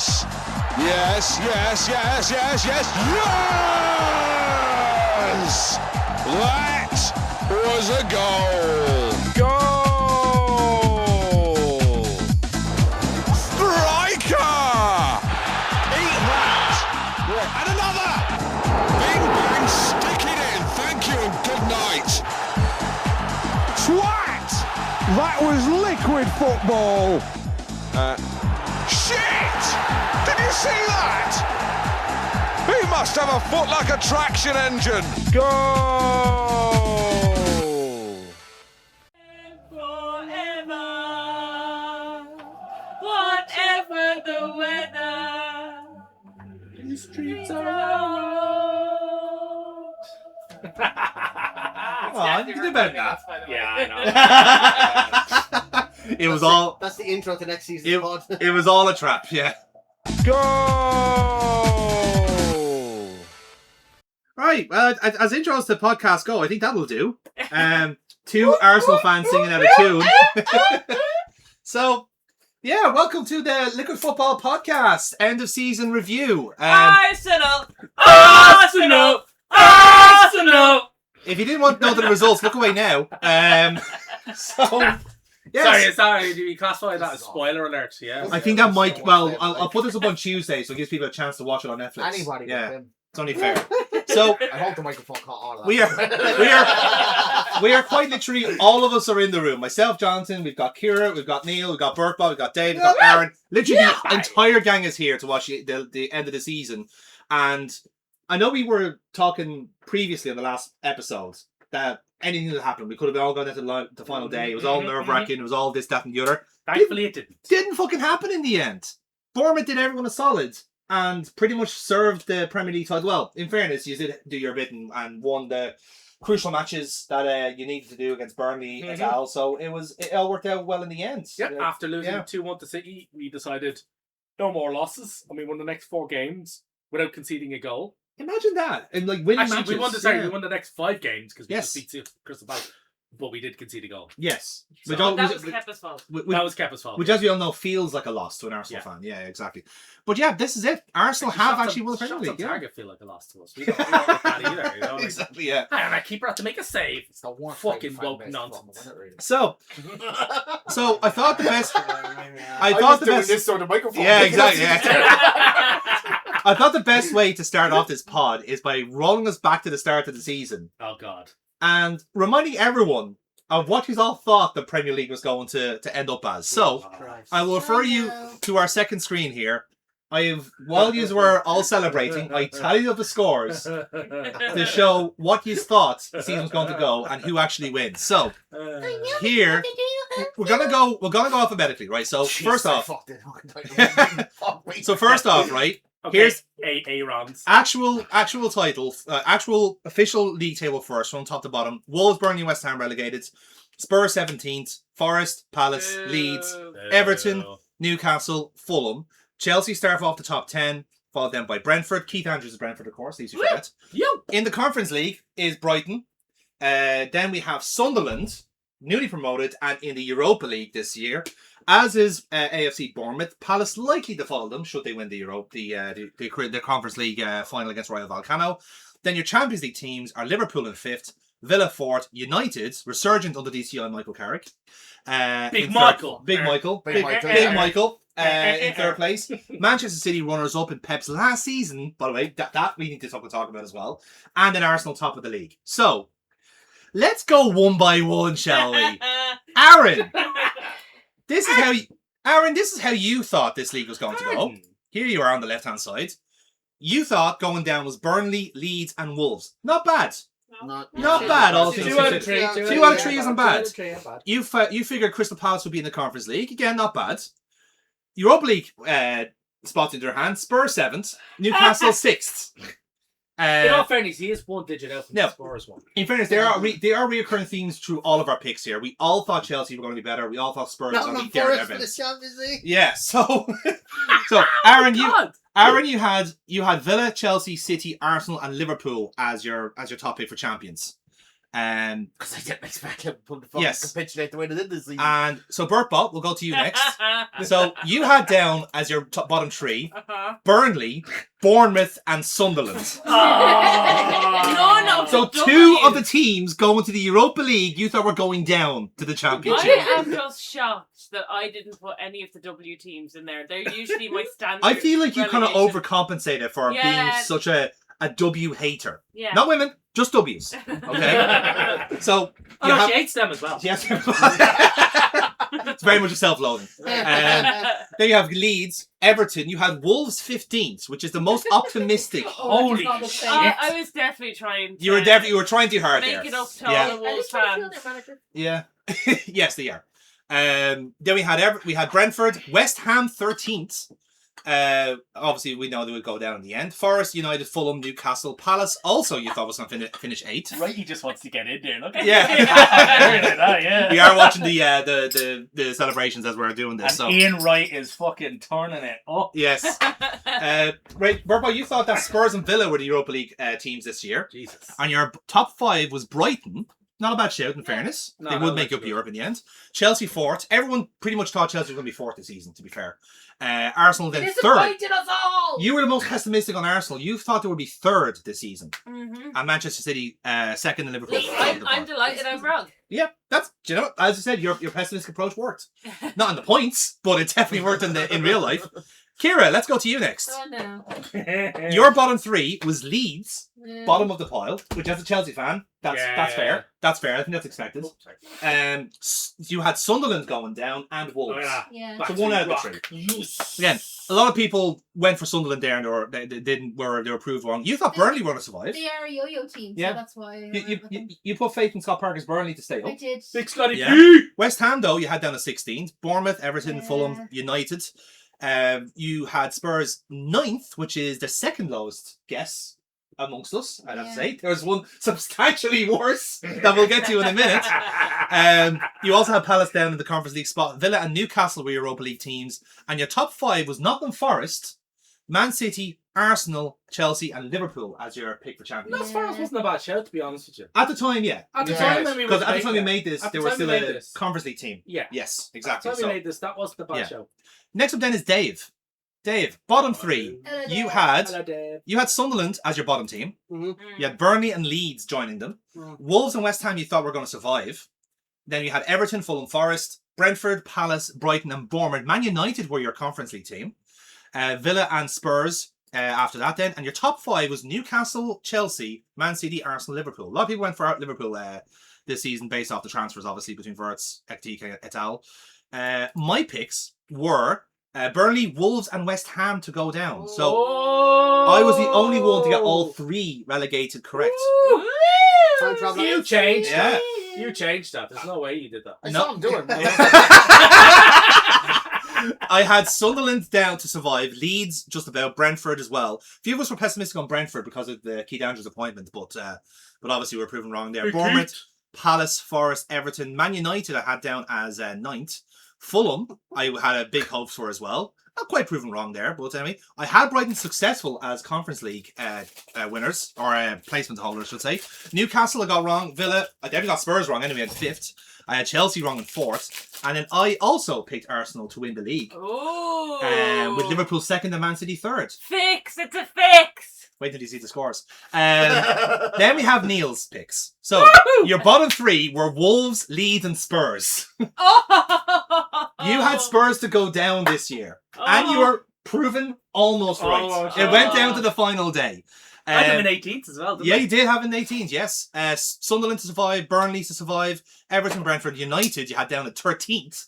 Yes! Yes, yes, yes, yes, yes, yes! That was a goal! Goal! Striker! Eat that! And another! Bing bang, stick it in. Thank you and good night. Twat! That was liquid football! Shit! Did you see that? He must have a foot like a traction engine. Goal! Forever, whatever the weather, the streets are out. Oh, you can do better than that. Yeah, I know. It was all. That's the intro to next season's pod. It was all a trap. Yeah. Goal! Right. Well, as intros to podcast go, I think that'll do. Two Arsenal fans singing out of tune. So, yeah, welcome to the Liquid Football Podcast end of season review. Arsenal, Arsenal, Arsenal. If you didn't want to know the results, look away now. So. Yes. Sorry, do you classify that as spoiler alert? Yeah. I think that might. Well, I'll put this up on Tuesday, so it gives people a chance to watch it on Netflix. Anybody yeah, can. it's only fair. So I hope the microphone caught all of that. we are quite literally all of us are in the room. Myself, Jonathan, we've got Kira, we've got Neil, we've got Bertbot, we've got Dave, we've got Aaron. Literally, the entire gang is here to watch the end of the season. And I know we were talking previously on the last episode that anything that happened, we could have all gone into the final day. It was all nerve-wracking. It was all this, that, and the other. Thankfully, it didn't. Didn't fucking happen in the end. Bournemouth did everyone a solid and pretty much served the Premier League title well. In fairness, you did do your bit and won the crucial matches that you needed to do against Burnley as well. So it all worked out well in the end. Yeah, after losing 2-1 to City, we decided no more losses, and we won the next 4 games without conceding a goal. Imagine that. And like winning matches. We won the next 5 games because we just beat Crystal Palace, but we did concede a goal. Yes. So that was Kepa's fault. That was Kepa's fault. Which, as we all know, feels like a loss to an Arsenal fan. Yeah, exactly. But yeah, this is it. Arsenal have actually won the Premier League. Shots on target feel like a loss to us. We don't like that either. You know? Exactly, yeah. And our keeper had to make a save. It's the one fucking woke nonsense. So I thought the best. I thought the best. This so the microphone. Yeah, exactly. Yeah. I thought the best way to start off this pod is by rolling us back to the start of the season. Oh God! And reminding everyone of what you all thought the Premier League was going to end up as. So I will refer you to our second screen here. While you were all celebrating, I tallied up the scores to show what you thought the season was going to go and who actually wins. So here we're gonna go alphabetically, right? So first off, right? Okay. Here's Aaron's actual title, actual official league table first, from top to bottom. Wolves, Burnley, West Ham relegated. Spurs 17th. Forest, Palace, Leeds, Everton, Newcastle, Fulham. Chelsea start off the top 10, followed then by Brentford. Keith Andrews is Brentford, of course. Easy to forget. In the Conference League is Brighton. Then we have Sunderland, newly promoted, and in the Europa League this year, as is AFC Bournemouth. Palace likely to follow them should they win the Conference League final against Rayo Vallecano. Then your Champions League teams are Liverpool in 5th, Villa 4th, United, resurgent under DCI Michael Carrick. Big Michael. In third place. Manchester City runners up in Pep's last season, by the way, that we need to talk about as well. And then Arsenal top of the league. So, let's go one by one, shall we? Aaron! This is how you thought this league was going to go. Here you are on the left-hand side. You thought going down was Burnley, Leeds and Wolves. Not bad. Not bad. All things considered. 2 out of 3 isn't bad. You figured Crystal Palace would be in the Conference League. Again, not bad. Europa League spots in their hands. Spurs 7th. Newcastle 6th. In all fairness, he is 1 digit out from the Spurs one. In fairness, there are reoccurring themes through all of our picks here. We all thought Chelsea were going to be better. We all thought Spurs were going to be better. Yeah. So Aaron, you had Villa, Chelsea, City, Arsenal, and Liverpool as your top pick for champions. Because I didn't expect Liverpool to fucking capitulate the way they did this season. And so, Bert Bot, we'll go to you next. So you had down as your bottom three Burnley, Bournemouth, and Sunderland. None of So the two of W's. the teams going to the Europa League you thought were going down to the Championship. I am just shocked that I didn't put any of the W teams in there. They're usually my standard. I feel like you kind of relegation. overcompensated for being such a W hater. Yeah. Not women, just W's. Okay? So, Oh, you no, have... she hates them as well. Yes. It's very much a self-loathing. Then you have Leeds, Everton. You had Wolves 15th, which is the most optimistic. Holy shit. I was definitely trying to You were trying too hard there. make it up to all the Wolves fans. Yeah. Yes, they are. Then we had Brentford, West Ham 13th. Obviously, we know they would go down in the end. Forest, United, Fulham, Newcastle, Palace. Also, you thought was going to finish 8th. Right, he just wants to get in there. Look at Yeah. We are watching the celebrations as we're doing this. And So Ian Wright is fucking turning it up. yes. Right, Burbo, you thought that Spurs and Villa were the Europa League teams this year. Jesus. And your top 5 was Brighton. Not a bad shout, in fairness. No, they no, would make that's up good. Europe in the end. Chelsea 4th. Everyone pretty much thought Chelsea was going to be 4th this season, to be fair. Arsenal then 3rd. us all! You were the most pessimistic on Arsenal. You thought they would be 3rd this season. Mm-hmm. And Manchester City 2nd and Liverpool. I'm delighted I'm wrong. Yeah, that's, as I said, your pessimistic approach worked. Not in the points, but it definitely worked in real life. Kira, let's go to you next. Oh no. Your bottom 3 was Leeds, bottom of the pile, which as a Chelsea fan, that's fair. That's fair. I think that's expected. You had Sunderland going down and Wolves. Yeah. So 1 out of the 3. Again, a lot of people went for Sunderland there and they were proved wrong. You thought Burnley were going to survive. They are a yo-yo team, Yeah. so that's why. You put faith in Scott Parker's Burnley to stay I up. did. Big Scotty Yeah. P. West Ham though, you had down to 16th. Bournemouth, Everton, Yeah. Fulham, United. You had Spurs 9th, which is the second lowest guess amongst us, I'd have to say. There's one substantially worse that we'll get to in a minute. You also had Palace down in the Conference League spot. Villa and Newcastle were Europa League teams. And your top 5 was Nottingham Forest, Man City, Arsenal, Chelsea and Liverpool as your pick for champions. As far as wasn't a bad shout, to be honest with you. At the time, yeah. At the Yeah. time when we Because at the time we made this, At the they were time we still made a this. Conference League team. Yeah. Yes, At exactly. the time we made this, that wasn't a bad Yeah. show. Next up then is Dave. Dave, bottom 3. Hello, You Dave. had Hello, Dave. You had Sunderland as your bottom team. Mm. You had Burnley and Leeds joining them. Wolves and West Ham you thought were going to survive. Then you had Everton, Fulham, Forest, Brentford, Palace, Brighton and Bournemouth. Man United were your Conference League team. Villa and Spurs after that then. And your top 5 was Newcastle, Chelsea, Man City, Arsenal, Liverpool. A lot of people went for Liverpool this season based off the transfers, obviously, between Wirtz, Ektik et al. My picks were Burnley, Wolves and West Ham to go down. So I was the only one to get all 3 relegated correct. Time traveler. You changed Yeah. that. You changed that. There's no way you did that. I No. saw him doing I had Sunderland down to survive, Leeds just about, Brentford as well. A few of us were pessimistic on Brentford because of the Keith Andrews appointment, but obviously we were proven wrong there. Hey, Bournemouth, Keith. Palace, Forest, Everton, Man United I had down as 9th. Fulham I had a big hopes for as well. Not quite proven wrong there, but anyway. I had Brighton successful as Conference League winners, or placement holders, I should say. Newcastle I got wrong. Villa, I definitely got Spurs wrong anyway at 5th. I had Chelsea wrong in 4th. And then I also picked Arsenal to win the league. Ooh. With Liverpool 2nd and Man City 3rd. Fix. It's a fix. Wait till you see the scores. Then we have Neil's picks. So your bottom 3 were Wolves, Leeds and Spurs. Oh. You had Spurs to go down this year. And you were proven almost right. Almost. It went down to the final day. I had them in 18th as well, didn't Yeah, I? you did have in 18th, yes. Sunderland to survive, Burnley to survive, Everton, Brentford, United you had down at 13th.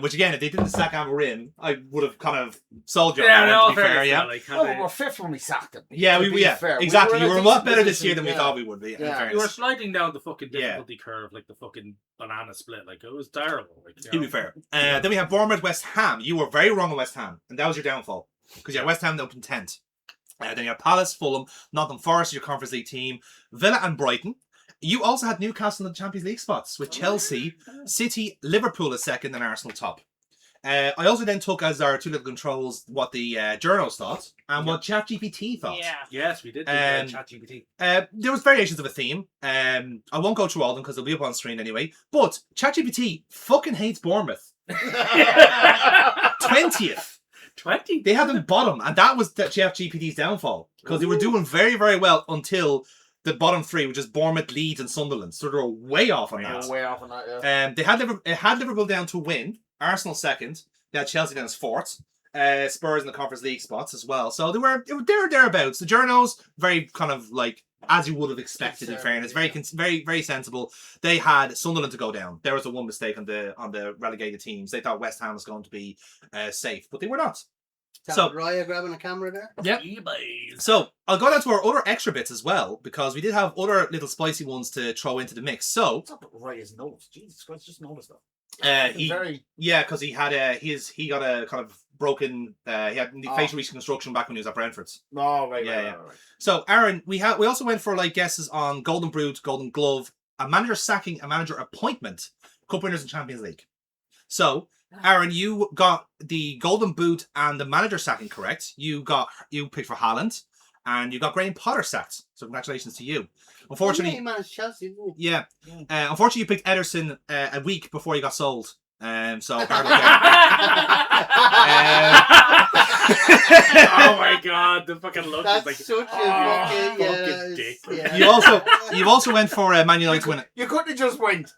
Which again, if they didn't sack Amorim, I would have kind of sold you on that one, to be fair, yeah. Oh, we were 5th when we sacked him. Yeah, To be fair. exactly. We You were were in a a lot better decent this year than we position, thought we would be. in Yeah. fairness. You were sliding down the fucking Yeah. difficulty curve like the fucking banana split. Like, it was terrible. Like, To be fair. Then we have Bournemouth, West Ham. You were very wrong on West Ham, and that was your downfall. Because you had West Ham up in 10th. Then you had Palace, Fulham, Nottingham Forest, your Conference League team, Villa and Brighton. You also had Newcastle in the Champions League spots with Chelsea, City, Liverpool as 2nd and Arsenal top. I also then took as our two little controls what the journals thought and what ChatGPT thought. Yeah. Yes, we did. ChatGPT. There was variations of a theme. I won't go through all of them because they'll be up on screen anyway. But ChatGPT fucking hates Bournemouth. 20th. 20. They had them bottom, and that was ChatGPT's downfall because they were doing very, very well until the bottom three, which is Bournemouth, Leeds, and Sunderland. So they were way off on that. Way off on that, yeah. They had Liverpool down to win. Arsenal second. They had Chelsea down as fourth. Spurs in the Conference League spots as well. So they were thereabouts. The journos very kind of like as you would have expected. In fairness, very very sensible. They had Sunderland to go down. There was a one mistake on the relegated teams. They thought West Ham was going to be safe, but they were not. So Raya grabbing a camera there. Yep. So I'll go down to our other extra bits as well because we did have other little spicy ones to throw into the mix. So what's up with Raya's nose? Jesus Christ, just noticed that. Because he had he got a kind of broken he had facial reconstruction back when he was at Brentford. Oh right. So Aaron, we also went for like guesses on Golden Boot, Golden Glove, a manager sacking, a manager appointment, cup winners and Champions League. So Aaron, you got the Golden Boot and the manager sacking correct. You picked for Haaland, and you got Graham Potter sacked. So congratulations to you. Unfortunately, he managed Chelsea, didn't he? Yeah. Unfortunately, you picked Ederson a week before he got sold. So hard oh my god, the fucking look That's is like such a fucking dick. Yeah. You also went for Man United to win it. You couldn't have just went.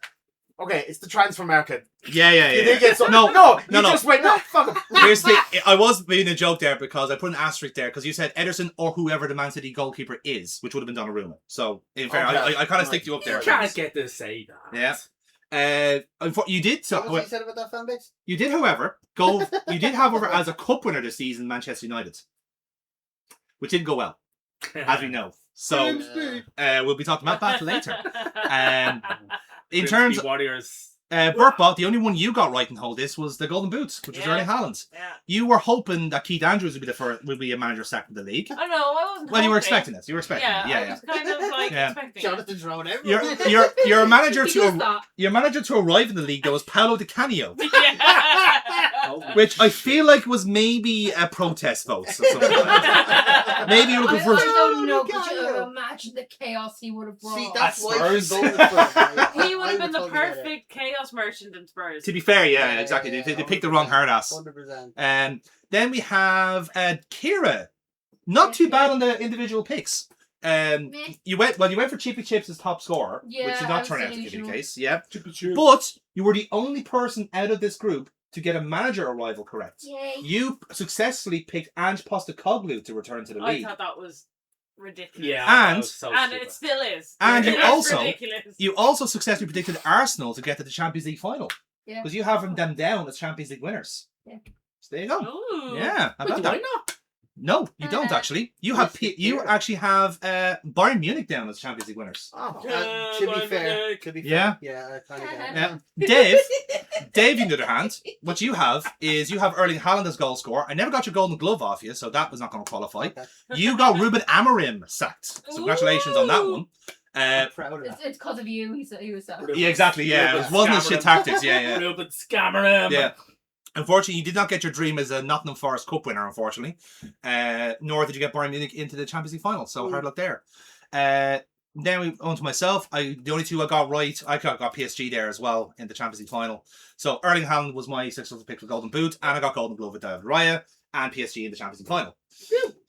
Okay, it's the transfer market. Yeah. You didn't get some. No. You just went. No, fuck him. Here's the thing. I was being a joke there because I put an asterisk there because you said Ederson or whoever the Man City goalkeeper is, which would have been Donnarumma. So in fair, I kind of stick you up there. You can't get to say that. Yeah. You did. So, what he said about that fan base? You did, however, You did, however, as a cup winner this season, Manchester United, which didn't go well, as we know. So we'll be talking about that later. In terms of Warriors. Burpbot, the only one you got right in whole this was the Golden Boot, which was Erling Haaland. Yeah. You were hoping that Keith Andrews would be a manager sacked in the league. I know, I wasn't. Well, you were expecting it. You were expecting it. I was kind of like expecting. Jonathan's around everyone. Your manager to arrive in the league though was Paolo Di Canio. Which I feel like was maybe a protest vote or something like that. Maybe you're looking for. I don't know. Could you imagine the chaos he would have brought? See, that's why Spurs. Spurs. He would have been the perfect chaos merchant in Spurs. To be fair, yeah, exactly. They picked the wrong hard ass. 100%. Then we have Kira. Not too bad on the individual picks. You went for Chippy Chips as top scorer, which did not turn out to be the case. Yeah, but you were the only person out of this group to get a manager arrival correct. Yay. You successfully picked Ange Postecoglou to return to the league. I thought that was ridiculous. Yeah, and it still is. And Ridiculous. you also successfully predicted Arsenal to get to the Champions League final. Yeah. Because you have them down as Champions League winners. Yeah. So there you go. Ooh. Yeah. How about Why that? not? No, you don't actually. You actually have Bayern Munich down as Champions League winners. To be fair. Yeah. Yeah, I kind of get it. Dave, on the other hand, what you have is Erling Haaland as goal scorer. I never got your Golden Glove off you, so that was not going to qualify. Okay. You got Ruben Amorim sacked. So congratulations on that one. I'm proud of that. It's because of you. He was sacked. Yeah, exactly. Yeah, it wasn't his shit tactics. Yeah. Ruben Amorim. Yeah. Unfortunately, you did not get your dream as a Nottingham Forest Cup winner, unfortunately. Nor did you get Bayern Munich into the Champions League final, so hard luck there. Then we on to myself. The only two I got right, I got PSG there as well in the Champions League final. So Erling Haaland was my successful pick for Golden Boot, and I got Golden Glove with David Raya and PSG in the Champions League final.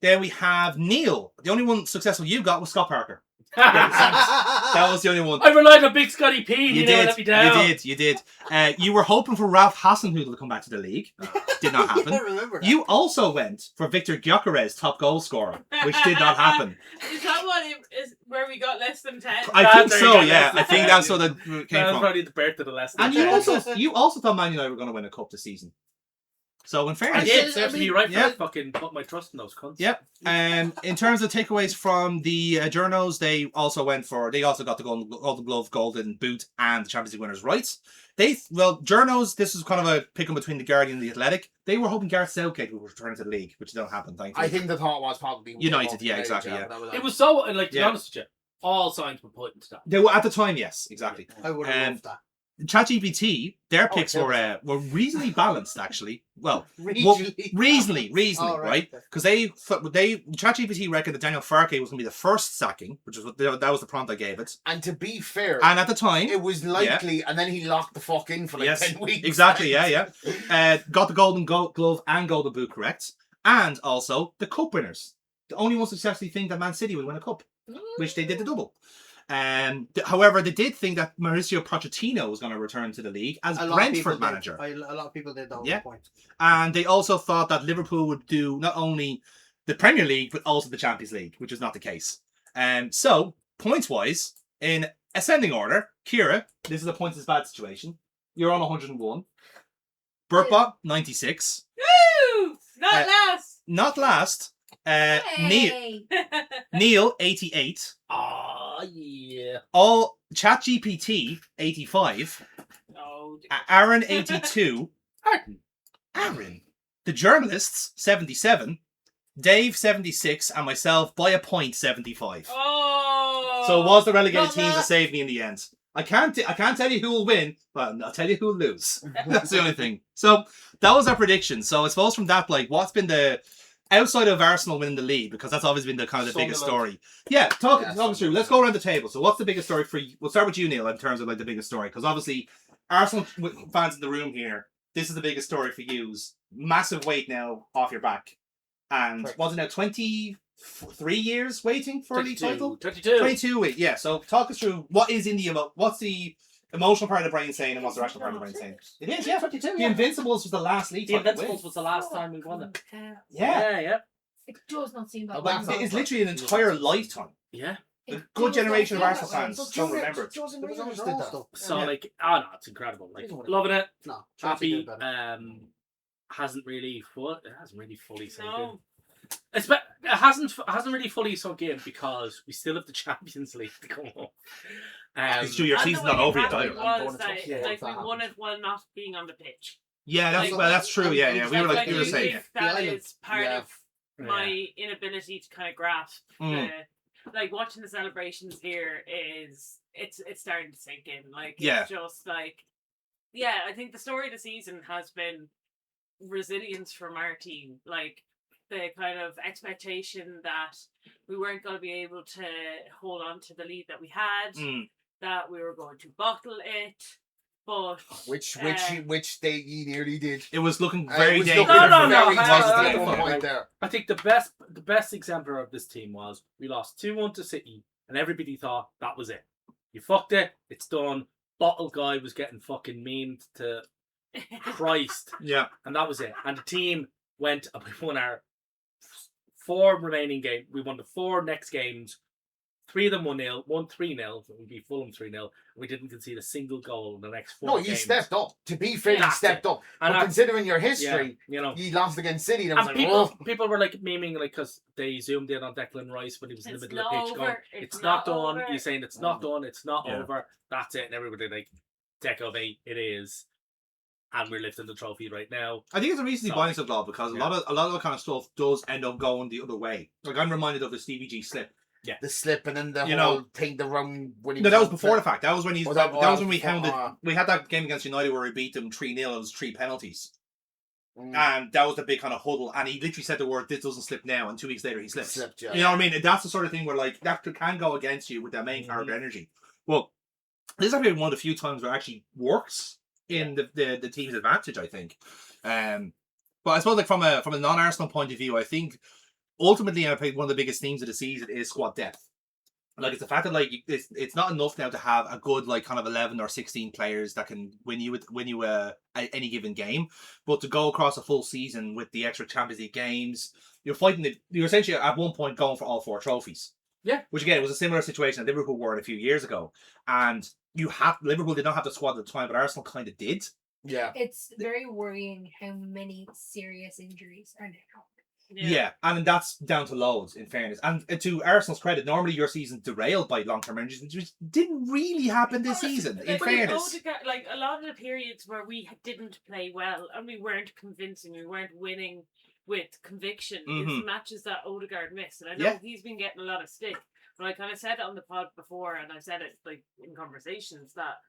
Then we have Neil. The only one successful you got was Scott Parker. That was the only one. I relied on Big Scotty P. You never let me down. You did. You were hoping for Ralph Hasenhüttl to come back to the league. Did not happen. I remember that. You also went for Victor Gyökeres, top goal scorer, which did not happen. Is that what is where we got less than 10? I think so. Yeah, I think that's what that came That was from. probably the birth of the lesson. And you also thought Man United were going to win a cup this season. So in fairness, I did. Serves me right for yeah. fucking put my trust in those cunts. Yep. In terms of takeaways from the journos, they also got the Golden Glove, Golden Boot, and the Champions League winners right. Journos, this is kind of a pick between the Guardian and the Athletic. They were hoping Gareth Southgate would return to the league, which didn't happen, thankfully. I think the thought was probably United, yeah, exactly, yeah. It was so, like, to be honest with you, all signs were pointing to that. They were at the time, yes, exactly. I would have loved that. ChatGPT, their picks were reasonably balanced, actually. Well, reasonably, right? Because ChatGPT reckoned that Daniel Farke was going to be the first sacking, which is that was the prompt I gave it. And to be fair, and at the time, it was likely, and then he locked the fuck in for 10 weeks. Exactly, yeah. Got the Golden Glove and Golden Boot correct, and also the cup winners. The only one successfully think that Man City would win a cup, which they did the double. However, they did think that Mauricio Pochettino was going to return to the league as Brentford manager. A lot of people did that point. And they also thought that Liverpool would do not only the Premier League, but also the Champions League, which is not the case. So, points-wise, in ascending order, Kira, this is a points is bad situation. You're on 101. Burtbot, 96. Woo! Not last. Neil, 88. Yeah. All ChatGPT 85. Oh, Aaron 82. Aaron. The journalists 77. Dave 76 and myself by a point 75. Oh. So it was the relegated teams that saved me in the end. I can't tell you who will win, but I'll tell you who will lose. That's the only thing. So that was our prediction. So I suppose from that, what's been the outside of Arsenal winning the league, because that's always been the kind of the biggest story. Yeah, talk us through. Let's go around the table. So what's the biggest story for you? We'll start with you, Neil, in terms of the biggest story, because obviously Arsenal fans in the room here, this is the biggest story for you. Massive weight now off your back. And was it now 23 years waiting for a league title? 22, yeah. So talk us through what's the emotional part of the brain saying and what's the rational part of the brain saying? It is, yeah. 22. The Invincibles was the last league title. The Invincibles was the last time we won it. Yeah. It does not seem that It is literally an entire lifetime. Yeah. A good generation of Arsenal fans don't remember it. So it's incredible. Loving it. No, happy. Hasn't really fully sunk in. It hasn't really fully sunk in because we still have the Champions League to go on. It's true, your season's not over yet either. We won it while not being on the pitch. Yeah, that's true. Yeah. We were saying that is part of my inability to kind of grasp watching the celebrations here it's starting to sink in. It's just I think the story of the season has been resilience from our team. The kind of expectation that we weren't going to be able to hold on to the lead that we had, that we were going to bottle it, but which they nearly did. It was looking very dangerous. I think the best example of this team was we lost 2-1 to City, and everybody thought that was it. You fucked it. It's done. Bottle guy was getting fucking memed to Christ. Yeah, and that was it. And the team went and we won our 4 remaining games. We won the 4 next games. 3 of them 1-0, 1 3-0. We beat Fulham 3-0. We didn't concede a single goal in the next 4 games. No, you stepped up. To be fair, you stepped up. But considering your history, you lost against City. People were memeing because they zoomed in on Declan Rice when he was in the middle of the pitch going, it's not done. You're saying it's not done. It's not over. That's it. And everybody Deco, mate, it is. And we're lifting the trophy right now. I think it's a reason to buy stuff, Law, because a lot of the kind of stuff does end up going the other way. I'm reminded of the Stevie G slip. Yeah, the slip and then the whole thing, the run. That was before the fact. That was when that was when we hounded. We had that game against United where we beat them 3-0. It was 3 penalties, and that was the big kind of huddle. And he literally said the word, "This doesn't slip now," and 2 weeks later he slipped. You know what I mean? And that's the sort of thing where that can go against you with that main character energy. Well, this is actually one of the few times where it actually works in the team's advantage, I think. But I suppose from a non-Arsenal point of view, I think ultimately I think one of the biggest themes of the season is squad depth. It's the fact that it's not enough now to have a good kind of 11 or 16 players that can win you any given game, but to go across a full season with the extra Champions League games, you're essentially at one point going for all 4 trophies. Yeah, which again was a similar situation that Liverpool were a few years ago, and Liverpool did not have the squad at the time, but Arsenal kind of did. Yeah, it's very worrying how many serious injuries are now. Yeah, and that's down to loads, in fairness. And to Arsenal's credit, normally your season's derailed by long-term injuries, which didn't really happen this season, in fairness. A lot of the periods where we didn't play well and we weren't convincing, we weren't winning with conviction, is the matches that Odegaard missed. And I know he's been getting a lot of stick, but I kind of said it on the pod before, and I said it in conversations, that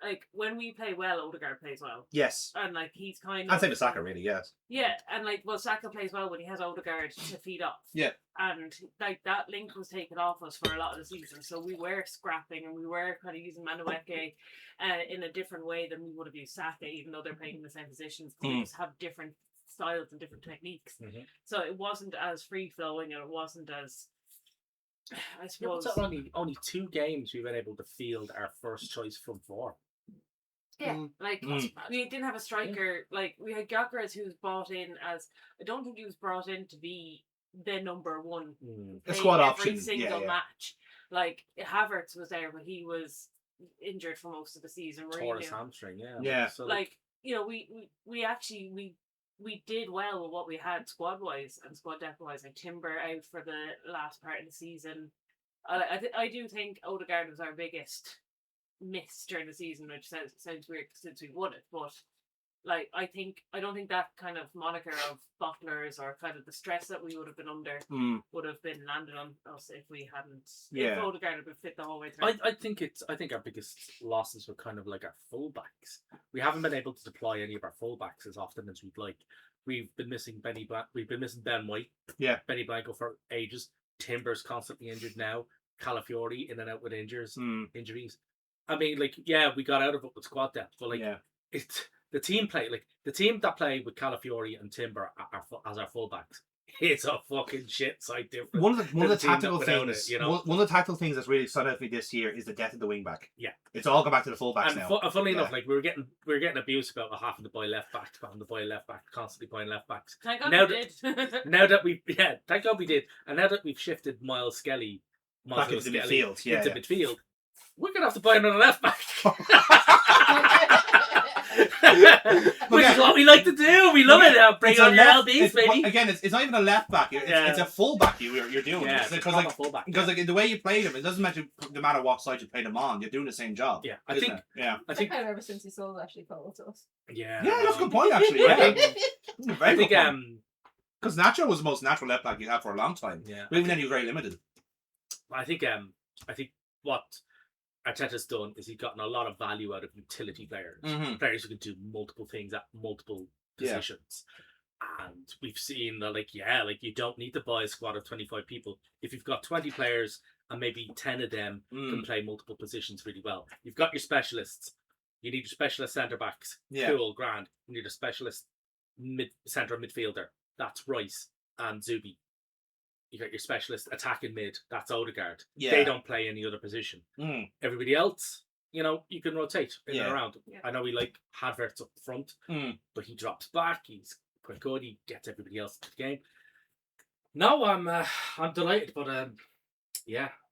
like when we play well, Odegaard plays well. Yes. And like he's kind of. I'd say with Saka, really, yes. Yeah, and like Saka plays well when he has Odegaard to feed off. Yeah. And like that link was taken off us for a lot of the season, so we were scrapping and we were kind of using Manueke in a different way than we would have used Saka, even though they're playing in the same positions. They just have different styles and different techniques. So it wasn't as free flowing and it wasn't as. I suppose only 2 games we've been able to field our first choice from 4. Yeah, like we didn't have a striker. Like we had Gyökeres, who was brought in as I don't think he was brought in to be the number one. A squad every option. single match. Like Havertz was there, but he was injured for most of the season. Tore his hamstring. Yeah. So like we actually we did well with what we had squad wise and squad depth wise. Like Timber out for the last part of the season. I do think Odegaard was our biggest miss during the season, which sounds weird since we won it, but like I don't think that kind of moniker of bottlers or kind of the stress that we would have been under would have been landed on us if we hadn't. If Odegaard had been fit the whole way through. I think our biggest losses were kind of like our fullbacks. We haven't been able to deploy any of our fullbacks as often as we'd like. We've been missing We've been missing Ben White. Yeah. Benny Blanco for ages. Timber's constantly injured now. Calafiori in and out with injuries. I mean, like, yeah, we got out of it with squad depth, but like, it's the team play. Like the team that play with Calafiori and Timber as our fullbacks, it's a fucking shit side difference. One of the tactical things, one of the tactical things that's really stood out for me this year is the death of the wing back. Yeah, it's all gone back to the fullbacks now. And funnily enough, like we were getting abused about having to buy left back, constantly buying left backs. Thank God we did. Thank God we did. And now that we've shifted Miles Skelly back into midfield, midfield, we're gonna have to buy another left back. Which is what we like to do. We love it. Bring on your LBs, baby. Again, it's not even a left back. It's a full back you're doing. Yeah, because like the way you play them, it doesn't matter no matter what side you play them on. You're doing the same job. Yeah, I think. Ever since he sold actually called to us. Yeah, that's a good point actually. I think because Nacho was the most natural left back you had for a long time. Yeah, but even then he was very limited. I think what Arteta's done is he's gotten a lot of value out of utility players, players who can do multiple things at multiple positions. And we've seen that, like you don't need to buy a squad of 25 people. If you've got 20 players and maybe 10 of them can play multiple positions really well, you've got your specialists. You need your specialist centre backs. Cool, grand. You need a specialist centre midfielder. That's Rice and Zubi. You got your specialist attacking mid. That's Odegaard. Yeah. They don't play any other position. Everybody else, you can rotate in and around. Yeah. I know we like Havertz up front, but he drops back. He's quite good. He gets everybody else into the game. No, I'm delighted, but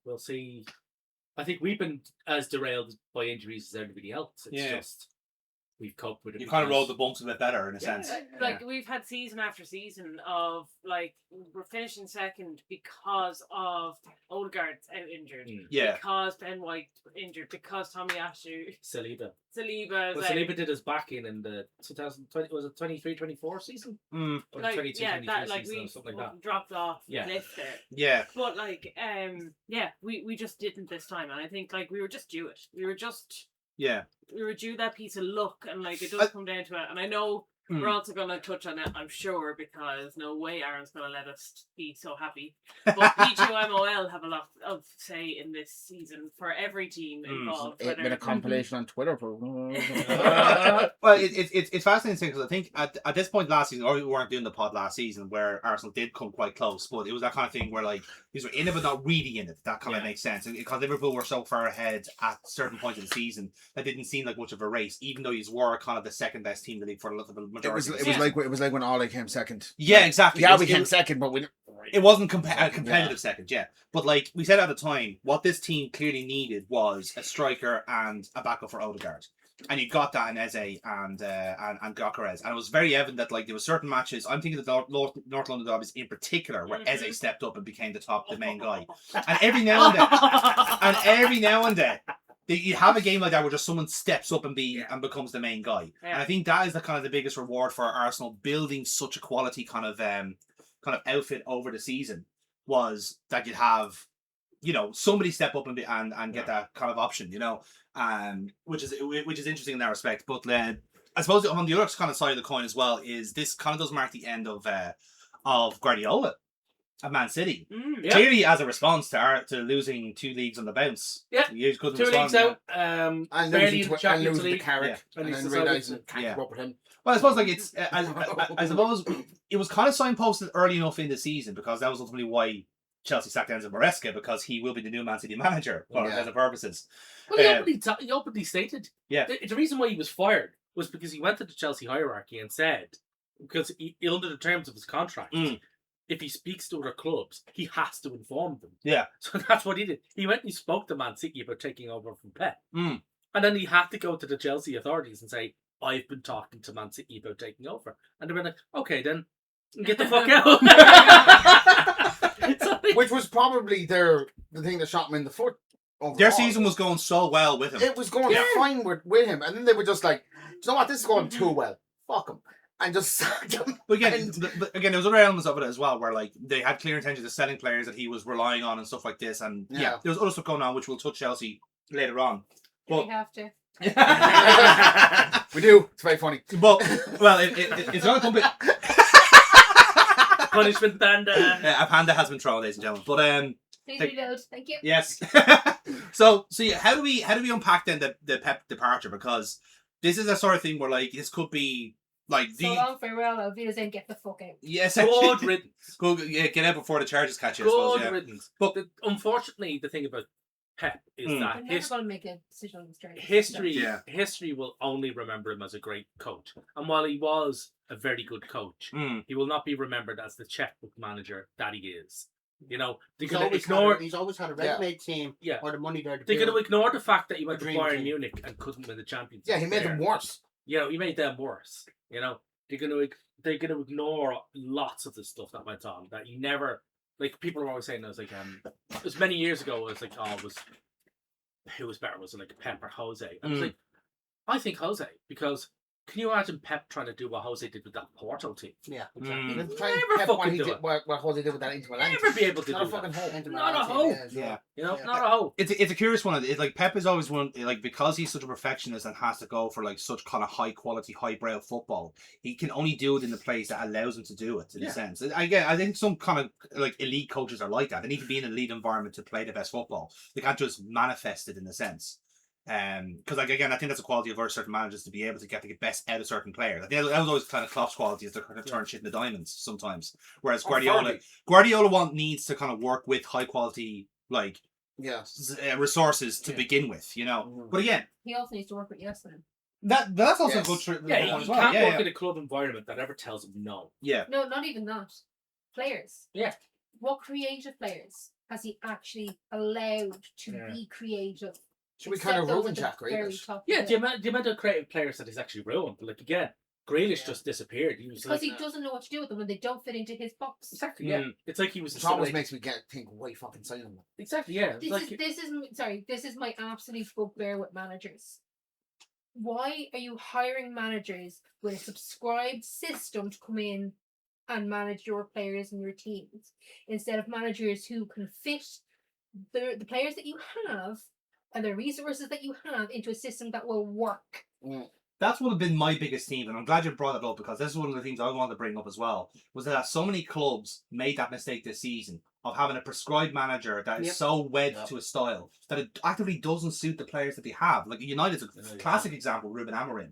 we'll see. I think we've been as derailed by injuries as everybody else. It's just we've coped with it. You kind of rolled the bumps a bit better in a sense. Like we've had season after season of like we're finishing second because of Odegaard's out injured. Because Ben White injured. Because Tommy Asu. Saliba. Saliba did his back in the 2020 was it 23-24 season? Or 22-23 season, something like that. Dropped off. Yeah. Lift there. Yeah. But like we just didn't this time, and I think like we were just due it. We were due that piece of luck, and like it does come down to it. And I know we're also going to touch on it, I'm sure, because no way Aaron's going to let us be so happy. But P2MOL have a lot of say in this season for every team involved. It's been a compilation on Twitter. Well, it's fascinating because I think at this point last season, or we weren't doing the pod last season, where Arsenal did come quite close, but it was that kind of thing where like these were in it but not really in it. That kind of makes sense. And because Liverpool were so far ahead at certain points of the season, that didn't seem like much of a race, even though you were kind of the second best team in the league for a little bit. It was like when Ole came second. Yeah, exactly. Yeah, we came second, but it wasn't a competitive second. Yeah, but like we said at the time, what this team clearly needed was a striker and a backup for Odegaard, and you got that in Eze and Gyökeres, and it was very evident that like there were certain matches. I'm thinking of the North London derbies in particular, where Eze stepped up and became the main guy, and every now and then. You have a game like that where just someone steps up and becomes the main guy, and I think that is the kind of the biggest reward for Arsenal building such a quality kind of outfit over the season, was that you'd have somebody step up and get that kind of option, which is interesting in that respect. But I suppose on the other kind of side of the coin as well is this kind of does mark the end of Guardiola at Man City. Clearly as a response to losing 2 leagues on the bounce. Yeah, he couldn't 2 respond, leagues out, and barely in the Champions League. Carrick, and then realising can't work with him. Well, I suppose like it's I suppose it was kind of signposted early enough in the season because that was ultimately why Chelsea sacked Enzo Maresca, because he will be the new Man City manager for other purposes. Well, he openly stated the reason why he was fired was because he went to the Chelsea hierarchy and said, because under the terms of his contract, if he speaks to other clubs, he has to inform them. Yeah. So that's what he did. He went and he spoke to Man City about taking over from Pep. And then he had to go to the Chelsea authorities and say, I've been talking to Man City about taking over. And they were like, okay, then get the fuck out. Which was probably the thing that shot him in the foot. Overall. Their season was going so well with him. It was going fine with him. And then they were just like, do you know what, this is going too well. Fuck him. And just sacked him. But again, there was other elements of it as well, where like they had clear intentions of selling players that he was relying on and stuff like this. And there was other stuff going on, which we'll touch Chelsea later on. But, we have to. We do. It's very funny. But it's not a company. Punishment panda. A panda has been thrown, ladies and gentlemen. But thank you. Yes. So how do we unpack then the Pep departure? Because this is a sort of thing where like this could be like so long, farewell, I'll do this and get the fuck out. Yes, good riddance. Get out before the charges catch you. Good riddance. But unfortunately, the thing about Pep is that we're never going to make a decision on this journey. History will only remember him as a great coach, and while he was a very good coach, he will not be remembered as the checkbook manager that he is. You know, he's always had a ready-made team. Or the money there. They're going to ignore the fact that he went to Bayern Munich and couldn't win the Champions League. Yeah, he made them worse. You know, he made them worse. You know, they're going to ignore lots of the stuff that went on that he never. Like, people are always saying, it was like, it was many years ago, it was like, who was better? Was it like Pep or Jose? And I was like, I think Jose, because can you imagine Pep trying to do what Jose did with that Porto team? Yeah. Never Pep fucking do it. What Jose did with that Inter Milan. Never be able to do that. Not a hope. Yeah. You know, not a hope. It's a curious one. It's like Pep is always one, like, because he's such a perfectionist and has to go for like such kind of high quality, highbrow football, he can only do it in the place that allows him to do it, in a sense. I think some kind of like elite coaches are like that. They need to be in an elite environment to play the best football. They can't just manifest it in a sense. Because like again, I think that's a quality of certain managers to be able to get the best out of certain players. I think that was always kind of Klopp's quality, is to kind of turn shit into diamonds sometimes. Whereas Guardiola needs to kind of work with high quality like resources to begin with, you know. But again, he also needs to work with Yesterday. That's also a good trick. He can't work in a club environment that ever tells him no. Yeah. No, not even that. Players. Yeah. What creative players has he actually allowed to be creative? Should we kind of ruin Jack Grealish? Yeah, the amount of creative players that he's actually ruined. Like, again, Grealish just disappeared. Because he doesn't know what to do with them when they don't fit into his box. Exactly, yeah. It's like he was... It always makes me think, why fucking sign him? Exactly, yeah. This is my absolute bugbear with managers. Why are you hiring managers with a subscribed system to come in and manage your players and your teams, instead of managers who can fit the players that you have and the resources that you have into a system that will work? That's would have been my biggest theme, and I'm glad you brought it up, because this is one of the things I wanted to bring up as well, was that so many clubs made that mistake this season of having a prescribed manager that is so wed to a style that it actively doesn't suit the players that they have. Like United's a classic example, Ruben Amorim.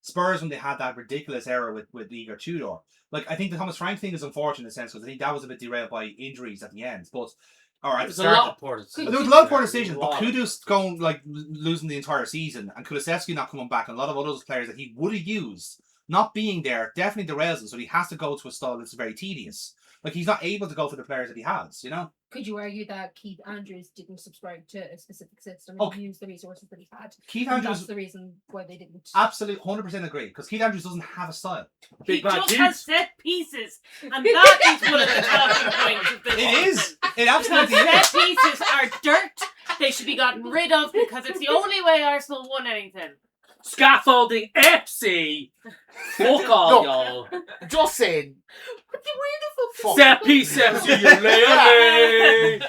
Spurs, when they had that ridiculous era with Igor Tudor. Like, I think the Thomas Frank thing is unfortunate in a sense, because I think that was a bit derailed by injuries at the end. But there was a lot of poor decisions, but Kudus going like losing the entire season, and Kulusevski not coming back, and a lot of other players that he would have used not being there definitely derails him. So he has to go to a style that's very tedious. Like, he's not able to go for the players that he has, you know? Could you argue that Keith Andrews didn't subscribe to a specific system and use the resources that he had? Keith Andrews, that's the reason why they didn't. Absolutely, 100% agree. Because Keith Andrews doesn't have a style. He just has set pieces, and that is one of the talking points of this. It is. It absolutely is. Set pieces are dirt. They should be gotten rid of, because it's the only way Arsenal won anything. Scaffolding FC. Fuck all, y'all. Just saying. Seppi, Sepsi, I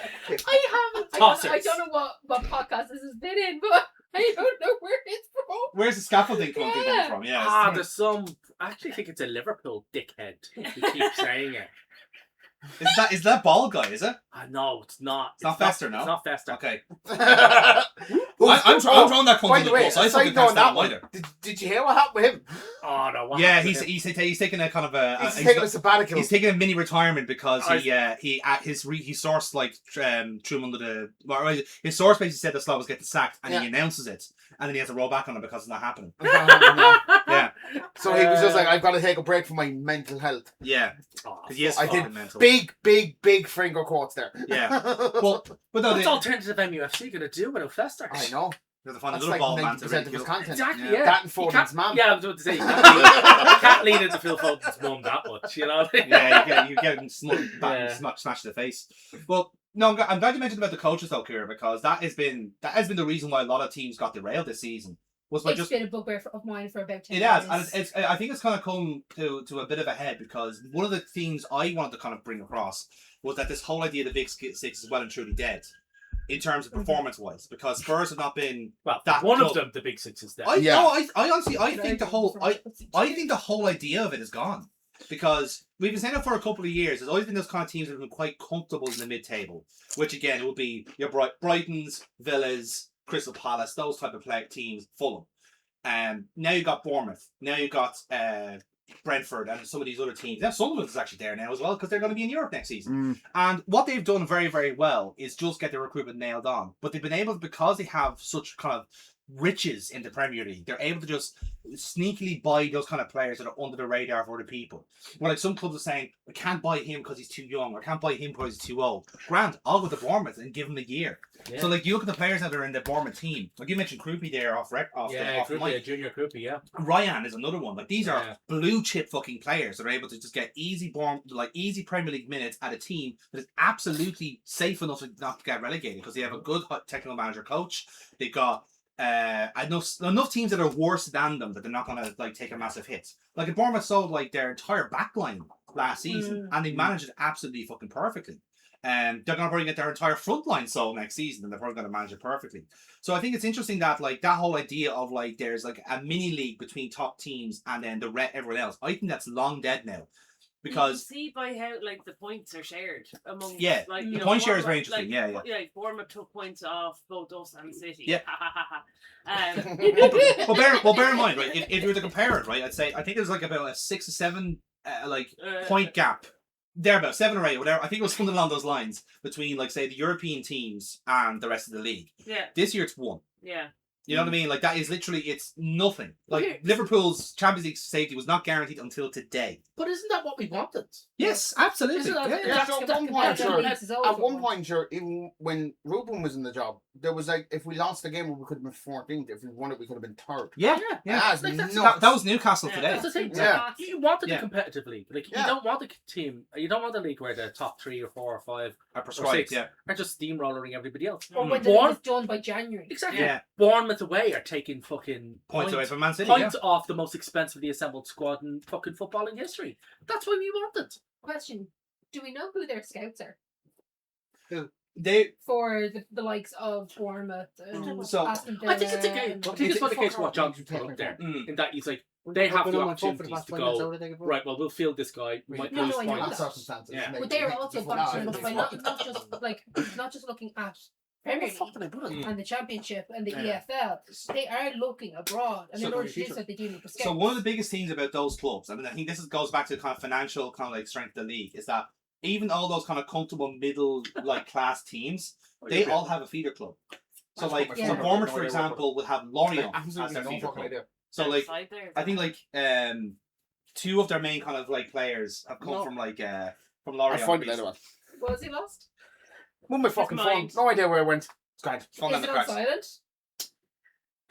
don't know what podcast this has been in, but I don't know where it's from. Where's the scaffolding coming from? Yeah. There's some. I actually think it's a Liverpool dickhead who keeps saying it. Is that ball guy? Is it? No, it's not. It's not Fester, no. It's not Fester. Okay. I'm drawing that By the way, conclusion. I fucking know can't that stand one. either. Did you hear what happened with him? Oh no! What Yeah, happened he's taking a kind of a. He's taking a sabbatical. He's taking a mini retirement because he sourced like threw him under the. Well, his source basically said the Slav was getting sacked, and he announces it, and then he has to roll back on it because it's not happening. Yeah. So he was just like, I've got to take a break from my mental health. Yeah. Because he is fucking mental. Big finger quotes there. Yeah. Well, but no, what's alternative MUFC gonna do without Fester? I know. There's a funny That's little like ball man to 90% of his content. Exactly, yeah. That and Foden's mum. Yeah, I was about to say, you can't lean into Phil Foden's mum that much, you know? Yeah, you get him smashed in the face. Well, no, I'm glad you mentioned about the coaches though, Kira, because that has been the reason why a lot of teams got derailed this season. It's been a bugbear of mine for about 10 years. It has, and I think it's kind of come to a bit of a head because one of the themes I wanted to kind of bring across was that this whole idea of the Big Six is well and truly dead in terms of performance-wise, because Spurs have not been that one club. of them, the Big Six, is dead. I honestly think the whole idea of it is gone. Because we've been saying it for a couple of years. There's always been those kind of teams that have been quite comfortable in the mid-table, which again will be your Brightons, Villas, Crystal Palace, those type of teams, Fulham. Now you've got Bournemouth. Now you've got Brentford and some of these other teams. Now Sunderland is actually there now as well because they're going to be in Europe next season. And what they've done very, very well is just get their recruitment nailed on. But they've been able to, because they have such kind of riches in the Premier League, they're able to just sneakily buy those kind of players that are under the radar for other people. Well, like some clubs are saying, I can't buy him because he's too young, or can't buy him because he's too old. Grant, I'll go to Bournemouth and give him a year. Yeah. So like you look at the players that are in the Bournemouth team. Like you mentioned Krupi there off the mic. Junior Krupi, yeah. Ryan is another one. Like these are blue chip fucking players that are able to just get easy Premier League minutes at a team that is absolutely safe enough to not get relegated because they have a good technical manager coach. They've got enough teams that are worse than them that they're not going to like take a massive hit. Like if Bournemouth sold like their entire backline last season and they managed it absolutely fucking perfectly. They're going to probably get their entire front line sold next season and they're probably going to manage it perfectly. So I think it's interesting that like that whole idea of like there's like a mini league between top teams and then everyone else. I think that's long dead now. Because you see by how like the points are shared among like the point share is very interesting. Like Bournemouth took points off both us and City. Yeah. Well, bear in mind, right? If you were to compare it, right, I think there's like about a 6 or 7 point gap. There about 7 or 8, whatever. I think it was something along those lines between like say the European teams and the rest of the league. Yeah. This year it's 1. Yeah. You know what I mean? Like that is literally it's nothing. Like Liverpool's Champions League safety was not guaranteed until today. But isn't that what we wanted? Yes, absolutely. At one point, even when Ruben was in the job, there was like if we lost the game, we could have been 14th. If we won it, we could have been 3rd. Yeah. That was Newcastle today. That's the thing. You wanted a competitive league. Like you don't want a team. You don't want a league where the top 3 or 4 or 5 are prescribed. Are just steamrolling everybody else. Or when the league is done by January. Exactly. Yeah. Bournemouth away are taking fucking points away from Man City. Points off the most expensively assembled squad in fucking footballing history. That's what we wanted. Question: do we know who their scouts are? Who? For the likes of Bournemouth and Aston Villa. I think it's a game. I think it's one of the case what John's put up there. In that he's like they have the opportunities to go. Right, well we'll field this guy. We might lose points. But they're also functioning by not just looking at Premier League and the Championship and the EFL. They are looking abroad, and in order to do so, they do need to scouts. So one of the biggest things about those clubs, I mean, I think this goes back to the kind of financial kind of like strength of the league, is that even all those kind of comfortable middle like class teams, they all have a feeder club. So like, so Bournemouth, for example, would have Lorient as their feeder club. So like, I think like 2 of their main kind of like players have come from like from Lorient. I find it later on. Was he lost? Move my fucking phone. No idea where it went. It's grand. Is it on silent?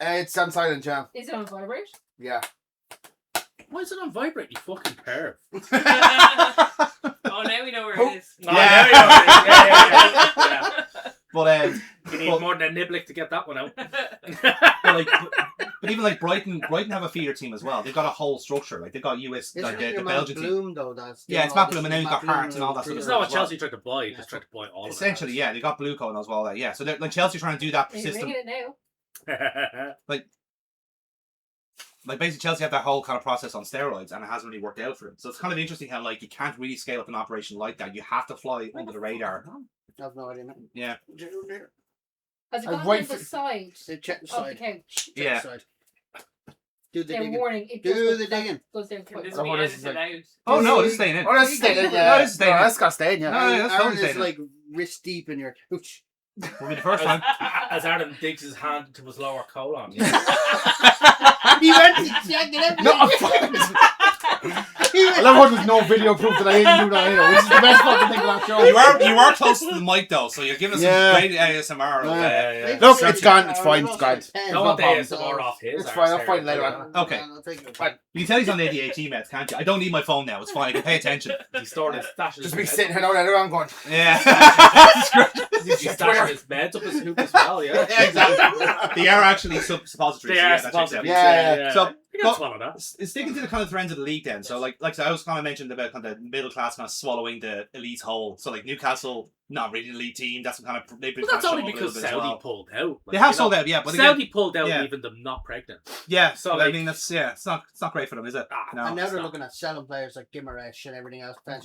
It's on silent, yeah. Is it on vibrate? Yeah. Why is it on vibrate, you fucking perv? Oh, now we know where it is. Oh, now we know where it is. Yeah. But you need more than a niblick to get that one out. but But even like Brighton have a feeder team as well. They've got a whole structure. Like they've got US, like the Belgian Bloom, team. though, that's It's Matt Bloom, and now he's got Hart and all that sort of It's stuff. not what Chelsea tried to buy. He just tried to buy all of it. Essentially, yeah, they got Blue Coat as well. Yeah, so like Chelsea trying to do that You're system. making it now. Like basically Chelsea have that whole kind of process on steroids, and it hasn't really worked out for them. So it's kind of interesting how like you can't really scale up an operation like that. You have to fly under the radar. I have no idea. Yeah. Has it I gone wait to the for- side Check the of the side. couch? Yeah. Do the They're digging. warning. It Do does the go- digging. goes down Can quite this Oh, be what is edited it? out? Oh no, it's staying in. Oh, that's staying in. No, it's staying in. that's got staying. Yeah. No, that's Aaron totally is staying in. like wrist deep in your couch. Will be the first time. As Adam digs his hand into his lower colon. He went to check it out. No, I love how there's no video proof that I didn't do that either. This is the best fucking thing about that show. You are close to the mic though, so you're giving us Yeah. some great ASMR. Yeah. Look, it's gone. It's fine. It's gone. Don't want the ASMR off his. It's fine. I'll find it later on. Okay. You can tell he's on ADHD meds, can't you? I don't need my phone now. It's fine. I can pay attention. He stored his stash. Just be sitting here now and around going. Yeah. He's stashing his meds up his hoop as well. Yeah. Yeah, exactly. They are actually suppositories. They are that checks out. supposed to be. Yeah. So, You can swallow that. sticking to the kind of trends of the league then. So like I was kind of mentioned about kind of the middle class kind of swallowing the elite whole. So like Newcastle, not really an elite team. That's kind of they've been. But that's kind of only because struggling a little bit as Saudi well. pulled out. They have sold out, yeah. But Saudi again, pulled out, yeah. leaving them not pregnant. yeah. So, So I like- mean that's it's not great for them, is it? No. And now it's they're not. looking at selling players like Gimaresh and everything else. That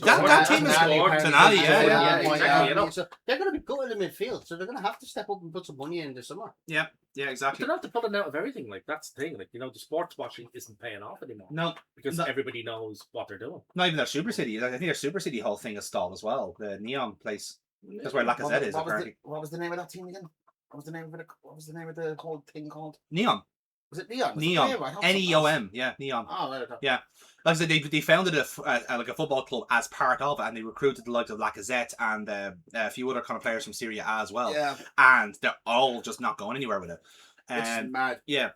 team is Tonali, good. apparently. Tonali, Yeah, yeah. exactly, you know. So they're going to be good in the midfield, so they're going to have to step up and put some money in this summer. Yeah, They exactly. don't have to pull it out of everything. Like that's the thing. Like the sports watching isn't paying off anymore. No, Because No. everybody knows what they're doing. not even their Super City. I think their Super City whole thing is stalled as well. The Neon place. That's where Lacazette is apparently. What was the name of that team again? What was the name of the whole thing called? Neon. Was it Neon? Neon. Neom. Yeah, Neon. Oh, right. Okay. Yeah. Like I said, they founded a football club as part of it, and they recruited the likes of Lacazette and a few other kind of players from Syria as well. Yeah. And they're all just not going anywhere with it. It's mad. Yeah.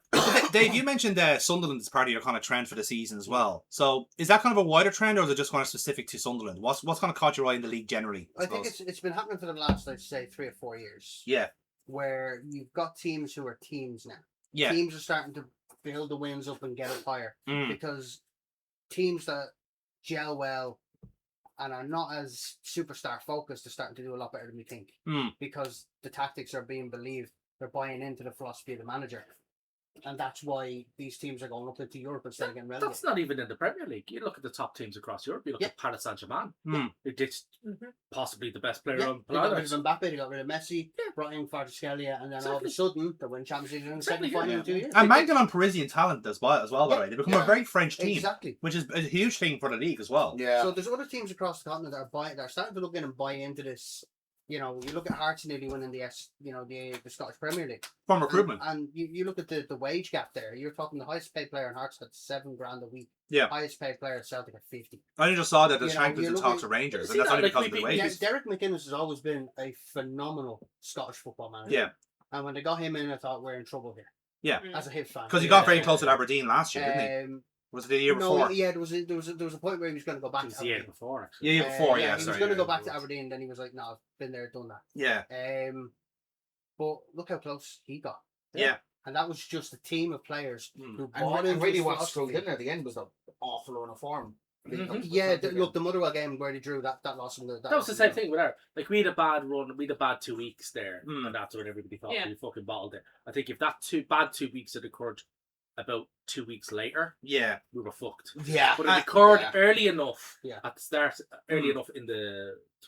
Dave, you mentioned Sunderland as part of your kind of trend for the season as well. So is that kind of a wider trend, or is it just kind of specific to Sunderland? What's kind of caught your eye in the league generally? I think it's been happening for the last, I'd say, 3 or 4 years. Yeah. Where you've got teams who are teams now. Yeah. Teams are starting to build the wins up and get up higher. Mm. Because teams that gel well and are not as superstar focused are starting to do a lot better than we think. Mm. Because the tactics are being believed. They're buying into the philosophy of the manager. And that's why these teams are going up into Europe instead of getting relegated. That's not even in the Premier League. You look at the top teams across Europe. You look at Paris Saint-Germain. Mm. Who ditched possibly the best player Yeah, on they got rid planet. of Mbappe, they got rid of Messi, brought in Kvaratskhelia, and then all of a sudden they win Champions League in the second final in 2 years. And banking on Parisian talent as well, by the way. They become a very French team. Exactly. Which is a huge thing for the league as well. Yeah. So there's other teams across the continent that are starting to look in and buy into this. You know, you look at Hearts nearly winning the Scottish Premier League. From recruitment. And you look at the wage gap there. You're talking the highest paid player in Hearts had $7,000 a week. Yeah. Highest paid player at Celtic at 50. I just saw that the You know, Shankers you and look talks at- of Rangers, See and that's that, only like, because of the maybe- Yeah, wages. Derek McInnes has always been a phenomenal Scottish football manager. Yeah. And when they got him in, I thought we're in trouble here. Yeah. As a Hibs fan. Because he got very close at Aberdeen last year, didn't he? Was it the year No, before? yeah, there was a point where he was going to go back It was to the year Aberdeen. before, actually. Yeah, year before, He yeah. was Sorry. going to yeah. go back to Aberdeen, then he was like, no, I've been there, done that. Yeah. But look how close he got. Yeah. And that was just a team of players who And bought really, into really his what philosophy. screwed in at the end was the awful run of form. Yeah, look, the Motherwell game where they drew that loss in the That was the same thing with our. Like, we had a bad run, we had a bad 2 weeks there, and that's when everybody thought we fucking bottled it. I think if that bad 2 weeks had occurred about 2 weeks later, yeah, we were fucked. Yeah. But it occurred yeah. early enough Yeah. at the start, early enough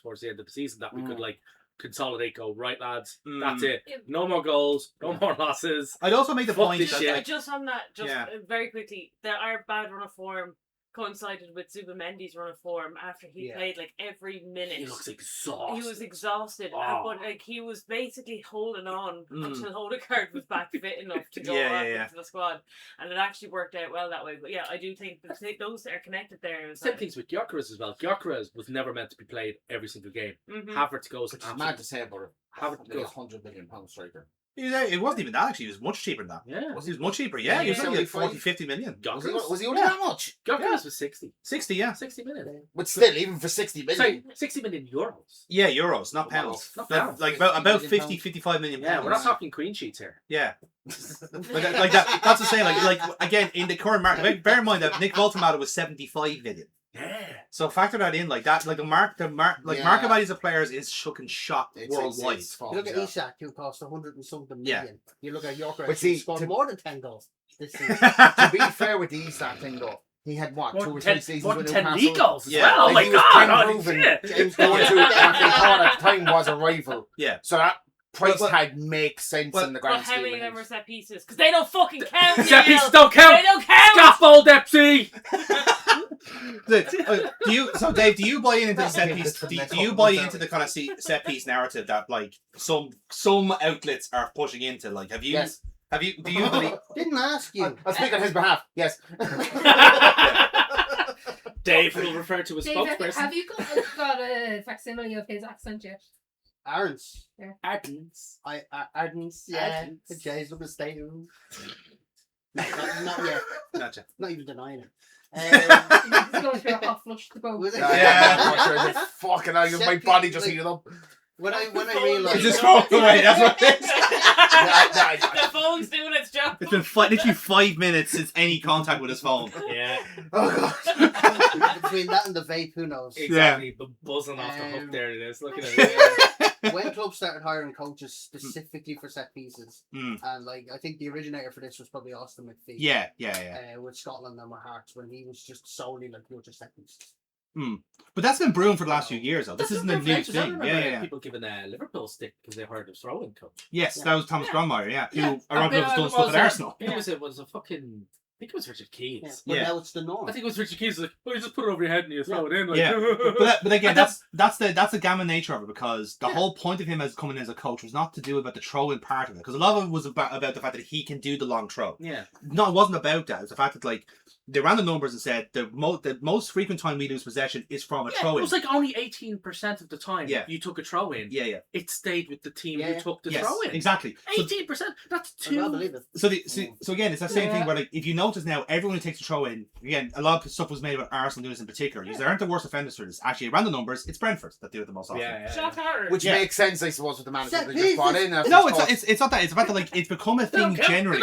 towards the end of the season that we could like consolidate. Go right, lads. That's it. No more goals. No more losses. I'd also make the Fuck point this that shit. Just on that, Yeah. very quickly, our bad run of form coincided with Zubamendi's run of form after he played like every minute. He looks exhausted. He was exhausted, but like he was basically holding on until Odegaard was back fit enough to go into the squad, and it actually worked out well that way. But yeah, I do think those that are connected there. Same things with Gyökeres as well. Gyökeres was never meant to be played every single game. Havertz goes. Which is mad to say about it. Havertz Like goes. £100 million striker. It wasn't even that actually. It was much cheaper than that. Yeah. It was much cheaper. Yeah, he was only like 40, 50 million. Was he only that much? Gyökeres was 60. 60, yeah. 60 million. But still, even for 60 million. Sorry, 60 million euros. Yeah, euros, not pounds. Not pounds. Like about 50, 55 million pounds. Yeah, we're not talking Queen sheets here. Yeah. like that. That's to say, like again, in the current market, bear in mind that Nick Voltemata was 75 million. Yeah. So factor that in, like that, like market values of players is fucking shot worldwide. You look at Isak, who cost 100 and something million. You look at Yorker, but who scored more than 10 goals this season. To be fair with the Isak thing though, he had what, 2 or 3 seasons more with than 10 Newcastle. league goals as Yeah. well. Oh Like, my he was god, proven shit. James going to what they thought at the time was a rival. Yeah. So that price But- tag makes sense in the But grand how scheme many of of them things. are set pieces? Because they don't fucking count. Set Neil. pieces don't count. They don't count. Scaffold Epsy. So Dave, do you buy into the set piece? This Do next you one, buy sorry. into the kind of set piece narrative that like some outlets are pushing into? Like, have you? Yes. Do you believe? Didn't ask you. I'll speak on his behalf. Yes. Dave will refer to as Dave, spokesperson. have you got a facsimile of his accent yet? Arns. Ardens. Ardens, yeah. Ardens. Jay's up a state. Not yet. Gotcha. Not even denying it. He's going through a hot flush to both. Was it? Yeah. Fucking hell, my Set body piece, just like- heated up. When I It's realised... just falling away. That's what it is. The phone's doing its job. It's been literally 5 minutes since any contact with his phone. Yeah. Oh god. Between that and the vape, who knows? Exactly. But buzzing off the hook there it is. Look at it. When clubs started hiring coaches specifically for set pieces, and like I think the originator for this was probably Austin McPhee. Yeah. With Scotland and with Hearts, when he was just solely like you're just set pieces. But that's been brewing for the last few years, though. This isn't a new thing. Yeah. People giving Liverpool stick because they heard of throwing coach. Yes, that was Thomas Grandmeyer, who I ironically was done stuff at Arsenal. It was a fucking. I think it was Richard Keys. But now it's the norm. I think it was Richard Keys. Like, you just put it over your head and you throw it in. Like, Yeah, but again, that's the gamma nature of it, because the whole point of him as coming in as a coach was not to do about the throw-in part of it, because a lot of it was about the fact that he can do the long throw. Yeah. No, it wasn't about that. It was the fact that like they ran the numbers and said the most frequent time we lose possession is from a throw-in. It was like only 18% of the time you took a throw in. Yeah. It stayed with the team who took the throw in. Exactly. 18%. That's I two. believe it. So again, it's that same thing where like if you notice now, everyone who takes a throw in, again, a lot of stuff was made about Arsenal doing this in particular. They aren't the worst offenders for this. Actually, around the numbers, it's Brentford that do it the most often. Which makes sense, I suppose, with the manager Set they just brought in. No, it's not that. It's the fact that like it's become a thing generally.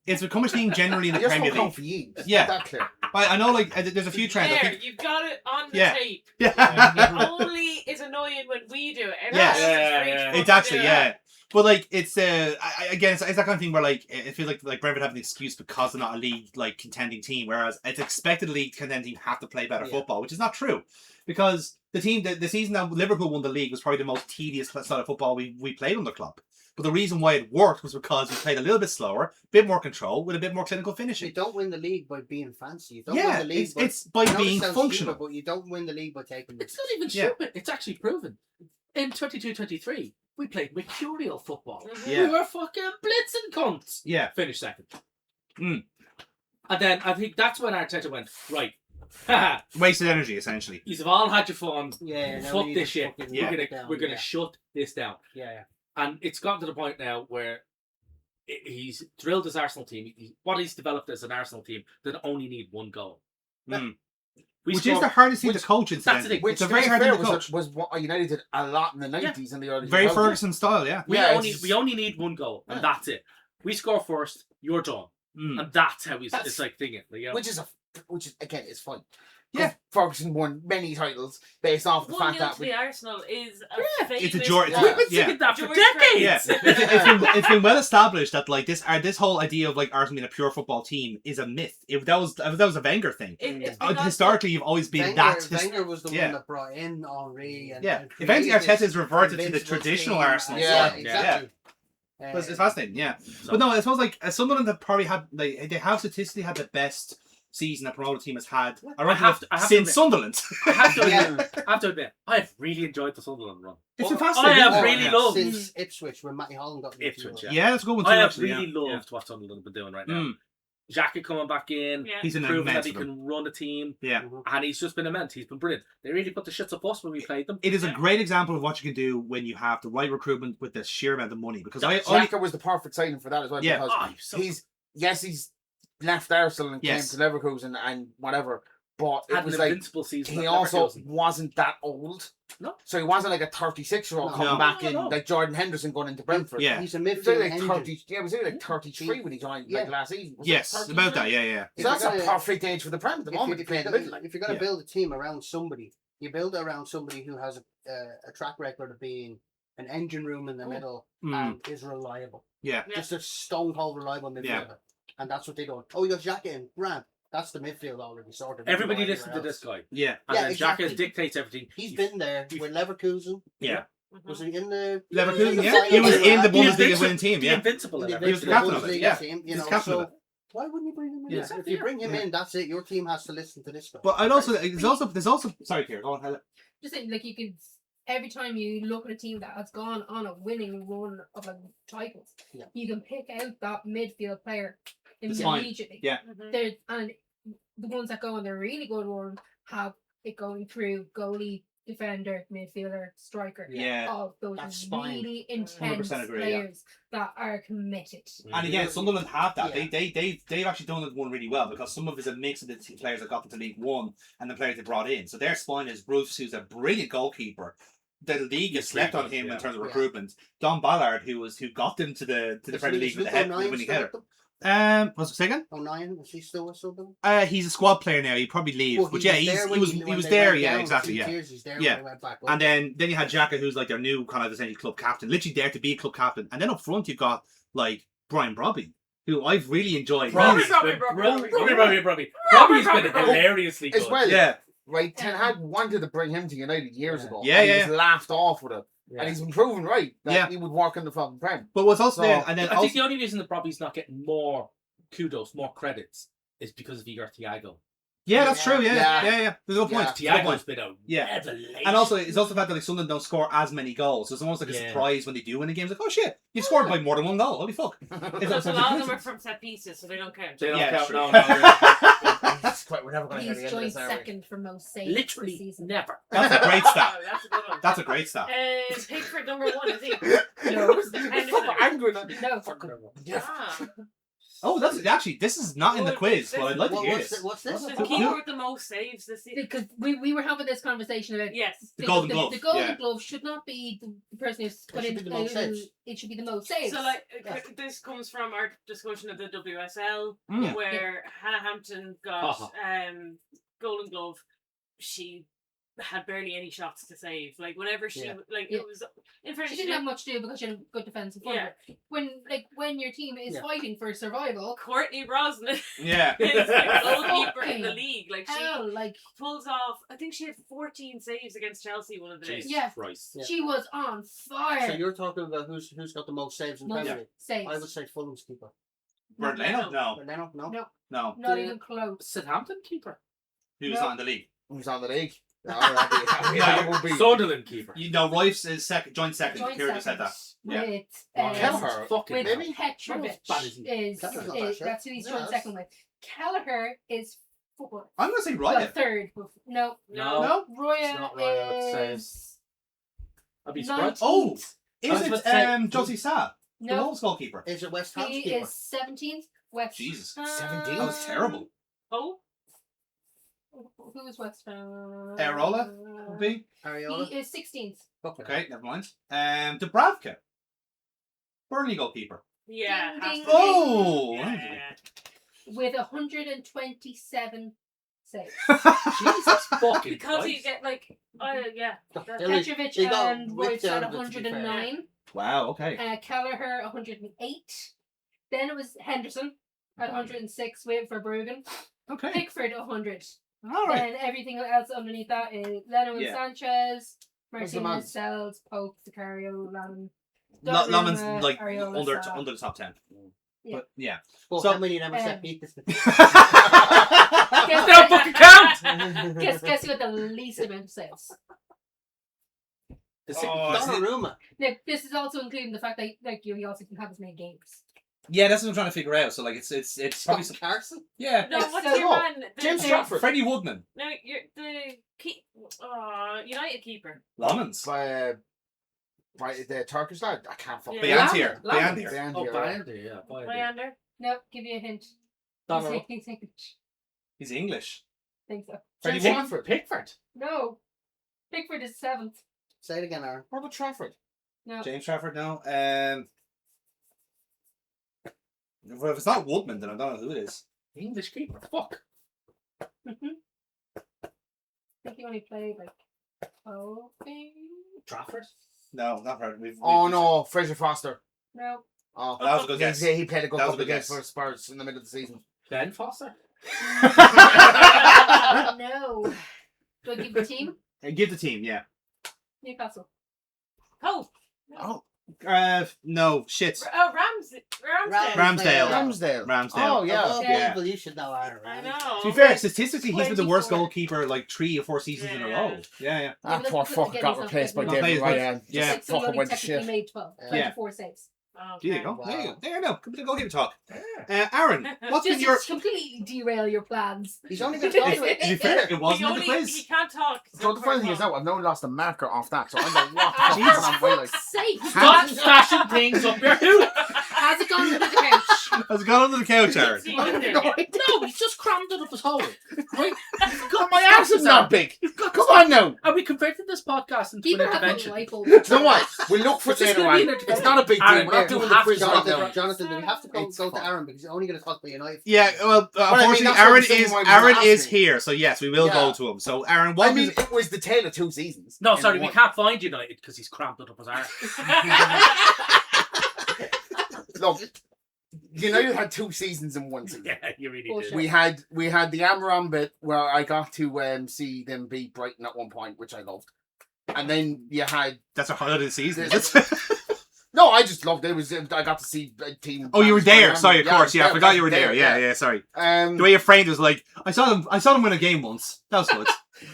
It's become a thing generally in the Premier League. For years. Yeah. That clear. I know, like there's a few trends. I There, think, you've got it on the Yeah. tape. yeah. It only is annoying when we do it. Everyone else is free to It's actually do it. yeah. But like it's again it's that kind of thing where like it feels like Brentford have an excuse because they're not a league like contending team, whereas it's expected a league contending team have to play better football, which is not true, because the season that Liverpool won the league was probably the most tedious style of football we played on the club. But the reason why it worked was because we played a little bit slower, a bit more control, with a bit more clinical finishing. You don't win the league by being fancy. You don't win the league it's by I know it being sounds functional. stupid, but you don't win the league by taking It's not even stupid. It's actually proven. In 22-23, we played mercurial football. Yeah. We were fucking blitzing cunts. Yeah. Finished second. Mm. And then I think that's when Arteta went, right, haha, Wasted energy, essentially. you've all had your fun. Yeah, now Fuck we this just shit. fucking We're lock gonna it down, we're gonna shut this down. Yeah. And it's gotten to the point now where he's drilled his Arsenal team. What he's developed as an Arsenal team that only need one goal. Mm. We Which scored- is the hardest thing to which- coach, that's the incidentally. thing. Which, It's a to very be hard fair, thing to coach. was what United did a lot in the 90s and the early Very 2000s. Ferguson style, yeah. We only need one goal, and that's it. We score first, you're done, and that's how it's like thinking. Like, you know. Which is again, it's fun. Yeah. Ferguson won many titles based off the fact 1-0 that to the Arsenal is a famous... It's a George. We've been Yeah. thinking that for George decades. Yeah, it's been well established that like this whole idea of like Arsenal being a pure football team is a myth. If that was a Wenger thing. It's been Historically, you've always been Wenger was the yeah. one that brought in Henri. And, Yeah. and Eventually, created Arteta's this reverted to the invincible traditional team. Arsenal. Yeah, exactly. It's fascinating, yeah. But no, I suppose like Sunderland have probably had they have statistically had the best season a promoted team has had since Sunderland. I have to admit, I have really enjoyed the Sunderland run. It's I fantastic. have really loved Since Ipswich, when Matty Holland got Ipswich. Yeah, that's a good one too. I have actually, really loved what Sunderland have been doing right now. Mm. Xhaka coming back in, he's an proving that immense he can run a team. Yeah. And he's just been immense. He's been brilliant. They really put the shits up us when we played them. It is a great example of what you can do when you have the right recruitment with the sheer amount of money. Because Xhaka was the perfect signing for that as well. Yeah. Because he's left Arsenal and came to Leverkusen and whatever. But it was like he also wasn't that old. No. So he wasn't like a 36-year-old coming back in like Jordan Henderson going into Brentford. Yeah. He's a midfield like 30, was he like 33 when he joined like last season? Yes, about that, yeah. So that's a perfect age for the Prem at the moment. If you're going to build a team around somebody, you build it around somebody who has a track record of being an engine room in the middle and is reliable. Yeah. Just a stone cold reliable midfielder. And that's what they do. Oh, you got Xhaka in, Grant. That's the midfield already sorted. Everybody listen to this guy. Yeah. And then Xhaka dictates everything. He's been there with Leverkusen. Yeah. Was he in the Leverkusen? Yeah. He was in the Bundesliga winning team. The Yeah. Invincible. He was the captain of it. Yeah. Team, He's captain of it. Why wouldn't you bring him in? If you bring him in, that's it. Your team has to listen to this guy. But there's also sorry, Kira, go on, Helen. Just saying, like, you could, every time you look at a team that has gone on a winning run of like titles, you can pick out that midfield player immediately. Yeah. And the ones that go on their really good run have it going through goalie, defender, midfielder, striker. Yeah. All those really intense players that are committed. And again, Sunderland have that. They've actually done one really well because some of it's a mix of the players that got them to League One and the players they brought in. So their spine is Bruce, who's a brilliant goalkeeper. The league has slept on him in terms of recruitment. Don Ballard, who got them to the Premier League with the winning header. Was it second? 09, was he still with Sunderland? He's a squad player now. He'd probably leave, well, but yeah, he was there. Yeah, exactly. Yeah, he's there when they went back up. And then you had Xhaka, who's like their new kind of essentially club captain, literally there to be club captain. And then up front you've got like Brian Brobby, who I've really enjoyed. Robbie's been hilariously good. As well, yeah. Right, Ten Hag wanted to bring him to United years ago. Yeah, and he was laughed off with it. Yeah. And he's been proven right that he would work in the fucking Prem. But what's also there, and then I think the only reason that Bobby's not getting more kudos, more credits, is because of Igor Thiago. Yeah, that's true. Yeah. There's no point. Thiago's been a revelation. And also, it's also the fact that like Sunderland don't score as many goals. So it's almost like a surprise when they do win a game. It's like, oh shit, you've scored by more than one goal. Holy fuck. Because a lot of them are from set pieces, so they don't count. They don't count. True. No. That's quite. We're never going to get He's into joined this. second for most saves. Literally season. never. That's a great stat. That's a good one. That's a great stat. Pickford number 1, is he? No. Angry. No. Oh, that's actually, this is not in the quiz, but I'd like to hear this. What's this? The keeper with the most saves this season. Because we were having this conversation about the Golden Glove. The Golden Glove should not be the person who's put in the most saves. It should be the most saves. So this comes from our discussion of the WSL, where Hannah Hampton got Golden Glove. She had barely any shots to save. Like whenever she it was in fairness, she didn't have much to do because she had a good defensive forward. When your team is fighting for survival, Courtney Brosnan is the goalkeeper in the league. Like she pulls off. I think she had 14 saves against Chelsea one of the days. She was on fire. So you're talking about who's got the most saves in the Premier League? Saves. I would say Fulham's keeper. Bernd Leno? No. Not even close. Southampton keeper. Who's not in the league? Who's on the league? Sunderland keeper. You know, Royce is joint second. Kira just said that. With Kelleher. With Petrovic is that's who he's joint second with. Kelleher is fourth. I'm going to say Raya. Third. No. Raya is. I'd be surprised. Oh, is it Josie Sa? The Wolves goalkeeper. Is it West Ham's He keeper? is 17th. West. Jesus. 17? That was terrible. Oh. Who is West Ham? Areola would be. Areola? He is 16th. Okay, never mind. Dubravka. Burnley goalkeeper. Yeah. Ding, ding, oh! Yeah. With 127 saves. Jesus fucking Because Christ. you get Petrovic and Royce at 109. Wow, okay. Kelleher 108. Then it was Henderson at 106 with Verbruggen. Okay. Pickford 100. All right. Then everything else underneath that is Leno and Sanchez, Martinez, Sells, Pope, Sicario, Lamin. Lamin's like Areola, under the top 10. Yeah. But yeah. Well, So- how many never said beat this? Don't fucking count! Guess who had the least amount of saves? Donnarumma. Now, this is also including the fact that you also can have as many games. Yeah, that's what I'm trying to figure out. So like, it's probably some Carson. Yeah. No, what's your man? James Trafford. Freddie Woodman. No, you're the United keeper. Lamans. By the Turkish lad. I can't fuck. Bayandir. Oh, Bayandir, yeah. Bayandir. No, give you a hint. Donald. He's English. He's English. I think so. Freddie James Woodman. Trafford. Pickford. No. Pickford is 7th. Say it again, Aaron. Robert Trafford. No. James Trafford. No. Well, if it's not Woodman, then I don't know who it is. English keeper. Fuck. I think he only played like 12 games. Trafford. No, not right. No, Fraser Foster. No. Oh, that was a good guess. He played a good That was a couple good of games guess. for Spurs in the middle of the season. Ben Foster. No. Do I give the team? Give the team, yeah. Newcastle. Oh. No, shit. Ramsdale. Ramsdale. Oh, yeah. Of all people, you should know Aaron. I Right? know. To be fair, statistically, he's been the worst 24. goalkeeper like 3 or 4 seasons in a row. Yeah. That poor fucker got replaced by Not David played, Ryan. yeah. So he Fucker only went to technically shit. made 12. Yeah. 24 saves. Okay. There you go. Wow. There you go. There you go. Come to the goalkeeper talk. Aaron, what's been Just your... to completely derail your plans. He's only going to talk to To be it. fair, it wasn't in the He quiz. can't talk. So the funny thing is now, I've now lost a marker off that, so I don't know what the For fuck I'm like. fuck's sake. Stop stashing things up your hoop. Has it gone under the couch? Has it gone under the couch, Aaron? No, he's just crammed it up his hole. Right? God, my ass is not big. Come on now. Are we converting this podcast into People an have intervention? a light bulb. You know what? We'll look for it It's just later gonna be on. an It's not a big deal. Aaron, We're not you doing the have quiz to right go now. Jonathan, do we have to go It's to fine. Aaron because he's only going to talk about United? Yeah, well, unfortunately, that's what I'm Aaron saying, is why we Aaron asked is me. here, so yes, we will Yeah. go to him. So, Aaron, I what mean, was... it was the tale of 2 seasons. No, in sorry, we one. can't find United because he's cramped it up his arse. Look, United had 2 seasons in one season. Yeah, you really Bullshit. did. We had the Amaram bit where I got to see them beat Brighton at one point, which I loved, and then you had That's a highlight of the season, is it? no, I just loved it. It was I got to see a team. Oh, you were there. Miami. Sorry, of course. Yeah, I forgot you were there, there. Yeah, sorry. The The way your friend was like, I saw them win a game once. That was good.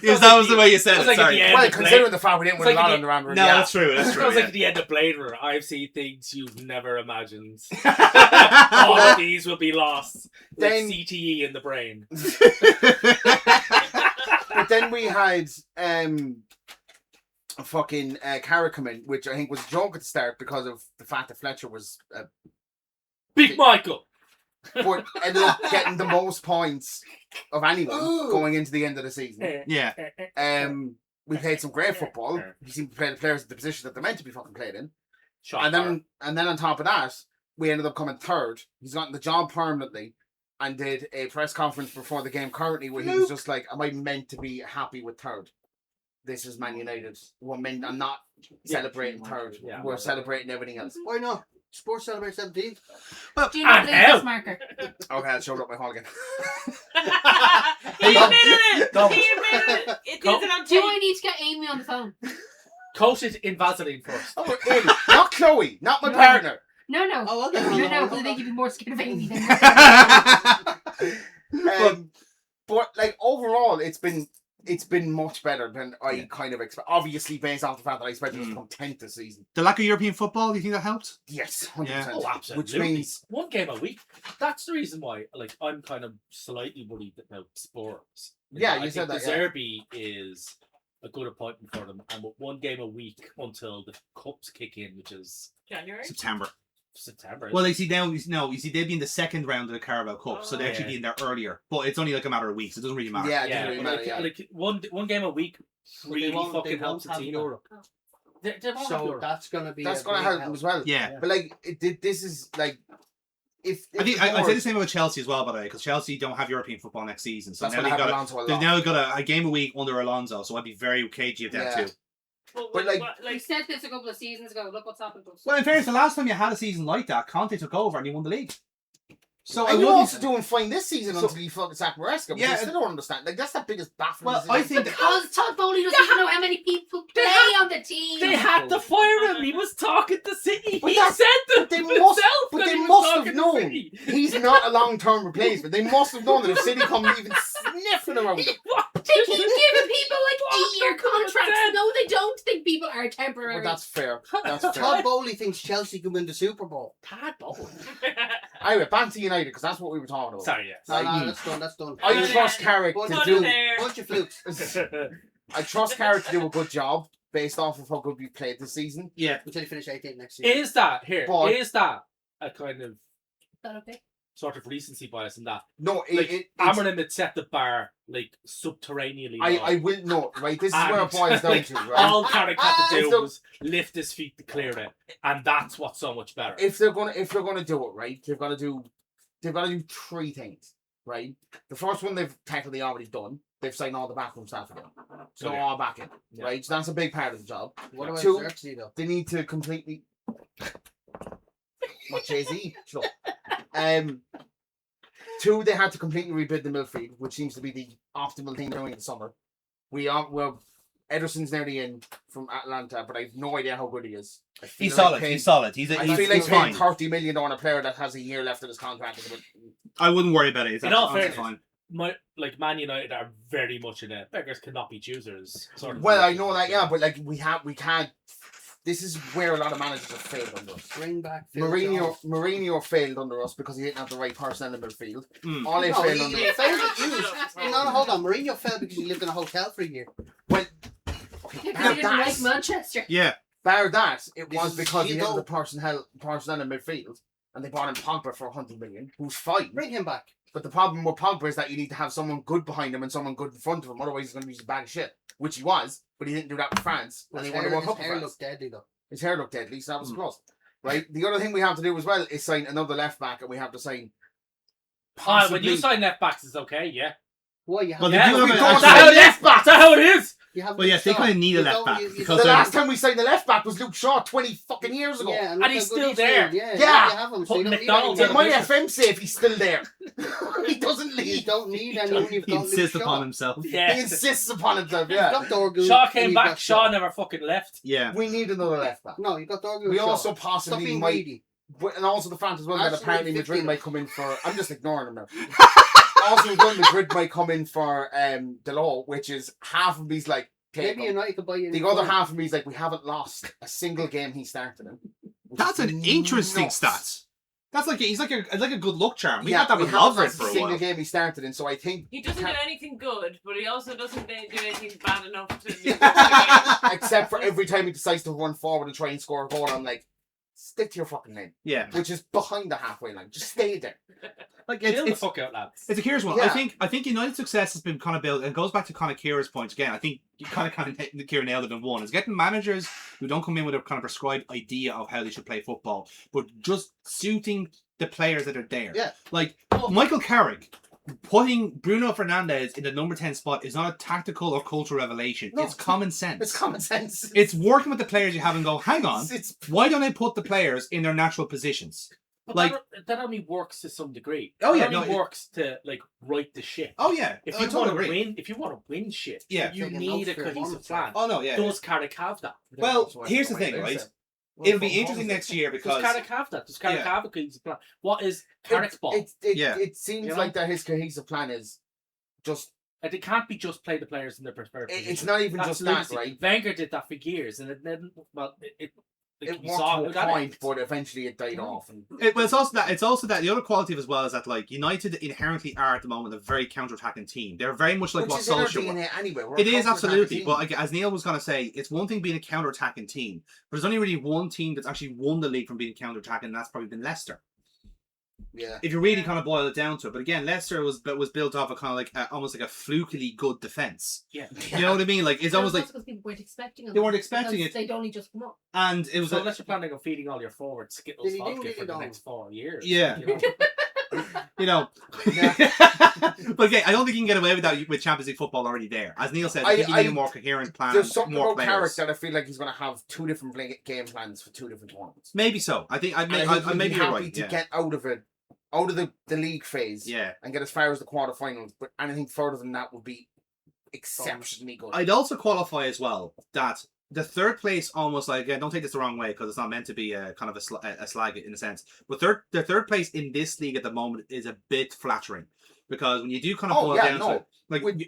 Yes, that was the way you said It it. was like at Sorry. the end. well, considering the fact we didn't It's win like a lot the- on the Ramblers. No, that's true. That's true. Sounds Yeah. like the end of Blade Runner. I've seen things you've never imagined. All of these will be lost. With Then- CTE in the brain. But then we had a fucking Carrick come in, which I think was a joke at the start because of the fact that Fletcher was, Big Michael. but ended up getting the most points of anyone going into the end of the season. Yeah. We played some great football. We seemed to play the players at the position that they're meant to be fucking played in. Shot And then on top of that, we ended up coming 3rd. He's gotten the job permanently and did a press conference before the game currently where he was just like, am I meant to be happy with 3rd? This is Man United. I'm not celebrating 3rd. Yeah. We're celebrating everything else. Why not? Spurs celebrate 17th. Do you not And believe how? this marker? Okay, I showed up my hall again. He admitted it. Go. He admitted it. It Go. is it on Do I tape. need to get Amy on the phone? Coat it in Vaseline first. Oh, Amy, not Chloe, not my No. partner. No. Oh, I'll get her on the No, phone. because they give you more skin of Amy than But like overall, it's been much better than I kind of expect. Obviously, based off the fact that I expected us to come 10th this season. The lack of European football, do you think that helped? Yes, 100%. Yeah. Oh, absolutely. Which means one game a week. That's the reason why, like, I'm kind of slightly worried about Spurs. Yeah, I you said think that, yeah. De Zerbi is a good appointment for them, and with one game a week until the cups kick in, which is January. September. September. Well, you see, they'll be in the second round of the Carabao Cup, so they Oh, actually yeah. be in there earlier. But it's only like a matter of weeks. It doesn't really matter. yeah, it yeah, doesn't really but matter, like, yeah. like one game a week But they really won't- they fucking helps the won't have team. Europe. They won't have So Europe. that's going to be. That's a going to big help them as well. Yeah. But like, this is like, if I think the I'd say board- the same about Chelsea as well, by the way, because Chelsea don't have European football next season. So That's now going to they've happen got on to a they've lot. now got a game a week under Alonso, so I'd be very cagey of that Yeah. too. But, like- We said this a couple of seasons ago. Look what's happened to us. Well, in fairness, the last time you had a season like that, Conte took over and he won the league. So and you're also doing fine this season until you fucking sack Maresca, which I still don't understand. Like, that's the biggest baffling. Well, I think because Todd Bowley doesn't even know how many people play on the team. They had to fire him. He was talking to City. But He said them they himself. But they he was must talking have to known City. he's not a long-term replacement. They must have known that if City come even sniffing around him. They keep giving people like 8-year contracts. No, they don't think people are temporary. Well, that's fair. That's fair. Todd Bowley thinks Chelsea can win the Super Bowl. Todd Bowley. Anyway, back to United, because that's what we were talking about. Sorry, yes. That's done. I trust Carrick to do... Bunch of flukes. I trust Carrick to do a good job based off of how good we played this season. Yeah. Until you finish 18th next season. Is that a kind of that okay? sort of recency bias in that? No, Amorim had set the bar like subterraneanly. I will know, right? This is where it boils down to, right? All Carrick had to do was lift his feet to clear it, and that's what's so much better. If they're gonna do it, right, they've got to do three things, right? The first one they've technically already done. They've signed all the backroom staff again, so they're all back in, right? So that's a big part of the job. What about Two, Xerxes, though? they need to completely. What Jay-Z? Sure. Two, they had to completely rebuild the midfield, which seems to be the optimal thing doing in the summer. Ederson's nearly in from Atlanta, but I have no idea how good he is. He's solid. He's solid. I feel like paying $30 million on a player that has a year left in his contract. I wouldn't worry about it. It's in all fairness, fine. Man United are very much in a beggars cannot be choosers sort of. Well, I know that, yeah, but like we can't. This is where a lot of managers have failed under us. Bring back Mourinho failed under us because he didn't have the right personnel in the midfield. Ole No, failed under he us. failed at you. No, hold on. Mourinho failed because he lived in a hotel for a year. Well, Because he didn't like Manchester. Yeah. Bar that, it This was is because he Hugo. had the personnel in midfield, and they brought in Pogba for $100 million, who's fine. Bring him back. But the problem with Pogba is that you need to have someone good behind him and someone good in front of him. Otherwise, he's going to be a bag of shit, which he was. But he didn't do that with France, and he won the World Cup with His hair France. looked deadly, though. His hair looked deadly, so that was close. Right. The other thing we have to do as well is sign another left back, and we have to sign. When you sign left backs, it's okay. Yeah. Well, you have Well, We they do don't have sign left back. That's how it is. You have Well, yes, they Luke kind of Shaw. need a You left don't- back you because The they're last time we signed the left back was Luke Shaw 20 fucking years ago. Yeah, And look he's how good still there. Yeah, Yeah. you have him. So Put you don't need McDonald's anyone. It might FM say if he's still there. He doesn't You leave. don't need anyone. You've he got Luke insists Shaw. upon himself. Yeah. He insists upon himself, You've yeah. got Dorgu. Shaw and came you've back. got Shaw never fucking left. Yeah. We need another left back. No, you've got Dorgu. We and Shaw. also Stop possibly being might. greedy. And also the fact as well that Arsenal apparently need Madrid 15. might come in for. I'm just ignoring him now. Also, Madrid might come in for Delors, which is half of me's like. Maybe United could buy you. The other half of me is like, we haven't lost a single game he started in. That's an interesting nuts. stat. That's like he's like a good luck charm. We Yeah, had that we with haven't Lovren lost for a a single while. game he started in, so I think He doesn't do anything good, but he also doesn't do anything bad enough to lose the game. except for every time he decides to run forward and try and score a goal, I'm like, stick to your fucking lane, Yeah. which is behind the halfway line. Just stay there. Like Chill the it's fuck out, lads. it's a curious one. Yeah. I think United's success has been kind of built and it goes back to kind of Kira's point again. I think you kind of Kira nailed it in one. Is getting managers who don't come in with a kind of prescribed idea of how they should play football, but just suiting the players that are there. Yeah. Like Michael Carrick. Putting Bruno Fernandes in the number 10 spot is not a tactical or cultural revelation. No. It's common sense. It's common sense. It's working with the players you have and go, hang on, It's why don't I put the players in their natural positions? But Like- that only works to some degree. Oh, yeah, It only no, it- works to like right the ship. Oh yeah, If I you totally want to agree. win, if you want to win shit, Yeah. you Taking need notes a for cohesive performance, plan. Oh no, yeah. Does Carrick have that? Well, here's the thing, right? It'll be interesting next year Does because Carrick have that? Does Carrick Yeah. have a cohesive plan? What is Carrick's ball? Yeah. It seems You know? like that his cohesive plan is just. And it can't be just play the players in their preferred position. It's not even That's just lunacy. that, right? Wenger did that for years, and it didn't. Well, it It you worked saw to how a that point, ended. but eventually it died off. And well, it's also that the other quality of as well is that like United inherently are at the moment a very counter-attacking team. They're very much like which what is in our Solskjaer was. DNA anyway. We're a It is counter-attacking absolutely, team. but like, as Neil was going to say, it's one thing being a counter-attacking team, but there's only really one team that's actually won the league from being counter-attacking, and that's probably been Leicester. Yeah. If you really kind of boil it down to it, but again, Leicester was built off a kind of like almost like a flukily good defense. Yeah. You know what I mean? Like it's almost like because people weren't expecting it. they weren't expecting it, They'd only just come up. and it was So a, unless you're planning on feeding all your forwards Skittles Did he do vodka it for the all? next 4 years. Yeah. You know? you know. But again, I don't think you can get away with that with Champions League football already there. As Neil said, I think you need a more coherent plan. There's something more about players. Carrick that I feel like he's going to have two different game plans for two different tournaments. Maybe so. I think And maybe he'd be you're happy right. to Yeah. get out of it out of the league phase, Yeah. and get as far as the quarterfinals. But anything further than that would be exceptionally good. I'd also qualify as well that the third place almost like, again, don't take this the wrong way because it's not meant to be a kind of a slag in a sense, but the third place in this league at the moment is a bit flattering because when you do kind of boil down to it,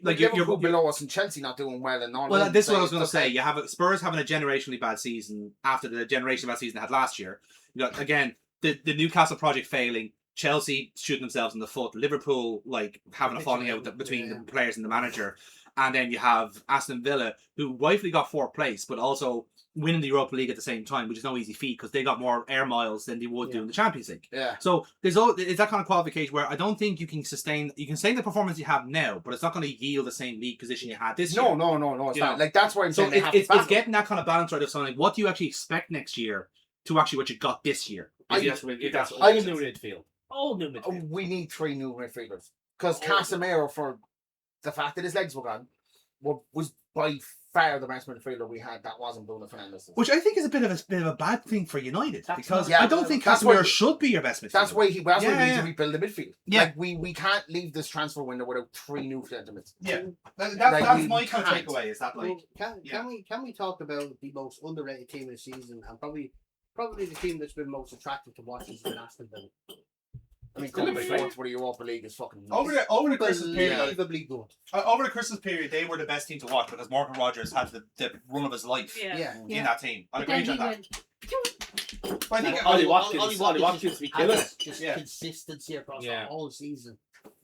like you're below us and Chelsea not doing well and all. Well, this is what I was going to say. You have Spurs having a generationally bad season after the generationally bad season they had last year. You got again the Newcastle project failing. Chelsea shooting themselves in the foot. Liverpool like having a falling out between the players and the manager. And then you have Aston Villa, who rightfully got fourth place, but also winning the Europa League at the same time, which is no easy feat because they got more air miles than they would do in the Champions League. Yeah. So it's that kind of qualification where I don't think you can sustain the performance you have now, but it's not going to yield the same league position you had this year. No. It's not. Like that's why I'm saying it's getting that kind of balance right of something. What do you actually expect next year to actually what you got this year? All new midfield. All new midfield. We need 3 new midfielders because Casemiro, for the fact that his legs were gone, was by far the best midfielder we had. That wasn't Bruno Fernandes. Which I think is a bit of a bad thing for United because I don't think Casemiro should be your best midfielder. That's why we need to rebuild the midfield. Yeah, like we can't leave this transfer window without 3 new centre-mids. Yeah, that's my kind of takeaway. Is that like can we talk about the most underrated team of the season and probably the team that's been most attractive to watch is the Aston Villa. I mean, coming fourth for the Europa League is fucking over the Christmas period. Unbelievably good. Over the Christmas period, they were the best team to watch because Morgan Rogers had the run of his life in that team. I agree with that. I think Ollie Watkins be killing it. Just consistency across the whole season.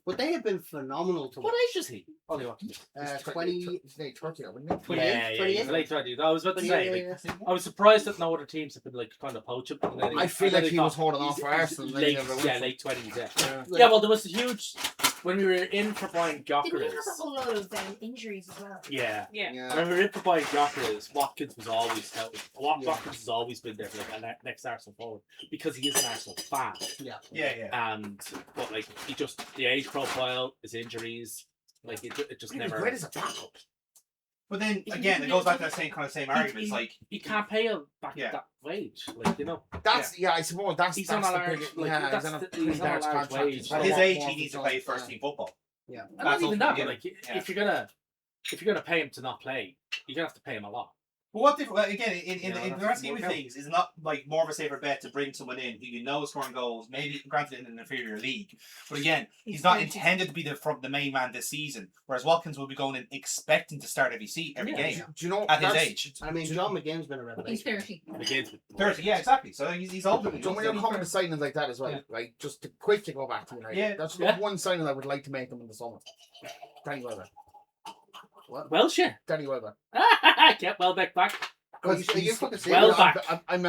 But they have been phenomenal to watch. What age is he? Ollie Watkins. 20, 30, wasn't it? 28. He's late 30s. I was about to say, I was surprised that no other teams have been like trying to poach him. I feel like he was holding off for Arsenal. Late 20s. Yeah, well, there was a huge when we were in for buying Gyökeres. Didn't he have a whole lot of injuries as well? Yeah. When we were in for buying Gyökeres, Watkins was always out. Watkins has always been there for like a next Arsenal forward because he is an Arsenal fan. But like he just the age profile, his injuries, like it just never. Great as a backup. But then again, it goes back to that same argument. It's like you can't pay him back that wage, like That's I suppose he's on a large wage. At his age, he needs to play first team football. Yeah, and not even that. But like, if you're gonna pay him to not play, you're gonna have to pay him a lot. But what different? Again, in the grand scheme of things, is not like more of a safer bet to bring someone in who you know is scoring goals, maybe granted in an inferior league. But again, he's not intended to be the main man this season. Whereas Watkins will be going in expecting to start every game. Do you know at his age? I mean, John McGinn's been a revelation. He's 30. 30, yeah, exactly. So he's older. So when you're coming to signings like that as well, right? Just to quickly go back to United. That's one signing I would like to make them in the summer. Danny Welbeck. What? Welshire. Danny Welbeck. Get Welbeck back. I'm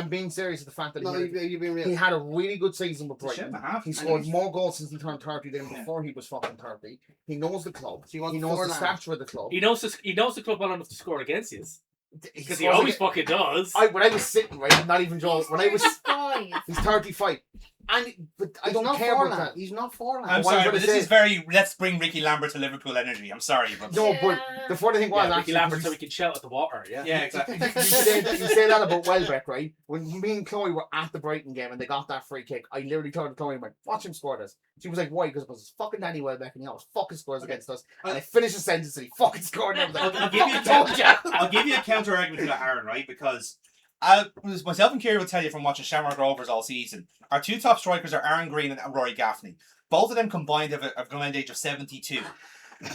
being serious at the fact that you've been real. He had a really good season with Brighton. He scored more goals since he turned 30 than before he was fucking 30. He knows the club. He knows the stature of the club. He knows the club well enough to score against you. Because he always fucking does. When I was sitting, right, not even Joel. When I was, he's 35. But I don't care about that. He's not for that. I'm sorry, but this is very. Let's bring Ricky Lambert to Liverpool energy. I'm sorry, but but the funny thing was Ricky Lambert, so we can shout at the water. Yeah, exactly. you say that about Welbeck, right? When me and Chloe were at the Brighton game and they got that free kick, I literally turned to Chloe and went, "Watch him score this." She was like, "Why?" Because it was fucking Danny Welbeck and he always fucking scores against us. And I finished the sentence and he fucking scored. And I was like, I'll give you a counter argument to that, Aaron, right? Because myself and Kieran will tell you from watching Shamrock Rovers all season, our 2 top strikers are Aaron Green and Rory Gaffney. Both of them combined have a combined age of 72.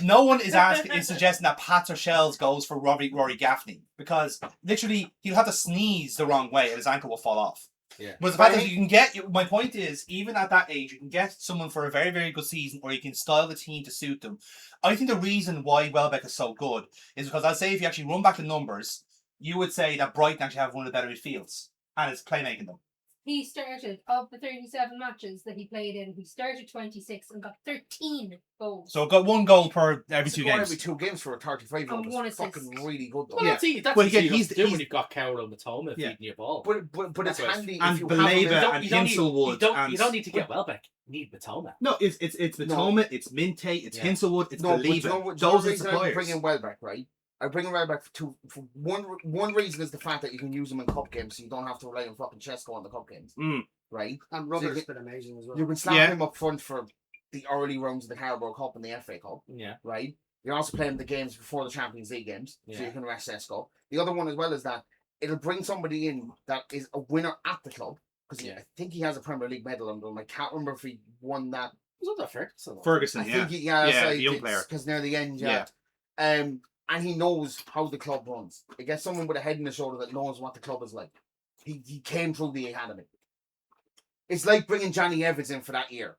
No one is suggesting that Pats or Shells goes for Rory Gaffney because literally he'll have to sneeze the wrong way and his ankle will fall off. Yeah. But the fact that you can get, my point is, even at that age, you can get someone for a very, very good season, or you can style the team to suit them. I think the reason why Welbeck is so good is because I'd say if you actually run back the numbers, you would say that Brighton actually have one of the better midfields, and it's playmaking them. He started, of the 37 matches that he played in, he started 26 and got 13 goals. So got 1 goal per every 2 games. Every 2 games for a 35-year-old is fucking really good though. Well, that's what you do when you've got Carol and Matoma feeding your ball. But it's handy and if you Baleba and Hinselwood. You don't need to get Welbeck. You need Matoma. No, it's Matoma, it's Minte, it's Hinselwood, it's Baleba. Those are the suppliers. I bring in Welbeck, right? I bring him right back for one reason is the fact that you can use him in cup games, so you don't have to rely on fucking Chesko on the cup games. right? And Robert's been amazing as well. You've been slapping him up front for the early rounds of the Carabao Cup and the FA Cup. Yeah. Right? You're also playing the games before the Champions League games, so Yeah. you can rest Sesko. The other one as well is that it'll bring somebody in that is a winner at the club, because I think he has a Premier League medal under him. I can't remember if he won that. Was that Ferguson? Ferguson, I think the young player. Because near the end, and he knows how the club runs. It gets someone with a head and a shoulder that knows what the club is like. He came through the academy. It's like bringing Johnny Evans in for that year.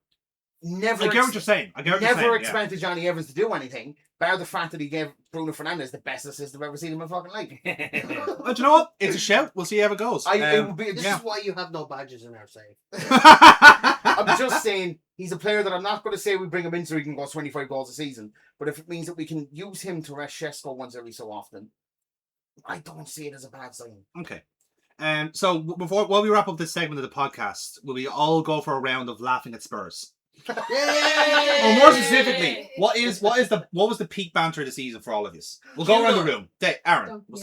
I get what you're saying. Never expected Johnny Evans to do anything, bar the fact that he gave Bruno Fernandes the best assist I've ever seen in my fucking life. But you know what? It's a shout. We'll see how it goes. This is why you have no badges in our save. I'm just saying he's a player that I'm not going to say we bring him in so he can go 25 goals a season. But if it means that we can use him to rest Sesko once every so often, I don't see it as a bad sign. Okay. So while we wrap up this segment of the podcast, will we all go for a round of laughing at Spurs? Or more specifically, what was the peak banter of the season for all of you? We'll go around the room. Aaron, we'll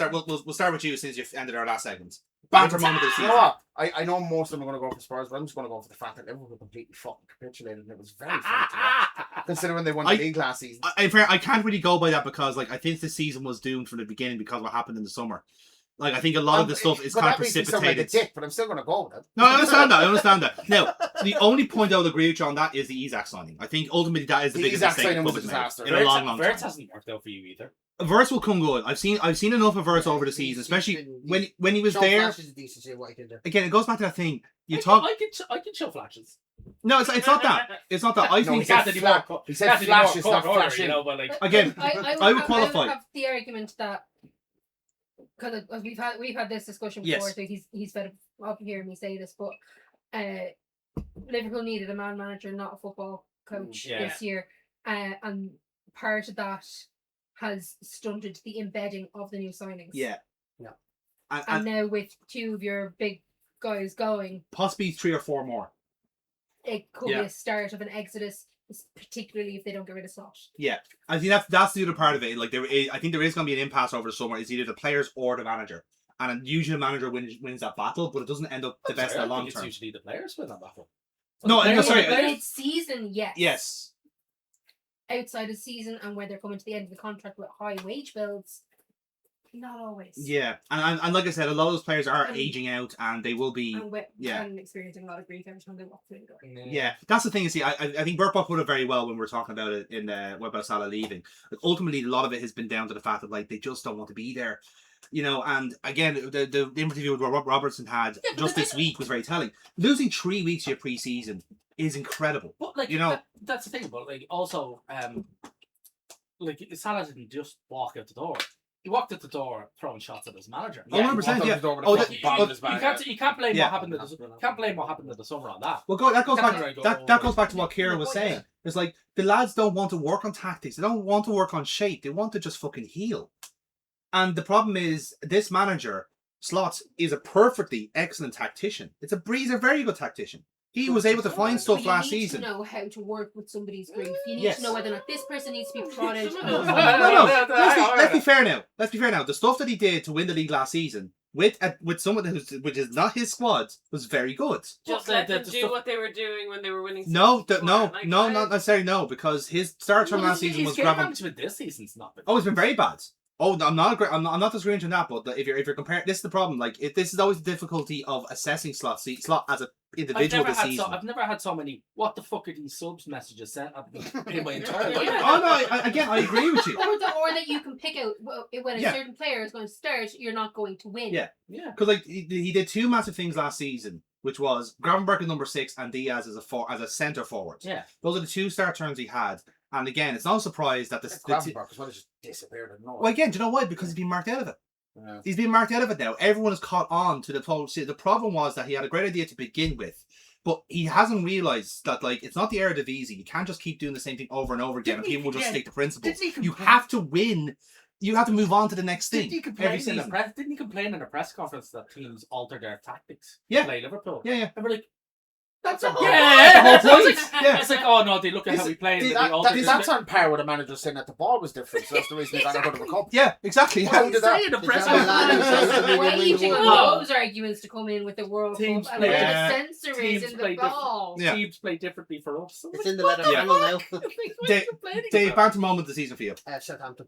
start with you since you've ended our last segment. Banter moment of the season. You know what? I know most of them are going to go for Spurs, but I'm just going to go for the fact that Liverpool completely fucking capitulated, and it was very funny to watch, considering they won the league last season. I can't really go by that because I think the season was doomed from the beginning because of what happened in the summer. I think a lot of the stuff is kind of precipitated. But I'm still going to go with it. No, I understand that. Now, the only point I would agree with you on that is the Isak signing. I think ultimately that is the biggest mistake the club has made in a long time. Verts hasn't worked out for you either. Verts will come good. I've seen enough of Verts over the season, especially when he was there. Again, it goes back to that thing. I can show flashes. No, it's not that. It's not that. I think he said flashes, not flashing. Again, I would qualify. I would have the argument that, because we've had this discussion before, so he's fed up hearing me say this, but Liverpool needed a man manager, not a football coach this year, and part of that has stunted the embedding of the new signings. Yeah. And now with two of your big guys going, possibly 3 or 4 more, it could be a start of an exodus, particularly if they don't get rid of Slot. Yeah, I think that's the other part of it. I think there is going to be an impasse over the summer. It's either the players or the manager, and usually the manager wins that battle, but it doesn't end up the best in the long term. It's usually the players win that battle. Mid-season, yes. Yes. Outside of season, and when they're coming to the end of the contract with high wage bills, not always. Yeah, and like I said, a lot of those players are aging out, and they will be and experiencing a lot of grief every time they walk through the door. Yeah, that's the thing. You see, I think Burkbach put it very well when we were talking about it in about Salah leaving. Ultimately, a lot of it has been down to the fact that they just don't want to be there. And again, the interview with Robertson had just this week was very telling. Losing 3 weeks of your pre-season is incredible. But that's the thing. But also, Salah didn't just walk out the door. He walked out the door throwing shots at his manager. 100%. Yeah. You can't blame what happened. Can't blame what happened in the summer on that. Well, that goes back to what Kieran was saying. It's like the lads don't want to work on tactics. They don't want to work on shape. They want to just fucking heal. And the problem is, this manager, Slot, is a perfectly excellent tactician. He's a very good tactician. He was able to find stuff last season. You need to know how to work with somebody's grief. You need to know whether or not this person needs to be brought out. No. Let's be fair now. The stuff that he did to win the league last season with someone which is not his squad was very good. Just let them do what they were doing when they were winning. Not necessarily no, because his start from last season was grabbing. This season's not been. Oh, it's been very bad. Oh, I'm not disagreeing on that, but if you're comparing, this is the problem. This is always the difficulty of assessing Slot as an individual this season. I've never had so many "what the fuck are these subs" messages sent at me in my entire life. Oh no, I agree with you. Or that you can pick out when a certain player is going to start, you're not going to win. Yeah. Because he did 2 massive things last season, which was Gravenberch at number 6 and Diaz as a centre forward. Yeah, those are the 2 start turns he had. And again, it's no surprise that Gravenberch as well just disappeared. Well, again, do you know why? Because he's been marked out of it. Yeah. He's been marked out of it now. Everyone has caught on to the problem. The problem was that he had a great idea to begin with, but he hasn't realised that it's not the Eredivisie. You can't just keep doing the same thing over and over again, and people will just stick to principles. You have to win. You have to move on to the next thing. Didn't he complain in a press conference that teams alter their tactics to play Liverpool? Yeah. And we're like, That's a Yeah, the whole point. Yeah. It's like, oh no, they look at how we play. That's on par with the manager saying that the ball was different, so that's the reason they got out of the cup. Yeah, exactly. Well, who did that? Saying the press Waging all those arguments to come in with the World Teams Cup and play- look Yeah. at the sensories in the ball. Yeah. Teams play differently for us. It's in the letter panel now. Dave, banter moment of the season for you. Southampton.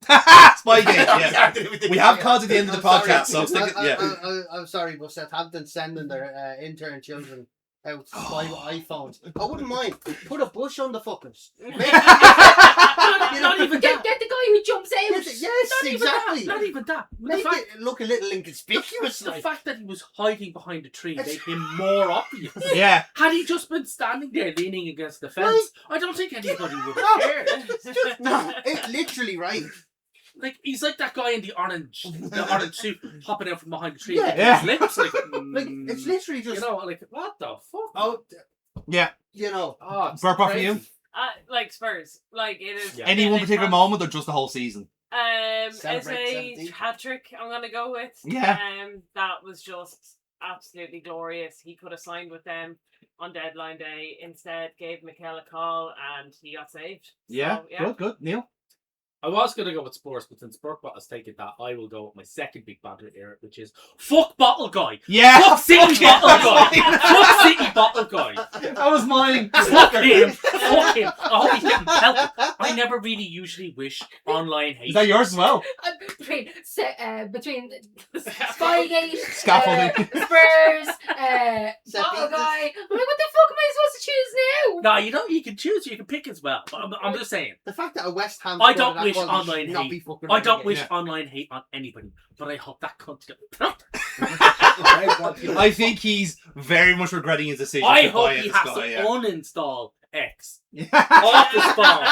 Spygate, yeah. We have cards at the end of the I'm podcast, sorry. so stick it, yeah. I'm sorry, but Southampton sending their intern children out to spy with iPhones. I wouldn't mind. Put a bush on the fuckers. Not even Get that. the guy who jumps out. Yes, exactly. Not even that. The Make fact, it look a little inconspicuous. the Like. fact that he was hiding behind a tree made him more obvious. Yeah. Had he just been standing there leaning against the fence, I don't think anybody would have cared. No, it's literally right. Like he's like that guy in the orange suit hopping out from behind the tree. Yeah. Like, Yeah. his lips, like, Like it's literally just. you know, like what the fuck? Oh, Yeah. you know. Oh, it's Burp off for crazy. you? Like Spurs. Like it is. Yeah. Any one particular moment or just the whole season? As Celebrate a 17. hat trick, I'm gonna go with. Yeah. That was just absolutely glorious. He could have signed with them on deadline day. Instead, gave Mikel a call and he got saved. Yeah. So, yeah. Good. Neil? I was going to go with Spurs, but since Burkbot has taken that, I will go with my second big banter here, which is fuck Bottle Guy. Yeah. Fuck City yeah, Bottle that's Guy. mine. Fuck City Bottle Guy. That was mine. Fuck him. Fuck him. I hope he's getting pelted. I never really usually wish online hate. Is that yours as well? Between Spygate, Scaffolding. Spurs, Bottle Guy. I'm like, what the fuck am I supposed to choose now? No, you know, you can choose, you can pick as well. But I'm just saying. The fact that a West Ham. I squad don't of that wish quality online should not hate. be fucking I don't relegated. wish Yeah. online hate on anybody, but I hope that cunt get pelted. I think he's very much regretting his decision I to hope buy he this has guy. to Yeah. uninstall X Yeah. off his phone.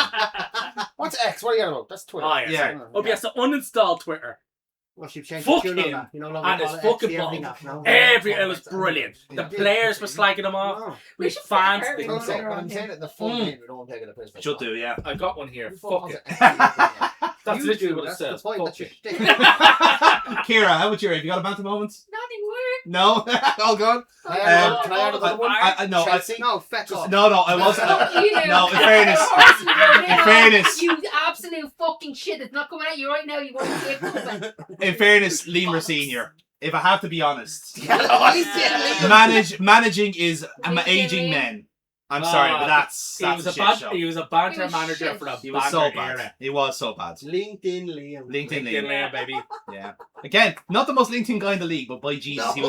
What's X? What are you on about? That's Twitter. Oh, yeah. Yeah. Sorry. Hope he has to uninstall Twitter. Well, she've changed Fuck the tune on him that. You know, and his fucking ball. It was brilliant. The players were slagging him off. Oh. We We should fans. put They her I'm saying, around I'm him. saying it in the full game. We don't take it a piss. Should do, yeah. I got one here. Fuck Fuck it. it. That's You literally do, what it that's says. the point. Fuck That's your it. shtick. Kira, how about you? Have you got a banter moment? Not anymore. No? All gone? Can I add I- another one? no, Chelsea? No, feck off. No, I wasn't. Fuck you. No, in fairness. In fairness. You absolute fucking shit. It's not coming at you right now. You want to see it coming. In fairness, Lemur Senior. If I have to be honest, Manage. managing is Aging aging men. men. I'm sorry, but that's He was a a shit bad. show. He was a banter He was manager shit. for the He was so banter bad. era. He was so bad. LinkedIn Liam. LinkedIn LinkedIn Liam. Liam, baby. Yeah. Again, not the most LinkedIn guy in the league, but by Jesus, he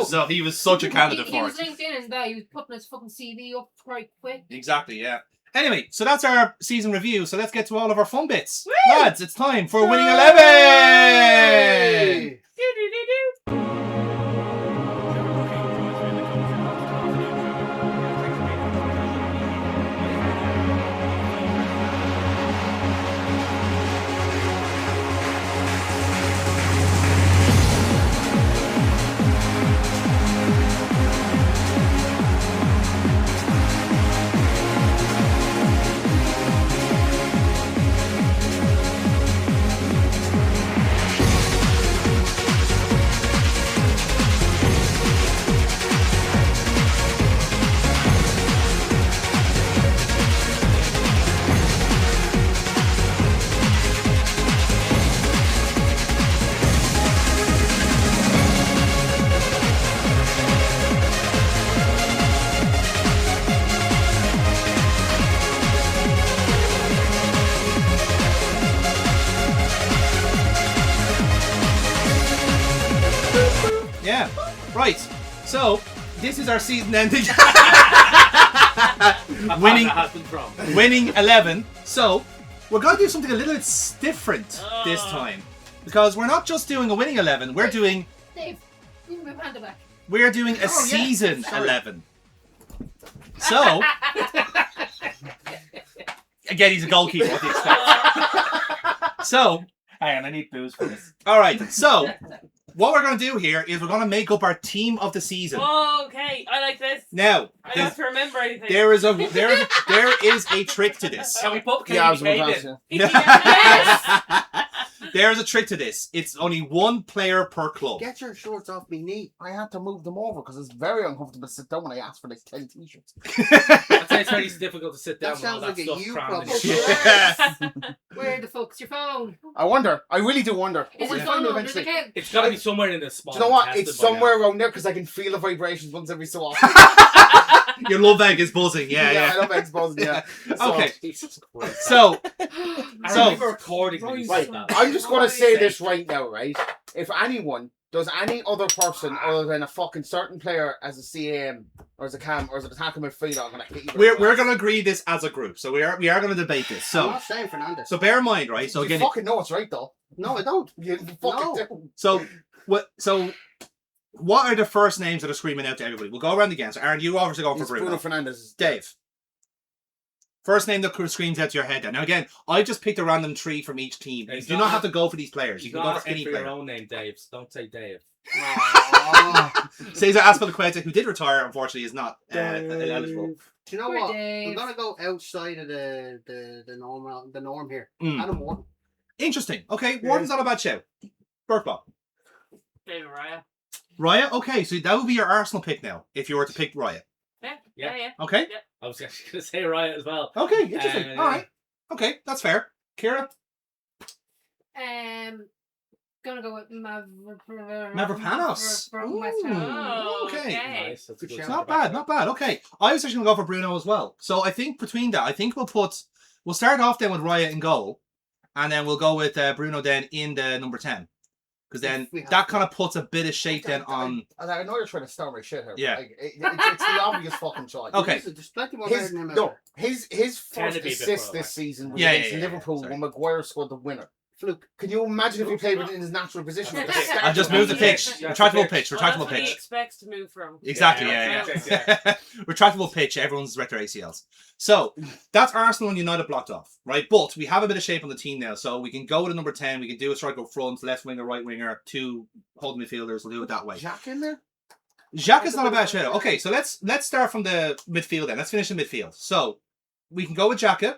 was such a candidate he for was it. LinkedIn and that. He was putting his fucking CV up quite quick. Exactly, yeah. Anyway, so that's our season review. So let's get to all of our fun bits. Lads, it's time for Winning 11! Hey! Yeah. Right. So, this is our season ending. Winning That has been wrong. winning 11. So, we're going to do something a little bit different this time. Because we're not just doing a winning 11, we're doing Dave, move my panda back. a season 11. So, again, he's a goalkeeper, what do you expect? So, Hang on, I need booze for this. alright, so what we're going to do here is we're going to make up our team of the season. Okay, I like this. Now, I don't have to remember anything. there is a trick to this. Can we put Yeah, I was KDK going in? to Yes! there's a trick to this. It's only one player per club. Get your shorts off me knee. I had to move them over because it's very uncomfortable to sit down when I asked for like 10 t-shirts. I'd say it's very difficult to sit down That with all sounds that like a stuff you crammed in problem. your Yeah. Where the fuck's your phone? I wonder. I really do wonder. Is We'll it find phone it under the eventually. couch? It's got to be somewhere in the spot. Do you know what? tested It's by now. somewhere around there because I can feel the vibrations once every so often. Your love egg is buzzing. I Yeah. love exposing, yeah. So, Okay. Jesus Christ. So, I So- remember recording when you Right, said that. I'm just going to say this right now, right? If anyone does any other person other than a fucking certain player as a CAM or as a cam or as an attacking midfielder, I'm going to hit you. we're going to agree this as a group. So we are going to debate this. I'm So not saying Fernandez. so bear in mind, right? So you again, fucking know it's right though. No, I don't. You fucking No. do. so what are the first names that are screaming out to everybody? We'll go around again. So Aaron, you obviously going for It's Bruno. Bruno Fernandes. Dave. First name that screams out to your head. Now again, I just picked a random tree from each team. You He's do not- not have to go for these players. You You're can go not for asking any for your player. own name, Dave. So don't say Dave. Cesar Azpilicueta, who did retire, unfortunately, is not eligible. Do you know Poor what? Dave. I'm gonna go outside of the norm here. Mm. Adam Wharton. Interesting. Okay, Wharton's not a bad shout. Burkball. David Raya. Raya? Okay, so that would be your Arsenal pick now, if you were to pick Raya. Yeah. Okay? I was actually going to say Riot as well. Okay, interesting. Uh, Alright. Okay, that's fair. Kira? Gonna go with Mavropanos. from West Ooh. Ham. Oh, Okay. okay. Nice. That's a Good good shout. Not bad, not bad. Okay. I was actually going to go for Bruno as well. So I think between that, we'll start off then with Raya in goal, and then we'll go with Bruno then in the number 10. Because then We have that to. kind of puts a bit of shape then on... I know you're trying to start my shit here. Yeah. Like, it's the obvious fucking choice. Okay. Listen, there's plenty more better His, than him. out no, there. his Can first it be a bit assist further this back? season was Yeah, against yeah, yeah, Liverpool sorry. when Maguire scored the winner. Fluke. Can you imagine if he played in his natural position? At the start I've just of moved the season? pitch. Yeah, Retractable pitch. pitch. Well, Retractable that's what he pitch. expects to move from. Exactly, Yeah, yeah. Retractable pitch. Everyone's wrecked their ACLs. So that's Arsenal and United blocked off, right? But we have a bit of shape on the team now, so we can go with a number 10. We can do a striker up front, left winger, right winger, two holding midfielders. We'll do it that way. Jack in there? Jacques is not a bad shout. Okay, so let's start from the midfield then. Let's finish the midfield. So we can go with Xhaka.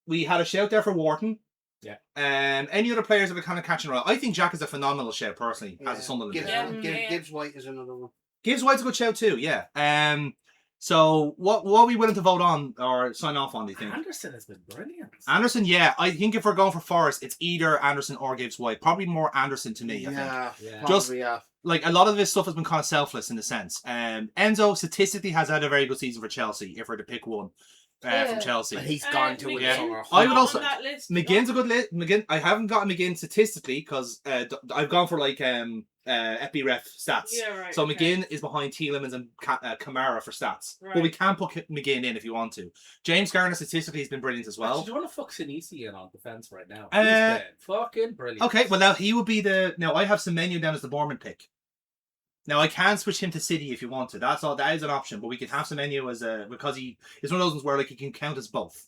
We had a shout there for Wharton. Yeah. Any other players that are kind of catching around? I think Jack is a phenomenal shout personally as a Sunderland Gibbs, fan. Yeah. Gibbs White is another one. Gibbs White's a good shout too. Yeah. So what are we willing to vote on or sign off on? Do you think? Anderson has been brilliant. Anderson, yeah. I think if we're going for Forest, it's either Anderson or Gibbs White. Probably more Anderson to me. I think. Yeah, Yeah. Just- probably, yeah. Like a lot of this stuff has been kind of selfless in a sense. Enzo statistically has had a very good season for Chelsea. If we're to pick one from Chelsea, And he's gone to it. Yeah. somewhere. I would Not also- on that list. McGinn's a good list. McGinn, I haven't gotten McGinn statistically because I've gone for like Ep.8 stats. Yeah, right. So okay. McGinn is behind Tielemans and Kamara for stats. But we Right. can put McGinn in if you want to. James Garner statistically has been brilliant as well. Actually, do you want to fuck Sinisi in on defence right now? Uh, He's been fucking brilliant. Okay, well now he will be the... Now I have Semenyo down as the Bournemouth pick. Now I can switch him to City if you want to. That's all. That is an option. But we can have Semenyo as a... Because he is one of those ones where like he can count as both.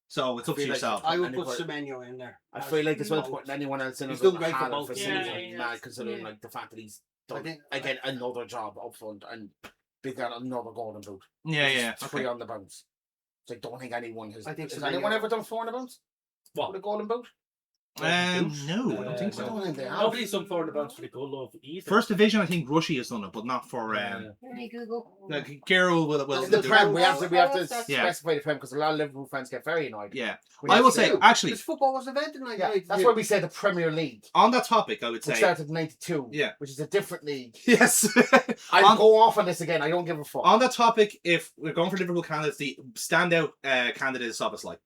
So it's up to feel like- yourself. I would put Anywhere- Semenyo in there. I feel like as well No. putting anyone else in He's as done great for Haaland both for teams. City Yeah, is yeah. mad considering Yeah. like the fact that he's I done think- again another job up front and big got another golden boot. Yeah, Just yeah. three Okay. on the bounce. So I don't think anyone has. I think has Semenyo- anyone ever done four on the bounce? What? With a golden boot? No, I don't think I so. don't think they have. Nobody's done four in the bounce for the goal love either. First division, I think Rushy has done it, but not for... Hey, Google. Kira will It's do the it. Prem. We have to Yeah. specify the Prem because a lot of Liverpool fans get very annoyed. Yeah. We I have will to say, do. actually, This football was invented in Yeah, 1982. that's why we say the Premier League, on that topic, I would which say... started in '92. Yeah. which is a different league. Yes. I'll On- go off on this again. I don't give a fuck. On that topic, if we're going for Liverpool candidates, the standout candidate is Szoboszlai.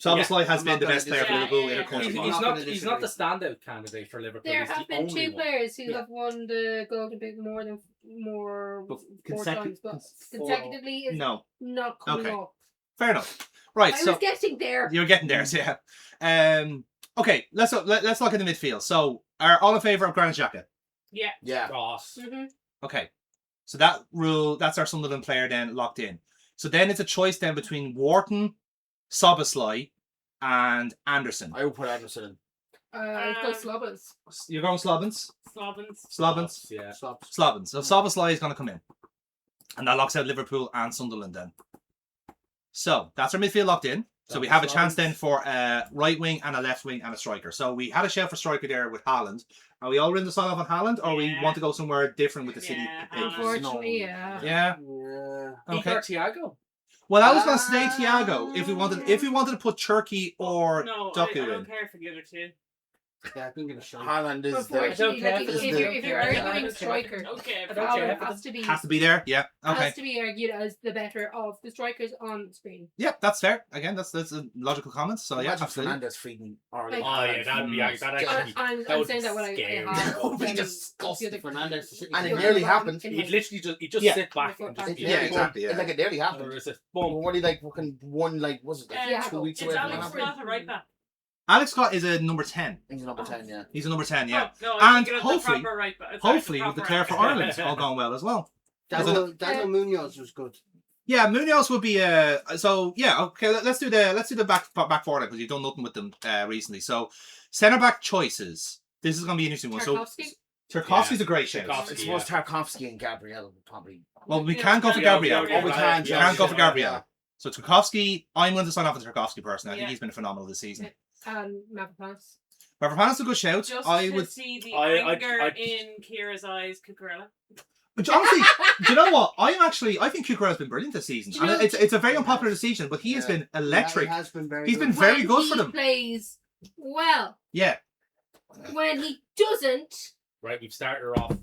Szoboszlai has I'm been not the gonna best player for disagree. Liverpool Yeah, in a yeah, country. He's, I'm he's not not. gonna He's not the standout candidate for Liverpool. There he's have the been only two one. players who Yeah. have won the Golden Boot more But four times, but consecutively is No. not coming Okay. up. Fair enough. Right, I so was getting there. you're getting there, so yeah. Okay, let's look at the midfield. So, are all in favour of Granit Xhaka? Yeah. Yeah. Ross. Okay. So that's our Sunderland player then locked in. So then it's a choice then between Wharton, Szoboszlai, and Anderson. I would put Anderson in. I'd go Slobbins. You're going Slovens? Slovens? Yeah. Slovens. So Szoboszlai is going to come in. And that locks out Liverpool and Sunderland then. So, that's our midfield locked in. So we have a chance then for a right wing and a left wing and a striker. So we had a shout for striker there with Haaland. Are we all in the sign off on Haaland, or we want to go somewhere different with the City pick? Unfortunately, Yeah. Yeah. Okay. Thiago. Well, I was going to say Thiago if we wanted to put Turkey or No, Doku I don't in. care for the other two. Yeah, I think it's shot. Haaland is the. Unfortunately, like, if you're I don't arguing care. striker, Okay, Haaland has to be there. Yeah. Okay. has to be argued as the better of the strikers on screen. Yeah, that's fair. Again, that's a logical comment. So yeah, Imagine absolutely. Fernandes feeding or Like- Oh yeah, that'd be that actually. I'm saying that when I scary. have That would be them disgusting. the other- Fernandes. And it the nearly other happened. in He'd my- literally just Yeah. sit back and just Yeah, exactly, yeah. Like it nearly happened. Or is it Well, boom? what he like fucking won like was it like Yeah. 2 weeks It's away from Alex happening? Scott, a right back. Alex Scott is a number 10. He's number 10, yeah. He's a number 10, yeah. Oh, no, I'm And thinking of hopefully- the proper right back. Hopefully, with the proper Clare for right back. Ireland all gone well as well. Daniel Munoz was good. Yeah, Munoz would be so yeah, okay, let's do the back forward because you've done nothing with them recently. So centre back choices. This is going to be an interesting one. Tarkowski? So Tarkovsky's a great shout. Tarkowski. I suppose Tarkovsky and Gabriel would probably. Well, we Yeah, can't go for yeah, Gabriel. yeah, we can. We can't go for Gabriel. So Tarkovsky, I'm going to sign off with Tarkovsky personally. I think Yeah. he's been phenomenal this season. And Mavropanos. Mavropanos is a good shout. Just I to would see the I- anger I- in Kira's eyes, Cucurella. But honestly, do you know what? I think Cucurella has been brilliant this season. Do you know- And it's a very unpopular decision, but he has Yeah. been electric. Yeah, he has been very He's been good. very When good for he them. plays well. Yeah. When he doesn't, Right, we've started her off.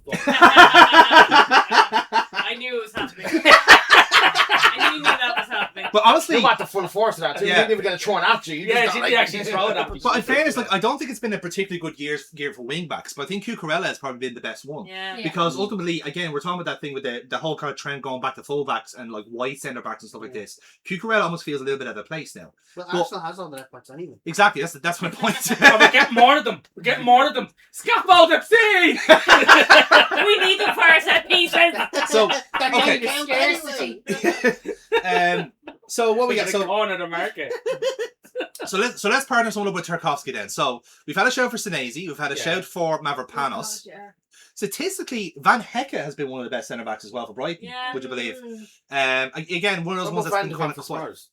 I knew it was happening. I knew that was happening. But honestly, You got the full force of that too. Yeah. You didn't even get it thrown at you. You Yeah, just she got, did actually throw it at me. but in fairness, like I don't think it's been a particularly good year for wing backs, but I think Cucurella has probably been the best one. Yeah. Yeah. Because ultimately, again, we're talking about that thing with the whole kind of trend going back to fullbacks and like white centre backs and stuff like this. Cucurella almost feels a little bit out of place now. Well, Well- Arsenal has all the left backs anyway. Exactly, that's my point. Oh, we're getting more of them. We're getting more of them. Scaffold them, see! We need them for our set pieces. So Okay. okay, Anyway. so what we We got? got So a corner to market. let's partner someone up with Tarkovsky then. So we've had a shout for Sinesi, we've had a Yeah. shout for Mavropanos. yeah. Statistically, Van Hecke has been one of the best centre backs as well for Brighton. Yeah. Would you believe? Mm. Again, one of those ones that's been kind of quite. Spurs.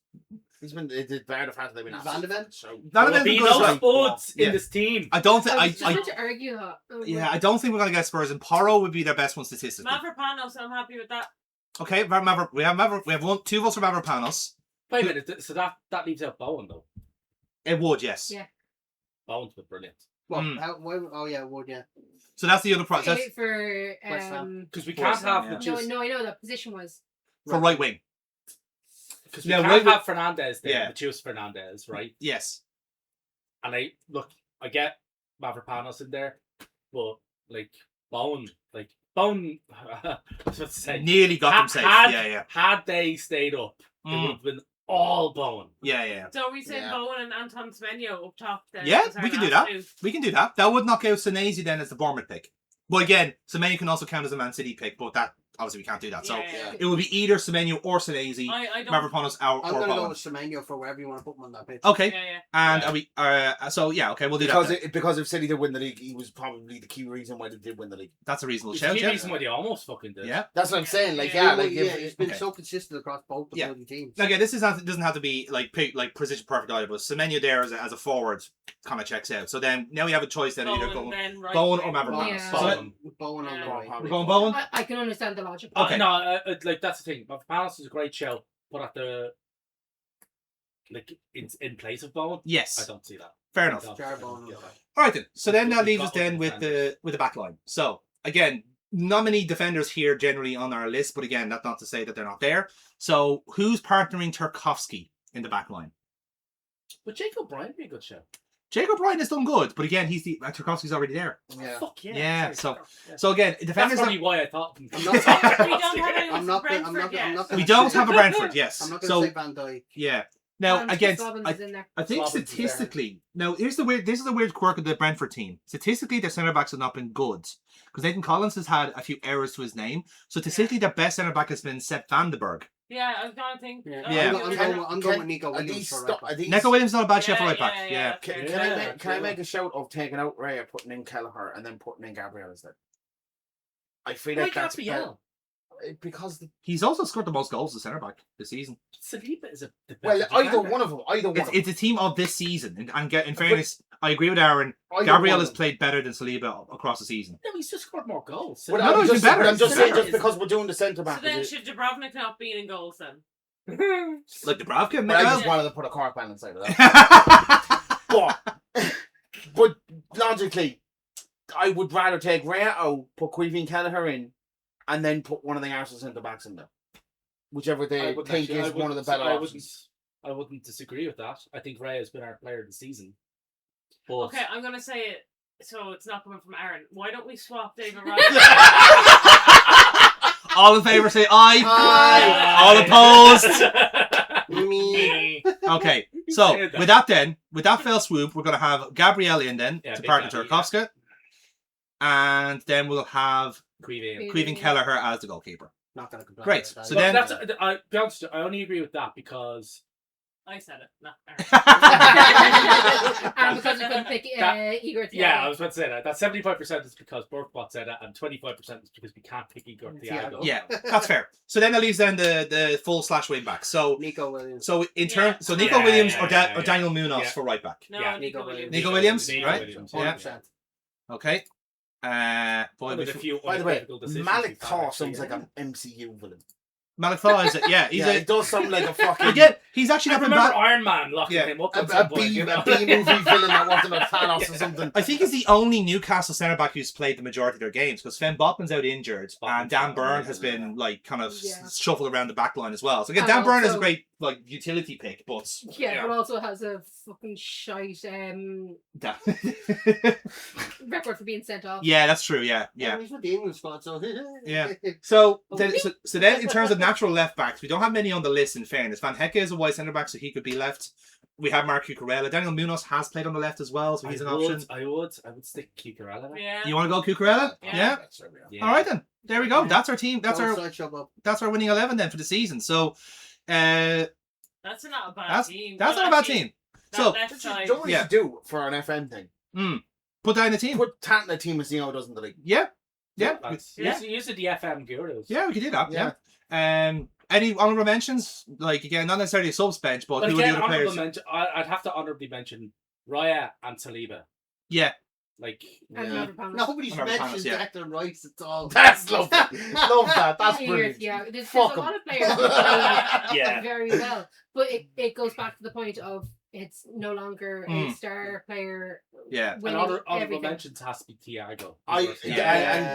He's been it did better the fact that they've been Van de Ven? So None of There'll them be good as no well. spuds Yeah. in this team. I don't think I was just I trying to argue that. yeah, I don't think we're gonna get Spurs, and Porro would be their best one statistically. Mavropanos, I'm happy with that. Okay, we have two votes for Mavropanos. Wait a minute, so that leaves out Bowen though. It would, yes. Yeah. Bowen's been brilliant. What? Mm. Oh yeah, would yeah. So that's the other process For West Ham. Because we Force, can't have yeah. the no, I know that position was. for right wing. Because we Yeah, can't right have Fernandez there, Yeah. Matheus Fernandez, right? Yes. And I get Mavropanos in there, but Bowen, I was about to say, Nearly got them safe. Yeah. Had they stayed up, it would have been all Bowen. Yeah. So we said Yeah. Bowen and Anton Semenyo up top then. Yeah, as our we can do last that. two. We can do that. That would knock out Sinesi then as the Bournemouth pick. But again, Semenyo can also count as a Man City pick, but that obviously we can't do that. So Yeah. it would be either Semenyo or Sinesi, I don't. Mavropanos or I'm gonna go Bowen. with Semenyo for wherever you want to put him on that pitch. Okay. Yeah. And Yeah. are we so yeah, okay, we'll do because that. Then. because if City did win the league, he was probably the key reason why they did win the league. That's a reasonable It's shout, the yeah. reason why they almost fucking did. Yeah. That's what I'm saying. Like Yeah. yeah, like if, he's been okay. so consistent across both the Yeah. bloody teams. Again, this doesn't have to be like position perfect either, but Semenyo there as a forward kind of checks out. So then now we have a choice then either Bowen going then right. Bowen or wing. Mavropanos. Yeah. So Bowen. Bowen on the Yeah. right. we're going Bowen. I can understand the logic. Okay. No, like that's the thing. Mavropanos is a great show, but at the in place of Bowen, I Yes. don't see that. Fair enough. No. Jar Bowen on the right. All right then. So then that We've leaves got us then other with the back line. So again, not many defenders here generally on our list, but again, that's not to say that they're not there. So who's partnering Tarkovsky in the back line? But Jacob Bryan would be a good show. Jacob Ryan has done good, but again, Tarkovsky's already there. yeah. Fuck yeah. Yeah, Sorry. So again, That's defenders. probably why I thought. I'm not- We don't have anyone I'm not for gonna- I'm Brentford not- I'm yet. not we gonna don't say- have a Brentford, yes. I'm not going to So say Van Dijk. yeah. Now And again, Chris Robbins is in there. I think Robbins is there. statistically, now this is the weird quirk of the Brentford team. Statistically, their centre backs have not been good because Nathan Collins has had a few errors to his name. So statistically, their best centre back has been Sepp van den Berg. Yeah, I was gonna think. Yeah. Yeah. I'm going with Nico Are Williams these for right stuff? back. Are these? Neco Williams is not a bad chef for Yeah, right back. yeah, Yeah. yeah. Can, Yeah. can I make a shout of taking out Raya, putting in Kelleher, and then putting in Gabriel instead? I feel Why like that's Gabriel? better. Because he's also scored the most goals as centre back this season. Saliba is the well, best either defender. one of them. It's a team of this season, and in fairness, I agree with Aaron. Either Gabriel one has of them. played better than Saliba across the season. No, he's just scored more goals. But No, he's been better. I'm just He's saying, better. just because we're doing the centre So back. then should Dubrovnik not be in goals then? Like Dubravka, But I just wanted to put a Cork band inside of that. but logically, I would rather take Rhea out, put Queeveen Kelleher in, and then put one of the Arsenal centre backs in there. Whichever they think is one of the better options. I wouldn't disagree with that. I think Ray has been our player of the season. But Okay, I'm gonna say it. So it's not coming from Aaron. Why don't we swap David Ryan? All in favour say aye. Aye. All opposed. Okay, so with that fell swoop, we're going to have Gabrielle in then to partner Tarkovska. And then we'll have Queeveen Kelleher as the goalkeeper. Not going to complain. Great. about that. So But then, I be honest, I only agree with that because I said it. No, And because you couldn't pick Igor I was about to say that. That 75% is because Burkbot said it, and 25% is because we can't pick Igor Thiago. yeah, that's fair. So then that leaves then the full / wing back. So Nico Williams. So in Yeah. terms, Nico Yeah, Williams yeah, or Daniel Munoz for right back. no, Yeah. Nico Williams. Nico Williams, Nico right? Williams, Yeah. 100%. Okay. One of the few By the way, unequivocal decisions Malik we've had, Thor actually, sounds like an MCU villain. Malik Thor is it? Yeah, he's He does sound like a fucking again. He's actually I not been remember bad. Iron Man locking Yeah. him up a at some point. B You know? movie villain that wanted a Thanos or something. I think he's the only Newcastle centre back who's played the majority of their games because Sven Botman's out injured and Dan Byrne has been like kind of shuffled around the back line as well. So again, And Dan Byrne is a also- great like utility pick, but Yeah, but also has a fucking shite Dan- record for being sent off. yeah, that's true. Yeah. He's with the England squad, so Yeah. So then in terms of natural left backs, we don't have many on the list in fairness. Van Hecke is a wide centre back, so he could be left. We have Mark Cucurella. Daniel Munoz has played on the left as well, so he's an option. I would stick Cucurella. Yeah. You want to go Cucurella? Yeah. Yeah. All right then. There we go. That's our team. That's That's our winning 11 then for the season. So That's not a bad team. that's not a bad team. So left side. Don't you do for an FM thing? put that in the team. Put Tat in the team and see how it does in the league. Yeah. Use the FM gurus. Yeah, we could do that. Yeah. Yeah. Any honourable mentions? Like again, not necessarily a subs bench, but who are the again, other players? I'd have to honourably mention Raya and Saliba. Yeah. Like And Yeah. Mavropanos. Nobody's Remember mentioned Thomas, yeah. Declan Rice at all. That's lovely. Love that. That's Years, brilliant. yeah, there's Fuck a 'em. lot of players who play Yeah. very well, but it goes back to the point of it's no longer a star player. Yeah. and winning honourable everything. mentions has to be Thiago. And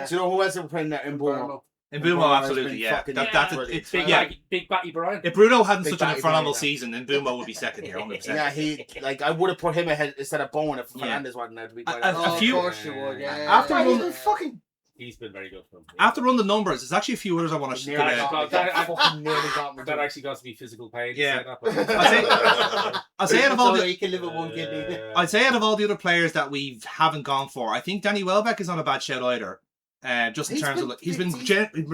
do you know who else are playing there in Bournemouth? In Bumo, absolutely, yeah. That's brilliant. Big Batty Brian. If Bruno hadn't Big such an Batty phenomenal Brian, season, then Bumo would be second here, 100%. Yeah, I would have put him ahead instead of Bowen if Fernandez wasn't there to be quite honest. A few- Of course you would, yeah. After He's run- been fucking He's been very good for him. After run the numbers, there's actually a few others I want to nearly Yeah, got me. that- Fucking nearly got me. That actually got to be physical pain. to Yeah. say that, but- I'll say out of all So the you can live with one kidney. I'd say out of all the other players that we haven't gone for, I think Danny Welbeck is not a bad shout either. Just in He's terms been- of he's been He's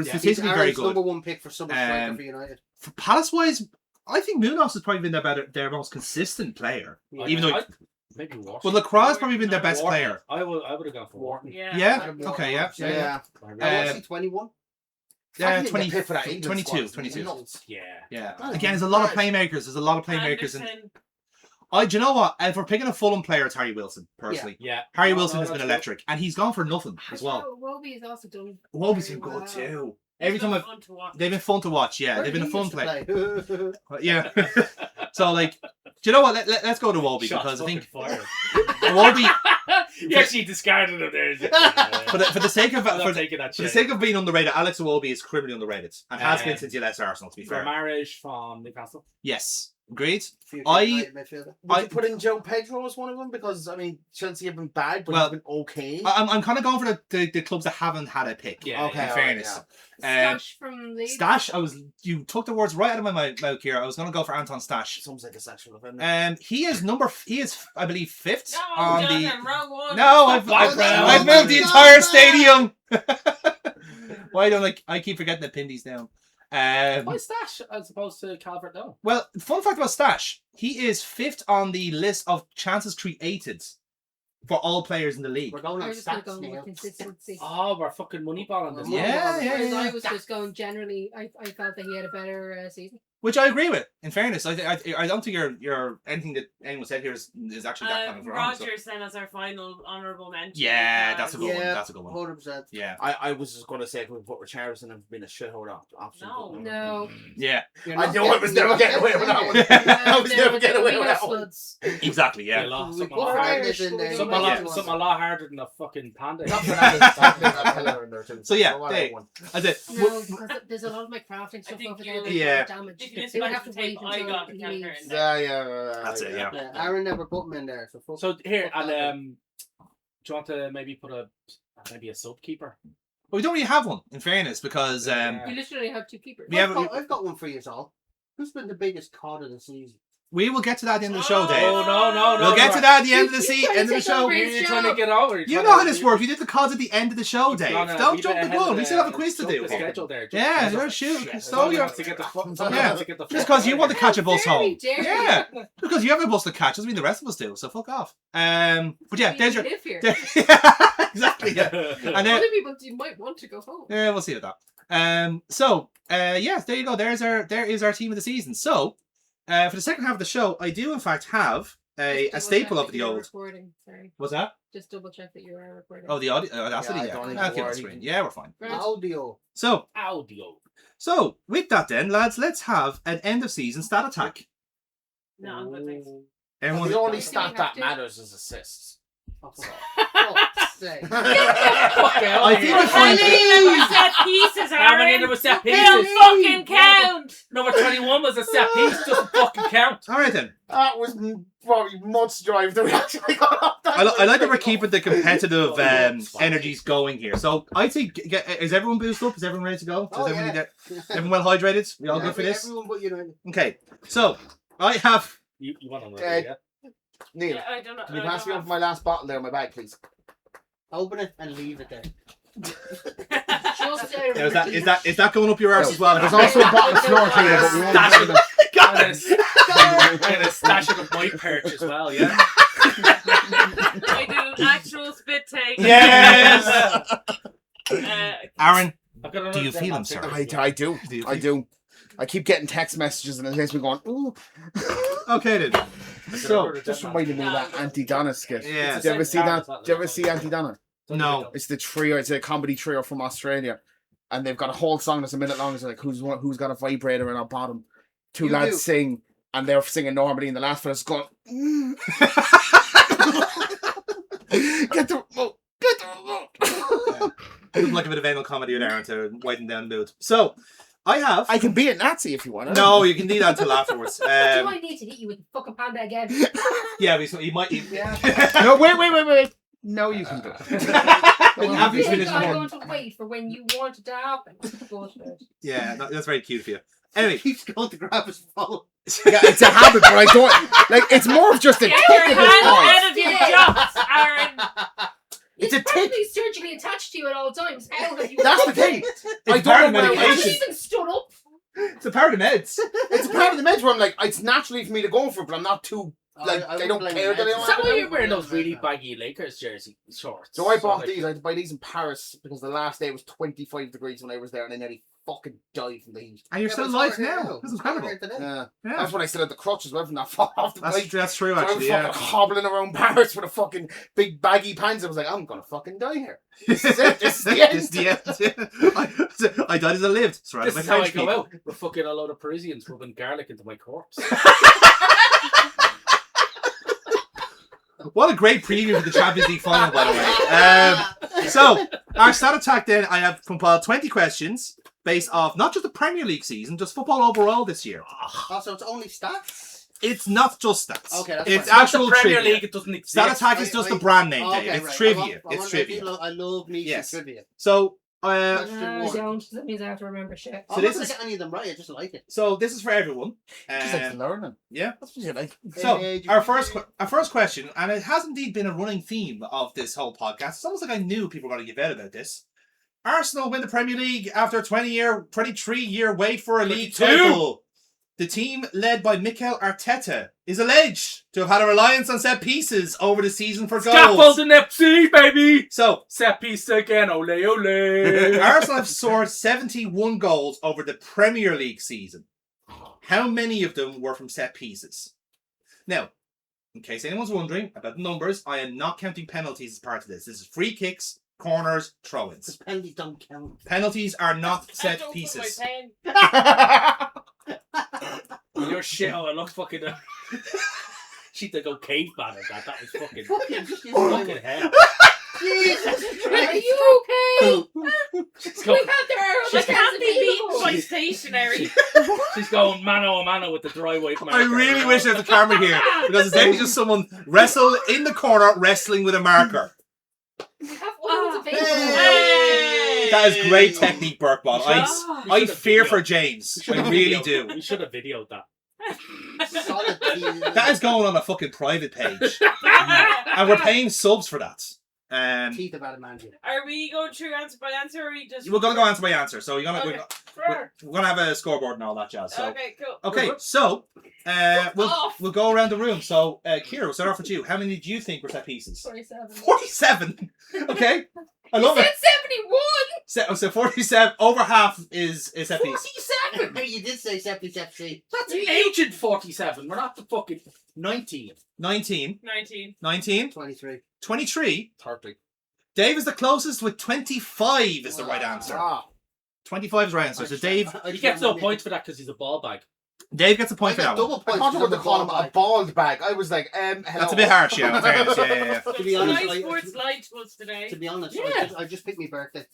statistically very Aaron's good. number one pick for summer striker Um, for United. For Palace wise, I think Munoz has probably been their most consistent player. Even though maybe Wharton. well, Lacroix's probably been their best Wharton. player. I would have gone for Wharton. Yeah. Yeah. Adam Okay. Wharton, Yeah. Yeah. What's he, 21? Yeah. Fucking 20, pick for that England 22. squad. Nuts. Yeah. Yeah. Oh, Again, there's a lot of nice. playmakers. There's a lot of playmakers. And Anderson. do you know what? If we're picking a Fulham player, it's Harry Wilson. Personally, Yeah. Harry No, Wilson no, has been that's electric, and he's gone for nothing as well. Roby has also done. Wolby's been very good well. too. Every time Fun to watch. they've been fun to watch. Yeah, Where they've been did a he fun used to play. play? Yeah. So like, do you know what? Let's go to Wolby Shots because I think fucking fired. Wolby You actually discarded him there. for the sake of I'm not for taking that the shit. sake of being underrated, Alex Iwobi is criminally underrated and has been since he left Arsenal. To be For fair, marriage from Newcastle. Yes, agreed. Future I- United midfielder. Would you put in Joe Pedro as one of them? Because, I mean, Chelsea have been bad, but Well, he's been okay. I'm kind of going for the clubs that haven't had a pick. Yeah. Okay, in all fairness. right, Stash from Leeds. Stash, you took the words right out of my mouth here. I was going to go for Anton Stash. Sounds like a sexual offender. He is I believe 5th No, on Jonathan, wrong one. No, I've moved the entire stadium. Why don't I keep forgetting to pin these down? Why Stash as opposed to Calvert Lewin? Well, fun fact about Stash, he is 5th on the list of chances created for all players in the league. We're going I on was just stats going now. with consistency. Oh, we're fucking moneyballing this. Yeah. Whereas I was just going generally. I felt that he had a better season. Which I agree with. In fairness, I don't think your anything that anyone said here is actually that kind of wrong. So. Rogers then as our final honourable mention. Yeah, that's a good one. Yeah, That's a good one. 100%. Yeah. I was just going to say if we put Richarlison and have been a shithole No. No. Yeah. I knew I was never getting away with that one. I was never getting away with that one. Exactly. Yeah. We put Fernandes in there. Something a lot harder than a fucking panda. So yeah, that's it. No, because there's a lot of my crafting stuff over there. Yeah. Damage. If you They would listen have to to the tape, wait I until got the he counter leaves. in there. That's it. Yeah. Yeah, Aaron never put him in there. So here, fuck that and do you want to maybe put a sub keeper? But we don't really have one, in fairness, because We literally have two keepers. We have- I've got one for you all. Who's been the biggest cod of the season? we will get to that at the end of the show, Dave. Oh, no. We'll get to that at the end of the He's trying end of to the take over show. his You're trying to get over. You know how this works. We did the cards at the end of the show, Dave. No, Don't jump the gun. We still have a quiz to do. Yeah, you're shooting. So you're just because you want to catch a bus home. Yeah, because you have a bus to catch doesn't mean the rest of us do. So fuck off. But yeah, there's your. live here. Exactly. Yeah. And then Other people you might want to go home. yeah, we'll see about that. So yes, there you go. There is our team of the season. So for the second half of the show, I do in fact have a staple of the old. Recording. Sorry. What's that? Just double check that you are recording. Oh, the audio. That's Yeah, it. I Yeah. don't even Okay, worry. that's fine. Yeah, we're fine. Audio. So Audio. with that then, lads, let's have an end of season stat attack. No, I'm good, thanks. Everyone, The only Do stat we that have to? matters is assists. Fuck's sake. I think the How funny many number set pieces, How many Aaron? number set They pieces? don't fucking count! Number 21 was a set piece. Doesn't fucking count. All right then. That was probably months drive that we actually got up that. I like that we're keeping the competitive energies going here. So I think, is everyone boosted up? Is everyone ready to go? Oh, Is everyone, yeah. everyone well hydrated? We all good for this? Everyone but United. Okay. So I have. You want them ready, yeah? Neil, Yeah, I don't know. can you I pass me don't over my last bottle there in my bag, please? Open it and leave it there. Just Is that going up your arse as well? There's also a bottle of snort here, but we won't Stash get it. I'm gonna stash it with my perch as well, yeah? I do actual spit take. Yes! Aaron, I've got do you another- feel him, sir? I do. Do you I do. I keep getting text messages and it makes me going, ooh. Okay then. So, just reminded me of that Auntie Donna skit. Yeah. Did you ever see that? Did you ever see Auntie Donna? No. It's the trio. It's a comedy trio from Australia, and they've got a whole song that's a minute long. It's like who's got a vibrator in our bottom. Two You lads do. sing, and they're singing normally, and the last fella's going, get the remote, get the remote. It was like a bit of anal comedy with Aaron to widen down the mood. So I have. I can be a Nazi if you want. No, you can do that until afterwards. Do I need to hit you with the fucking panda again? Yeah, he might. No, wait. No, you can do it. After you I finish think I'm one. going to wait for when you want it to happen. Bullshit. Yeah, that's very cute for you. Anyway, He's going to grab his phone. Yeah, it's a habit, but I don't like. It's more of just a Get tick your at this hand point. out of your jocks, Aaron! It's It's a tick. probably surgically attached to you at all times. How have you? That's the thing. I it's part of don't know where Have you medication. even stood up? It's a part of the meds. it's a part of the meds where I'm like, it's naturally for me to go for it, but I'm not too. Like, I don't wouldn't care blame that I you. don't Is that have why it. you're wearing those really baggy Lakers jersey shorts? So I bought like- these. I had to buy these in Paris because the last day was 25 degrees when I was there, and I nearly fucking died from the heat. And you're Yeah, still but alive it's not now. here That's It's not incredible. here today. Yeah. Yeah. That's when I still had the crutch as well from that fall off the bike. That's true, So I was actually. fucking Yeah. hobbling around Paris with a fucking big baggy pants. I was like, I'm gonna fucking die here. This is it. This is the end. This is the end. I died as I lived. Surrounded This by is how I French go people. out. We're fucking a load of Parisians rubbing garlic into my corpse. What a great preview for the Champions League final, by the way. So, our stat attack then, I have compiled 20 questions based off not just the Premier League season, just football overall this year. Also, it's only stats. It's not just stats. Okay, that's it's fine. actual the Premier trivia. League, it doesn't exist. Stat attack is just the brand name, Dave. Okay, It's right. trivia. It's I trivia. love me Yes. some trivia. So, I one. don't. That means I have to remember shit. I'm this not gonna is- get any of them right. I just like it. so this is for everyone. Just like learning. Yeah. That's what you like. So Hey, our first question, and it has indeed been a running theme of this whole podcast. It's almost like I knew people were going to give out about this. Arsenal win the Premier League after a 23-year wait for a league 22. title. The team led by Mikel Arteta is alleged to have had a reliance on set pieces over the season for goals. Scaffolding FC, baby! So, set piece again, ole ole. Arsenal have scored 71 goals over the Premier League season. How many of them were from set pieces? Now, in case anyone's wondering about the numbers, I am not counting penalties as part of this. This is free kicks, corners, throw-ins. Penalties don't count. Penalties are not set pieces. Your shit, I look fucking... She'd go caveman at that. That was fucking hell. Jesus, are you okay? Going, We've had their arrows. She can't be beaten by stationary. she's going mano a mano with the dry white marker. I really wish there was a camera here, because it's actually just someone wrestle in the corner wrestling with a marker. We have loads of people. Hey! That is great technique, Burkbot. I should have fear videoed. for James. We should I have really videoed- do. We should have videoed that. Solid team. That is going on a fucking private page. And we're paying subs for that. Teeth about a man here. Are we going through answer by answer, or are we just... We're going to go answer by answer. So you're gonna, Okay. we're going to have a scoreboard and all that jazz. So. Okay, cool. Okay, so we'll go around the room. So, Kira, we'll start off with you. How many do you think were set pieces? 47. 47! Okay. I love it. Said 71! So 47, over half is set piece. 47! Hey, you did say set piece FC. That's aged 47. We're not the fucking 19. 19. 19. 19. 23. 23. 30. Dave is the closest with 25 is the right answer. 25 is the right answer. So Dave He gets no points for that because he's a ball bag. gets a point for that one. double I points. thought you were going to call him a bald bag. I was like, hello. That's a bit harsh, yeah. in fairness, yeah. To be honest, nice I- sports light to us today. To be honest, Yeah. I just picked my birthday.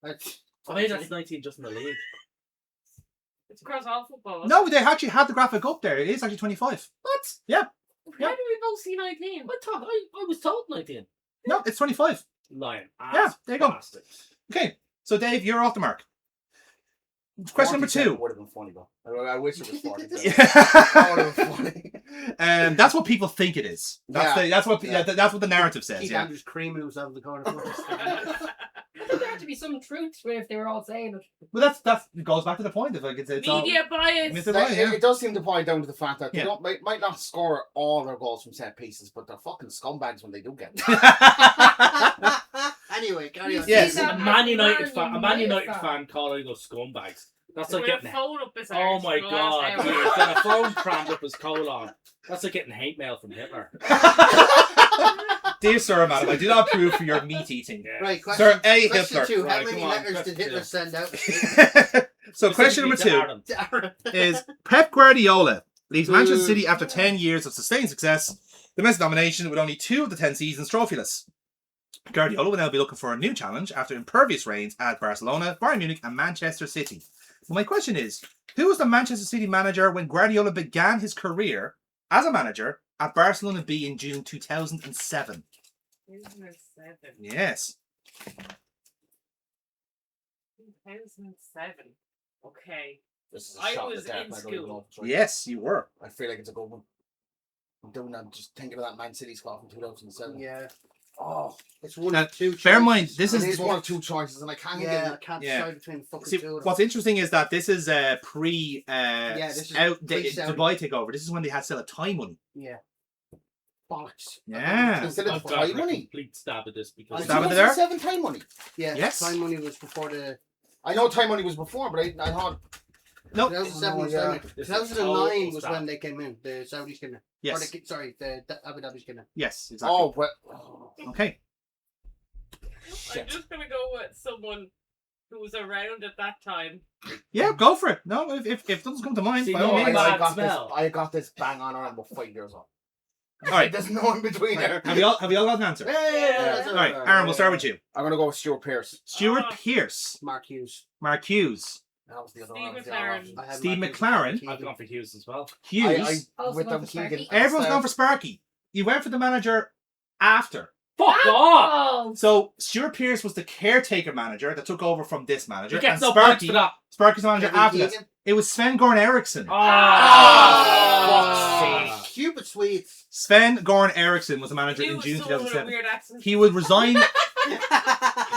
I mean, that's 19 just in the league. It's across all football. No, they actually had the graphic up there. It is actually 25. What? Yeah. How do we both see 19? I was told 19. No, it's 25. Lion. Yeah, there you go. Bastard. Okay, so Dave, you're off the mark. Question number 2. Would have been funny though. I wish it was 47. Yeah. That would have been funny. That's what people think it is. That's Yeah. that's what the narrative says. Keith Yeah. Andrews creaming himself in the corner. There had to be some truth to it if they were all saying it. Well, that's it goes back to the point. If like it's all, Media bias. It's right, yeah. It does seem to point down to the fact that they Yeah. might not score all their goals from set pieces, but they're fucking scumbags when they do get them. Anyway, carry on. Yes. See that A Man as United Man fan calling us scumbags. That's like With a getting... phone up his Oh arse my for the god, last dude. hour. Got a phone crammed up his colon. That's like getting hate mail from Hitler. Dear Sir, madam, I do not approve for your meat eating. Yeah. Right, Sir question, A. question Hitler. 2. How Right, many come on, letters did question Hitler 2. send out? So question number 2 Aaron. is Pep Guardiola leaves Manchester City after 10 years of sustained success, domestic domination with only 2 of the 10 seasons trophyless. Guardiola will now be looking for a new challenge after impervious reigns at Barcelona, Bayern Munich and Manchester City. Well, my question is, who was the Manchester City manager when Guardiola began his career as a manager at Barcelona B in June 2007? 2007. Yes. 2007. Okay. This is a I shot in was the dark, in and I don't even school. know if it's right. Yes, you were. I feel like it's a good one. I'm just thinking of that Man City squad from 2007. Yeah. Oh, It's one Now, of 2 choices. bear in mind, this it is is one of 2 choices, and I can't Yeah, I get it. can't Yeah. decide between fucking See, 2 of them. what's interesting is that this is pre this is pre-Saudi. Dubai takeover. This is when they had still a time money. Yeah. Bollocks. Yeah. Instead of I've got Thai a money. complete stab at this because Stab at it there? 2007 Thai money. Yeah, Yes. time money was before the I know Thai money was before, but I thought Nope. 2007 was yeah. when This is 2009 total was stab. when they came in. The Saudis came in. Or Yes. the Abu Dhabi's came in. Yes. Exactly. oh, well, Okay. I'm just going to go with someone who was around at that time. Yeah, go for it. No, if it doesn't come to mind, See, by no, all I means. got smell. I got this bang on around about 5 years old. All right. There's no in between there. Have you all got an answer? Yeah. All right, Aaron, we'll start with you. I'm gonna go with Stuart Pearce. Stuart Ah. Pearce, Mark Hughes. Mark Hughes, That was the other Steve one. that was the McLaren. other option. I had Steve Mark Hughes McLaren. and I've Keegan. gone for Hughes as well. Hughes. I Also with went them for Sparky. Keegan. Everyone's gone for Sparky. You went for the manager after. Fuck off! Oh, So Stuart Pearce was the caretaker manager that took over from this manager. You get and no points Sparky, for that. Sparky's the manager Kevin after this. Keegan. It was Sven-Goran Eriksson. Ah, fuck's sake. Cupid Sweets. Sven-Goran Eriksson was the manager He in was June someone with a 2007. weird accent. He would resign.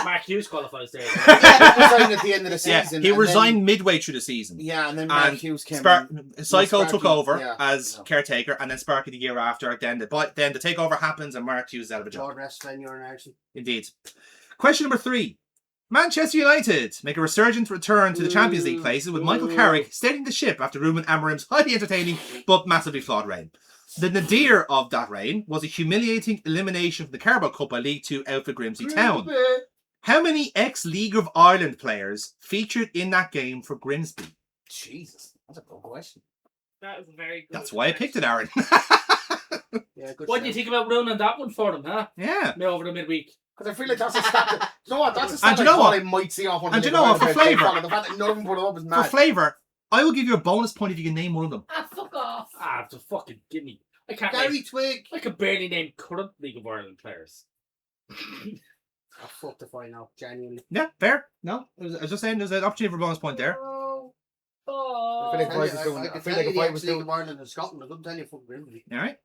Mark Hughes qualifies there. He resigned at the end of the Yeah, season. he and resigned then, midway through the season. Yeah, and then Mark And Hughes came Psycho took Sparky, over yeah, as yeah. caretaker, and then Sparky the year after. Then the takeover happens, and Mark Hughes is out of a job. Lord rest venue and Arsenal. Indeed. Question number 3. Manchester United make a resurgent return to the Champions League places with Michael Carrick steadying the ship after Ruben Amorim's highly entertaining but massively flawed reign. The nadir of that reign was a humiliating elimination from the Carabao Cup by League 2 outfit Grimsby Town. How many ex-League of Ireland players featured in that game for Grimsby? Jesus, that's a good question. That was a very good. That's why I picked it, Aaron. Yeah, good What do you think about ruining that one for them, huh? Yeah. Over the midweek. Because I feel like that's a stat. You know what? That's a stat And you know I thought what? I might see off one. And you know what? For flavour. The fact that none of them put it up is For mad. flavour, I will give you a bonus point if you can name one of them. Ah, fuck off. Just fucking give me. I can't Gary name, Twig. I can barely name current League of Ireland players. Oh, fuck the final, genuinely. Yeah, fair. No, I was just saying there's an opportunity for a bonus point there. Oh. I feel like if I was doing I it, I could feel tell like you if I the was ex-League doing of Ireland and Scotland, I couldn't tell you fucking Grimsby. All right.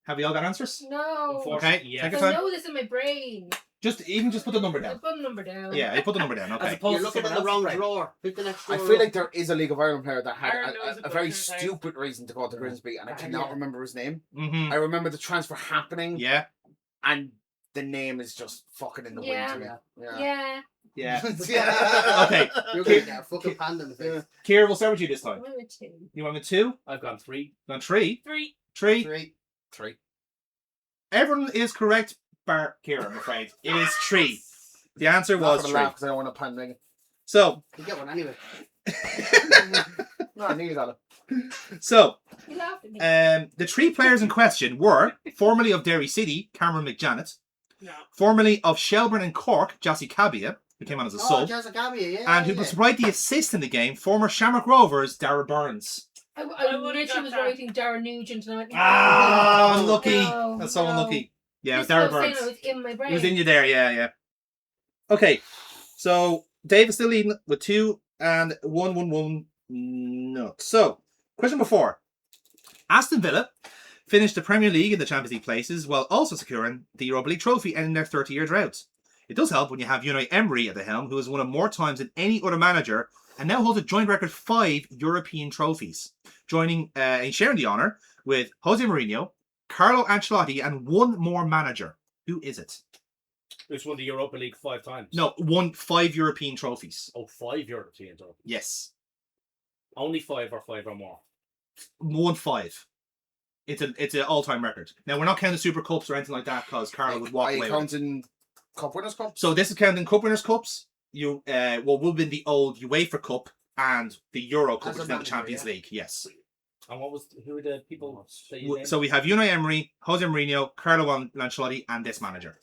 Have you all got answers? No. Okay, Yeah. take your I time. know this in my brain. Just put the number I down. put a number down. Yeah, you put the number down. As Okay. opposed You're to looking someone at the wrong else's drawer. Pick the next drawer. I feel like there is a League of Ireland player that had Aaron knows a about very his name. stupid reason to go to Grimsby, and I cannot Yeah. remember his name. Mm-hmm. I remember the transfer happening, Yeah. and the name is just fucking in the Yeah. wind. Yeah. Yeah. Yeah. Yeah. Okay. You're going to get a fucking panda in the face. Kira, we'll start with you this time. One or two. You went with 2? I've gone 3. Gone 3? 3. 3. 3. Everyone is correct, bar Kira, I'm afraid. It is 3. The answer was 3. because I don't want to pan nigga. So, You get one anyway. No, I nearly got it. so You laughed at me. the 3 players in question were formerly of Derry City, Cameron McJanet, No. formerly of Shelburne and Cork, Jassy Cabia, who came on as a Oh, sub, Jazzagabia, yeah. and who yeah. supplied the assist in the game, former Shamrock Rovers, Dara Burns. I would've literally got was that. writing Darren Nugent tonight. Ah, unlucky. No, That's so no. unlucky. Yeah, it was This Dara is what I'm Burns. saying, it was in my brain. It was in you there, yeah. Okay, so Dave is still leading with 2 and 1. No. So, question number 4. Aston Villa finished the Premier League in the Champions League places while also securing the Europa League trophy ending their 30-year drought. It does help when you have Unai Emery at the helm, who has won it more times than any other manager and now holds a joint record 5 European trophies, joining and sharing the honour with Jose Mourinho, Carlo Ancelotti, and one more manager. Who is it? Who's won the Europa League 5 times? No, won 5 European trophies. Oh, 5 European trophies. Yes. Only 5 or 5 or more. Won 5. It's an all-time record. Now, we're not counting Super Cups or anything like that because Carlo would walk Are you away with it. counting Cup Winners' Cup? So this is counting Cup Winners' Cups. You would have been the old UEFA Cup and the Euro Cup, As which a is now the manager, Champions yeah. League. Yes. And who were the people that you named? So we have Unai Emery, Jose Mourinho, Carlo Ancelotti, and this manager. I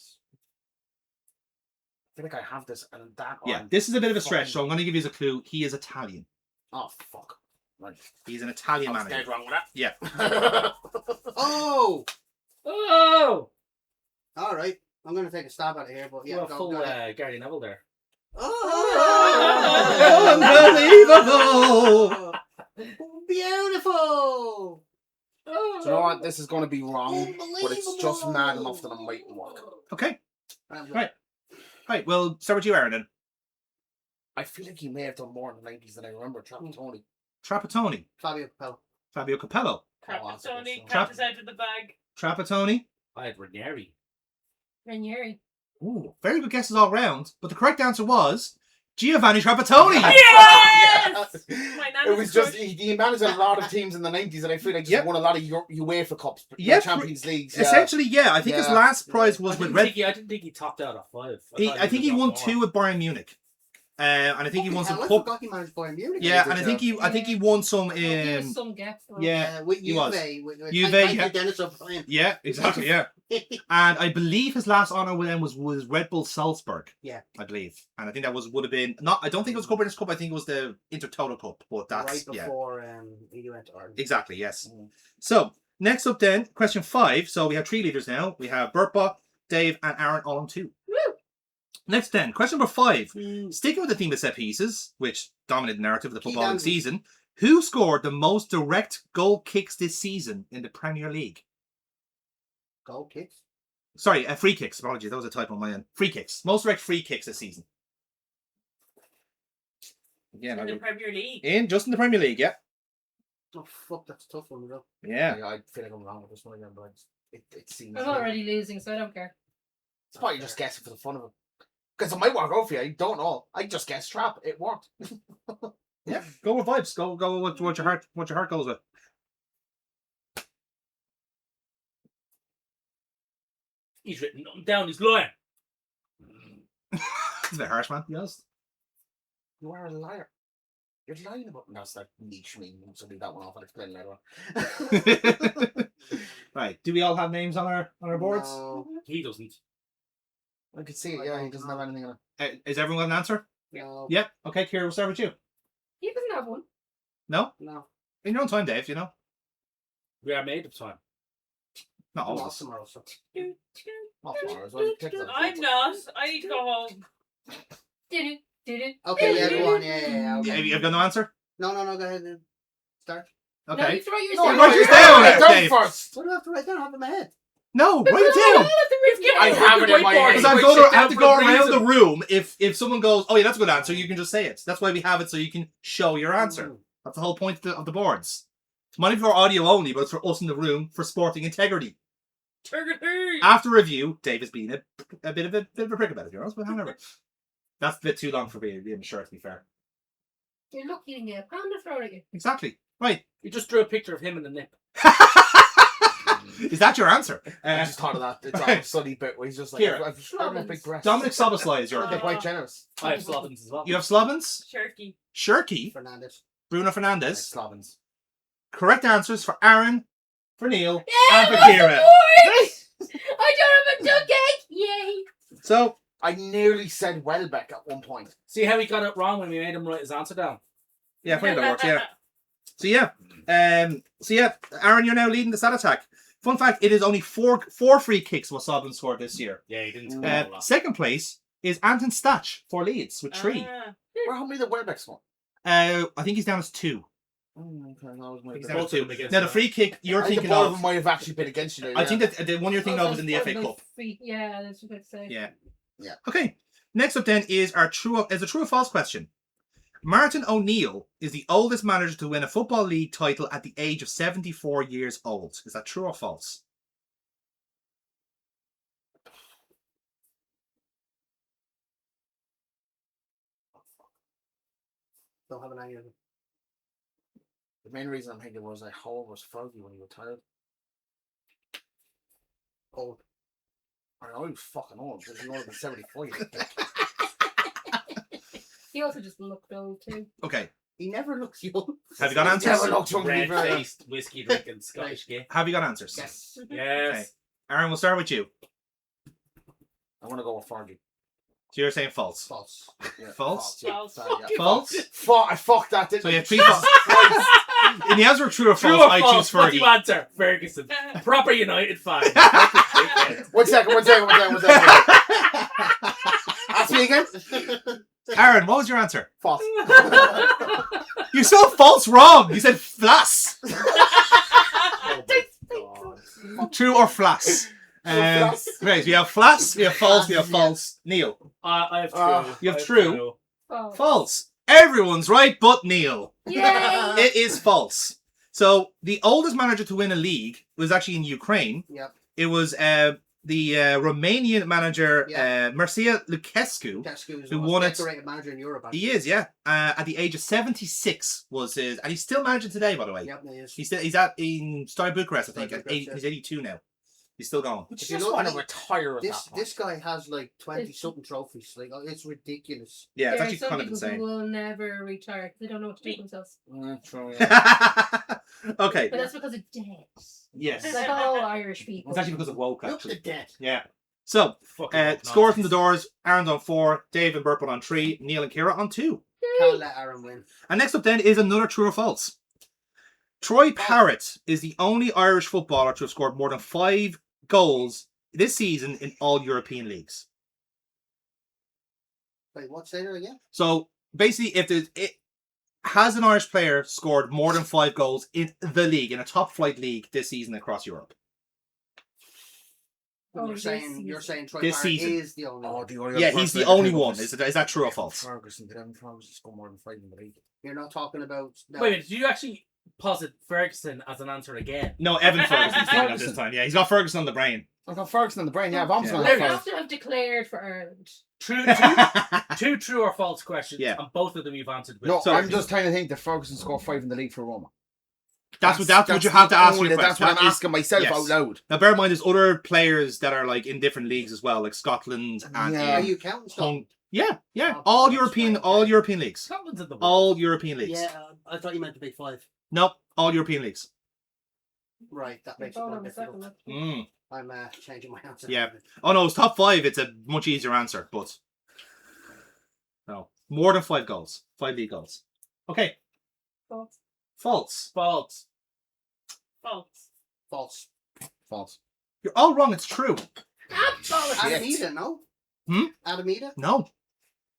feel like I have this, and that. Yeah, on this is a bit of a stretch, fucking- so I'm going to give you as a clue. He is Italian. Oh fuck! Right. He's an Italian I was manager. dead wrong with that. Yeah. Oh! Oh! All right. I'm going to take a stab at it here, but yeah, You're a go, full go ahead. Gary Neville there. Oh! Beautiful! Do you know what? This is going to be wrong, but it's just mad enough that I'm waiting work. Okay. Right. Right. Well, start with you, Aaron. Then. I feel like he may have done more in the 90s than I remember. Trapattoni. Trapattoni. Fabio Capello. Fabio Capello. Trapattoni, Trap- cat is out of the bag. Trapattoni. I had Ranieri. Ranieri. Ooh, very good guesses all round. But the correct answer was Giovanni Trapattoni. Yes! My nana It was just he managed a lot of teams in the 90s, and I feel like he Yep. won a lot of UEFA Cups, Yep. Champions Leagues. Yeah. Essentially, yeah. I think his Yeah. last prize was I with didn't, Red. think I didn't think he topped out at 5. I think he won 2 with Bayern Munich, and I think he won some I cup. forgot he managed Bayern Munich. Yeah, did, and I think he won some. He was some gap. Yeah, with he was. Juve. With Juve, thank yeah. you, Dennis O'Brien. Yeah, exactly. Yeah, and I believe his last honor with them was Red Bull Salzburg. Yeah. I believe, and I think that would have been not. I don't think it was Cup Winners' Cup. I think it was the Intertoto Cup. But that's right before he went to Ireland. exactly yes. Mm. So next up, then question 5. So we have 3 leaders now. We have Burpa, Dave, and Aaron all on 2. Next then, question number 5. Sticking with the theme of set pieces, which dominated the narrative of the footballing Andy. season, who scored the most direct goal kicks this season in the Premier League? Goal kicks. Sorry, free kicks. Apologies, that was a typo on my end. Free kicks. Most direct free kicks this season. In the Premier League. Just in the Premier League, yeah. Oh fuck, that's a tough one, though. Yeah. I feel like I'm wrong with this one again, but it seems. I'm already losing, so I don't care. It's probably just guessing for the fun of it. Because it might work out for you. I don't know. I just guessed trap. It worked. Yeah. Go with vibes. Go with what your heart goes with. He's written nothing down. He's lying. It's a bit harsh, man. To be honest. You are a liar. You're lying about. No, it's that niche meme. So leave that one off. I'll explain later on. Right. Do we all have names on our boards? No. He doesn't. I could see it. Yeah, he doesn't have anything on it. Is everyone got an answer? No. Yeah. Okay, Kira, we'll start with you. He doesn't have one. No? No. In your own time, Dave, you know. We are made of time. Not I'm always. off tomorrow, so. Off tomorrow as well. Tick that. I'm not. I need to go home. Did it? Okay, yeah, go on. Yeah. Okay. Have you got no answer? No, go ahead. Then. Start. No, you Okay. throw yours No, down. write yours down, Write Dave. it down first. What do I have to write down? I have it in my head. No, write it down. I have it in my head. Because I Write have to shit go down for a around the reason. room. If someone goes, oh yeah, that's a good answer, you can just say it. That's why we have it, so you can show your answer. That's the whole point of the boards. It's money for audio only, but it's for us in the room for sporting integrity. After review, Dave has been a bit of a prick about it, you know, but however. That's a bit too long for being sure, to be fair. You're lucky to get a pound of throw at you. Exactly. Right. You just drew a picture of him in the nip. Is that your answer? I just thought of that. It's on a sunny bit where he's just like, Here. I've a big breast. Dominic Soboslai is your They're quite generous. I have Slovens as well. You have Slovens, Shirky. Shirky, Fernandez. Bruno Fernandes. Slavens. Correct answers for Aaron, for Neil, Yeah, and for Kira. I don't have a duck egg! Yay! So, I nearly said Welbeck at one point. See how he got it wrong when we made him write his answer down? yeah, funny that works, yeah. So yeah, Aaron, you're now leading the stat attack. Fun fact, it is only four free kicks what Sobbin scored this year. Yeah, he didn't. Second place is Anton Stach for Leeds with 3. Well, how many did Welbeck score? I think he's down as 2. Okay, that was my He's bad. down as Both of 2. them against Now the us. free kick you're I think thinking both of of, them might have actually been against you. I think that the one you're thinking of is in the FA Cup. Yeah, that's what I'd say. Yeah. Okay. Next up then is a true or false question. Martin O'Neill is the oldest manager to win a Football League title at the age of 74 years old. Is that true or false? Don't have an idea. The main reason I'm thinking was how old was Fergie when he retired? Old. I know he was fucking old. He was older than 74. He also just looked old too. Okay. He never looks young. Have you got answers? Never looked young. Red-faced, whiskey drinking Scottish gay. Have you got answers? Yes. Yes. Okay. Aaron, we'll start with you. I want to go with Fergie. So you're saying false. False. Yeah, False? Yeah. False. Sorry, yeah. False? I fucked that, didn't So you I? have 3 false. In the answer of true or false, True or I false? choose What do you Fergie. answer? Ferguson. Proper United fan. One second. Ask me again. Aaron, what was your answer? False. You spelled false wrong. You said flass. Oh my God. True or flass? Flass. Right, we have flass, we have false, we have false. Neil. I have true. You have I true? Oh. False. Everyone's right but Neil. Yay! It is false. So the oldest manager to win a league was actually in Ukraine. Yep. It was the Romanian manager Yeah. Mircea Lucescu. Tesco is Who the won most it? decorated manager in Europe. He is, yeah. At the age of 76 was his, and he's still managing today, by the way. Yep, he is. He's in Stade Bucharest, I think. Stade At Bucharest, he's 82 now. He's still going. You If you just look- want to retire at that point. This guy has like 20 something trophies. Like it's ridiculous. Yeah, it's There are actually some kind of people insane. who will never retire. They don't know what to do with themselves. True, yeah. Okay. But that's because of debt. Yes. It's like all Irish people. It's actually because of woke, Look actually. at that. Yeah. So, Fucking scores from the doors. Aaron's on 4, Dave and Burple on 3, Neil and Kira on 2. Can't let Aaron win. And next up then is another true or false. Troy Parrott is the only Irish footballer to have scored more than 5 goals this season in all European leagues. Wait, what's there again? So basically, has an Irish player scored more than 5 goals in the league, in a top flight league this season across Europe? Oh, You're saying Troy This Parrott season. is the only one. Yeah, he's the only one. Is that true or false? Ferguson. Did Evan Ferguson score more than 5 in the league? You're not talking about. No. Wait, did you actually posit Ferguson as an answer again? No, Evan Ferguson's doing it this time. Yeah, he's got Ferguson on the brain. I've got Ferguson in the brain. Yeah, I've almost You got have to have declared for Ireland. Two true or false questions, Yeah. and both of them you've answered with. No, So- I'm just trying to think that Ferguson scored 5 in the league for Roma. That's what you have to ask your question. That's what I'm That is- asking myself yes. out loud. Now, bear in mind, there's other players that are like in different leagues as well, like Scotland and Yeah. Are you counting stuff? yeah, Oh, all that's European, right, all okay. European leagues, Scotland's in the world. all European leagues. Yeah, I thought you meant to be 5. Nope, all European leagues. Right, that makes it Hold more on a difficult. second. Mm. I'm changing my answer. Yeah. Oh no, it's top 5. It's a much easier answer, but no, more than 5 goals, 5 league goals. Okay, False. false. False. False. False. False. You're all wrong. It's true. False. Adam Eda, no? Hmm? Adam Eda? No,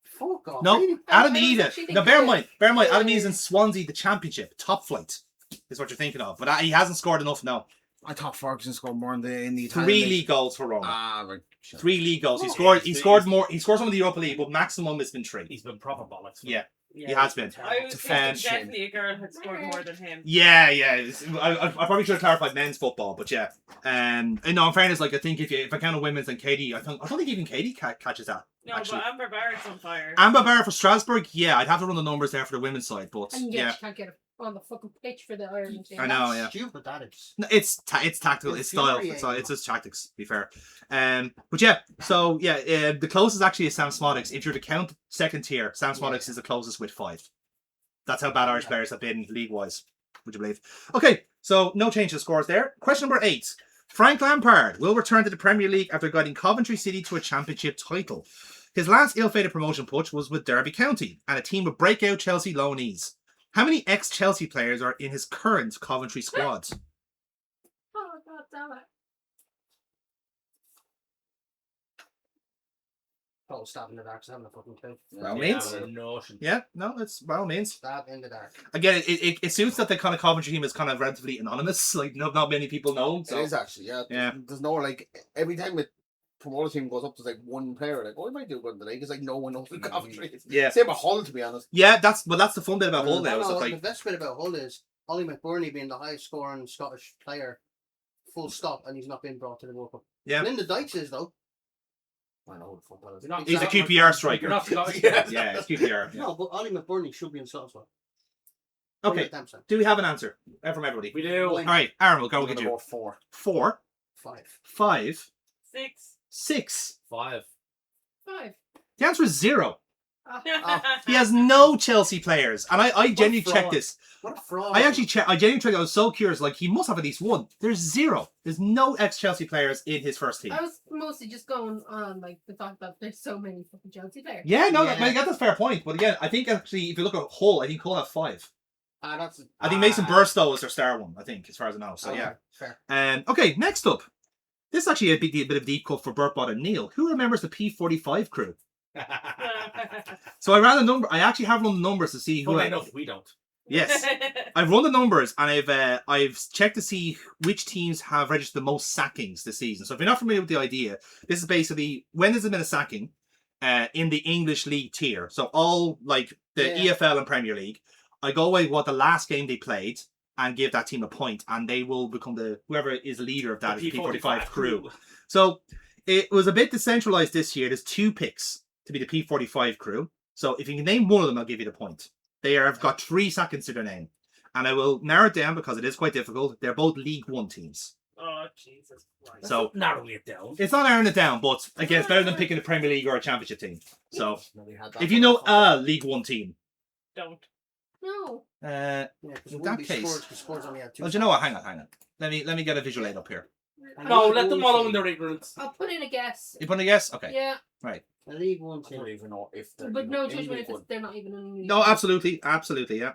Fuck off. no. Really? Adam I was Eda. actually Now, bear in thinking- mind, Adam Eda's in Swansea, the Championship, top flight. Is what you're thinking of, but he hasn't scored enough now. I thought Ferguson scored more in the Italian 3 league. league goals for Roma. Ah, right. Shit. 3 league goals. He Oh, scored. he's He been- scored more. He scored some of the Europa League, but maximum has been 3. He's been proper bollocks. Yeah, he has been. I was It's a thinking fucking shame. definitely a girl had scored more than him. Yeah. I probably should have clarified men's football, but yeah. And no, in fairness, like I think if I count a women's, then Katie, I don't think even Katie catches that. No, actually. but Amber Barrett's on fire. Amber Barrett for Strasbourg, yeah, I'd have to run the numbers there for the women's side, but And yet yeah, you can't get it on the fucking pitch for the Ireland team. I know, That's yeah. stupid, that is. No, it's tactical, it's style, it's just tactics. To be fair, but yeah, so yeah, the closest actually is Sam Smodics. If you're to count second tier, Sam Smodics is the closest with 5. That's how bad Irish players have been league wise. Would you believe? Okay, so no change to scores there. Question number 8. Frank Lampard will return to the Premier League after guiding Coventry City to a championship title. His last ill-fated promotion push was with Derby County and a team of breakout Chelsea loanees. How many ex-Chelsea players are in his current Coventry squad? Oh, God damn it. Oh, stab in the dark, 'cause I haven't a fucking clue. By all Yeah, means. I have no notion. Yeah, no, it's by all means. Stab in the dark. Again, it suits that the kind of Coventry team is kind of relatively anonymous. Like, not many people know him. So. It is actually, yeah. Yeah. There's no, like, every time a promoter team goes up, there's like one player, like, oh, he might do good in the league. It's like no one knows who Coventry is. Yeah. Same with Hull, to be honest. Yeah, that's the fun bit about Hull now. No, Is that, the like, best bit about Hull is Ollie McBurney being the highest scoring Scottish player, full stop, and he's not been brought to the World Cup. yeah, Linda Dykes is, though. I know who the football is. You're not he's a Scotland. QPR striker. You're not Scottish. Yeah, it's QPR. Yeah. No, but Ollie McBurney should be in Scotland. Okay, do we have an answer from everybody? We do. All right, Aaron, we'll go with Another you. about 4. 4, 5. 5, 6. 6. 5. 5. The answer is 0. Oh, He has no Chelsea players, and I genuinely fraud. checked this. what a fraud. I genuinely checked. I was so curious. Like, he must have at least one. There's 0. There's no ex-Chelsea players in his first team. I was mostly just going on like the fact that there's so many fucking Chelsea players. Yeah, no, Yeah. I get that's a fair point. But again, I think actually, if you look at Hull, I think Hull have 5. That's. I think Mason Burstow is their star one. I think, as far as I know. So yeah. Fair. Okay, next up. This is actually a bit of deep cut for Burtbot and Neil. Who remembers the P45 crew? So I ran the number. I actually have run the numbers to see who. Funny enough, we don't. Yes, I've run the numbers and I've checked to see which teams have registered the most sackings this season. So if you're not familiar with the idea, this is basically when there's been a sacking in the English league tier. So all like the EFL and Premier League, I go away what the last game they played and give that team a point, and they will become whoever is the leader of that The P45 crew. So it was a bit decentralized this year. There's 2 picks to be the P45 crew. So if you can name one of them, I'll give you the point. They have got 3 seconds to their name. And I will narrow it down because it is quite difficult. They're both League 1 teams. Oh, Jesus Christ. So Narrowing it down. it's not narrowing it down, but again, it's better than picking a Premier League or a Championship team. So No, we had that if you one. know a League 1 team, Don't. No. Yeah, because in that case, Spurs only had 2. well, do you know what? Hang on. Let me get a visual aid up here. No, let them wallow in their ignorance. I'll put in a guess. You put a guess? Okay. Yeah. Right. A League 1 I team. don't even know if they're But even no in judgment League if it's, One. they're not even in the No, absolutely, yeah.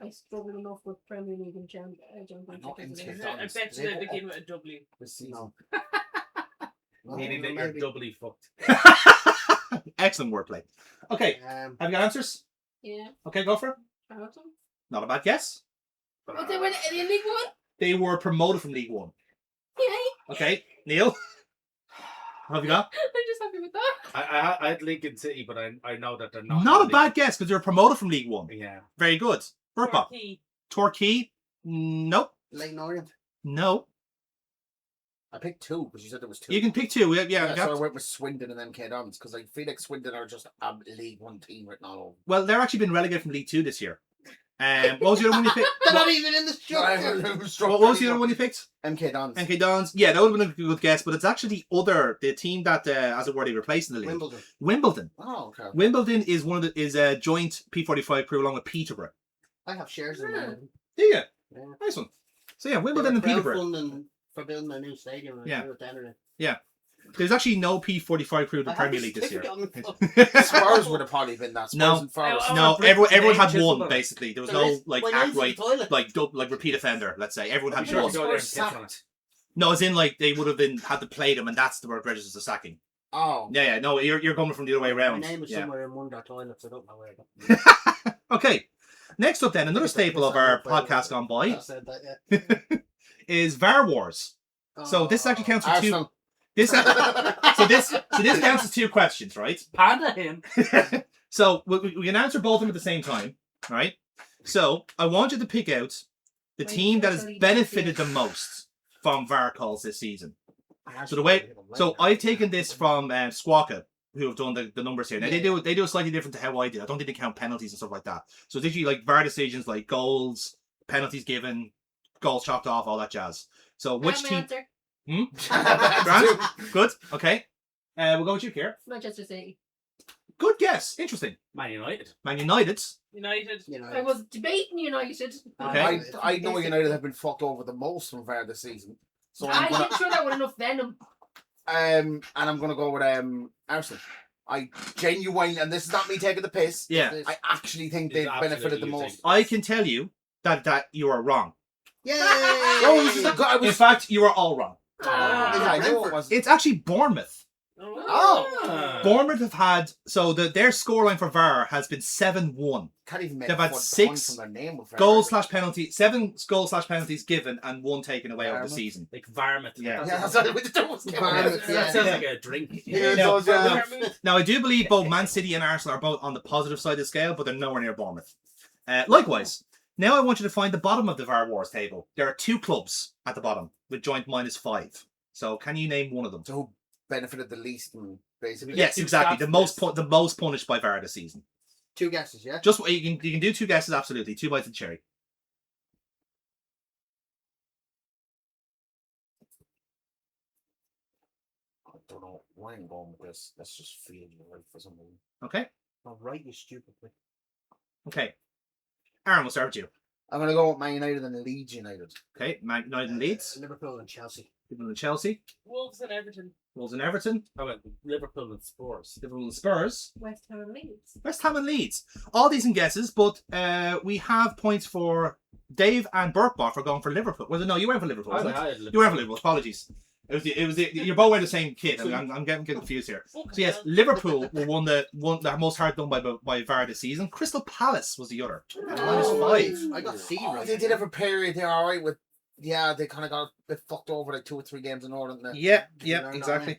I struggle enough with Premier League and I'm not into Championship. it. I bet you that they give it a W. This season. No. Meaning that you're maybe. doubly fucked. Excellent wordplay. Okay, have you got answers? Yeah. Okay, go for it. Charlton. Not a bad guess. Oh, they were in League One? They were promoted from League 1. Yeah. Okay, Neil. What have you got? I'm just happy with that. I had Lincoln City, but I know that they're not. Not a bad guess because they were promoted from League One. Yeah. Very good. Burpa. Torquay. Nope. Leighton Orient. No. I picked 2, but you said there was 2. You can pick 2. Yeah, so I went with Swindon and MK Dons because I feel like Swindon are just a League One team written all over. Well, they're actually been relegated from League 2 this year. What was the other one you picked? They're not even in the structure. What was the other one you picked? MK Dons. MK Dons. Yeah, that would have been a good guess, but it's actually the team that, as it were, they replaced in the league. Wimbledon. Oh, okay. Wimbledon is a joint P45 crew along with Peterborough. I have shares in Wimbledon. Do you? Yeah. Nice one. So yeah, Wimbledon and Peterborough. Crowdfunding for building a new stadium. Yeah. There's actually no P45 crew in the Premier League this year. Spurs would have probably been that. Spurs and Forest. No, everyone had one basically. There was no like repeat offender. Let's say everyone had one. No, as in like they would have had to play them, and that's the word registers the sacking. Oh. Yeah. No, you're coming from the other way around. My name is somewhere in one of their toilets. I don't know where. Okay. Next up, then another staple of our podcast gone by is VAR Wars. So this actually counts for 2. This counts as 2 questions, right? Panda him. So we can answer both of them at the same time, right? So I want you to pick out the team that has benefited the most from VAR calls this season. So I've taken this from Squawka, who have done the numbers here. Now they do it slightly different to how I did. I don't think they count penalties and stuff like that. So it's usually like VAR decisions like goals, penalties given, goals chopped off, all that jazz. So which team? Grant? Good. Okay. We'll go with you, Kier. Manchester City. Good guess. Interesting. Man United. United. I was debating United. Okay. I know United have been fucked over the most from VAR this season. So I didn't sure that with enough venom. And I'm gonna go with Arsenal. I genuinely, and this is not me taking the piss. Yeah. I actually think they've benefited the most. I can tell you that you are wrong. Yay! In fact, you are all wrong. I know it was. It's actually Bournemouth. Oh. Bournemouth have had their scoreline for VAR has been 7-1. Can't even make. They've had 6 goals / penalty, 7 goals / penalties given, and 1 taken away over the season. Like Varmouth. Yeah. That sounds like a drink. Now I do believe both Man City and Arsenal are both on the positive side of the scale, but they're nowhere near Bournemouth. Likewise, now I want you to find the bottom of the VAR Wars table. There are 2 clubs at the bottom with joint -5. So can you name one of them? So benefited the least, basically. Yes, exactly. The most punished by VAR this season. 2 guesses, yeah. Just you can do 2 guesses, absolutely. 2 bites of cherry. I don't know where I'm going with this. Let's just feel right for some reason. Okay. I'll write you stupidly. Okay. Aaron, we'll start with you. I'm gonna go with Man United and Leeds United. Okay, Man United and Leeds. Liverpool and Chelsea. Liverpool and Chelsea. Wolves and Everton. Wolves and Everton. I went Liverpool and Spurs. Liverpool and Spurs. West Ham and Leeds. West Ham and Leeds. All decent guesses, but we have points for Dave and Burtbot for going for Liverpool. Well, no, you went for Liverpool. Wasn't it? You went for Liverpool. Apologies. You're both wearing the same kit. I'm getting confused here. So yes, Liverpool were one that most hard done by VAR this season. Crystal Palace was the other. -5. I got C right. They did have a period. They're all right with. Yeah, they kind of got a bit fucked over like 2 or 3 games in order. Yeah, exactly.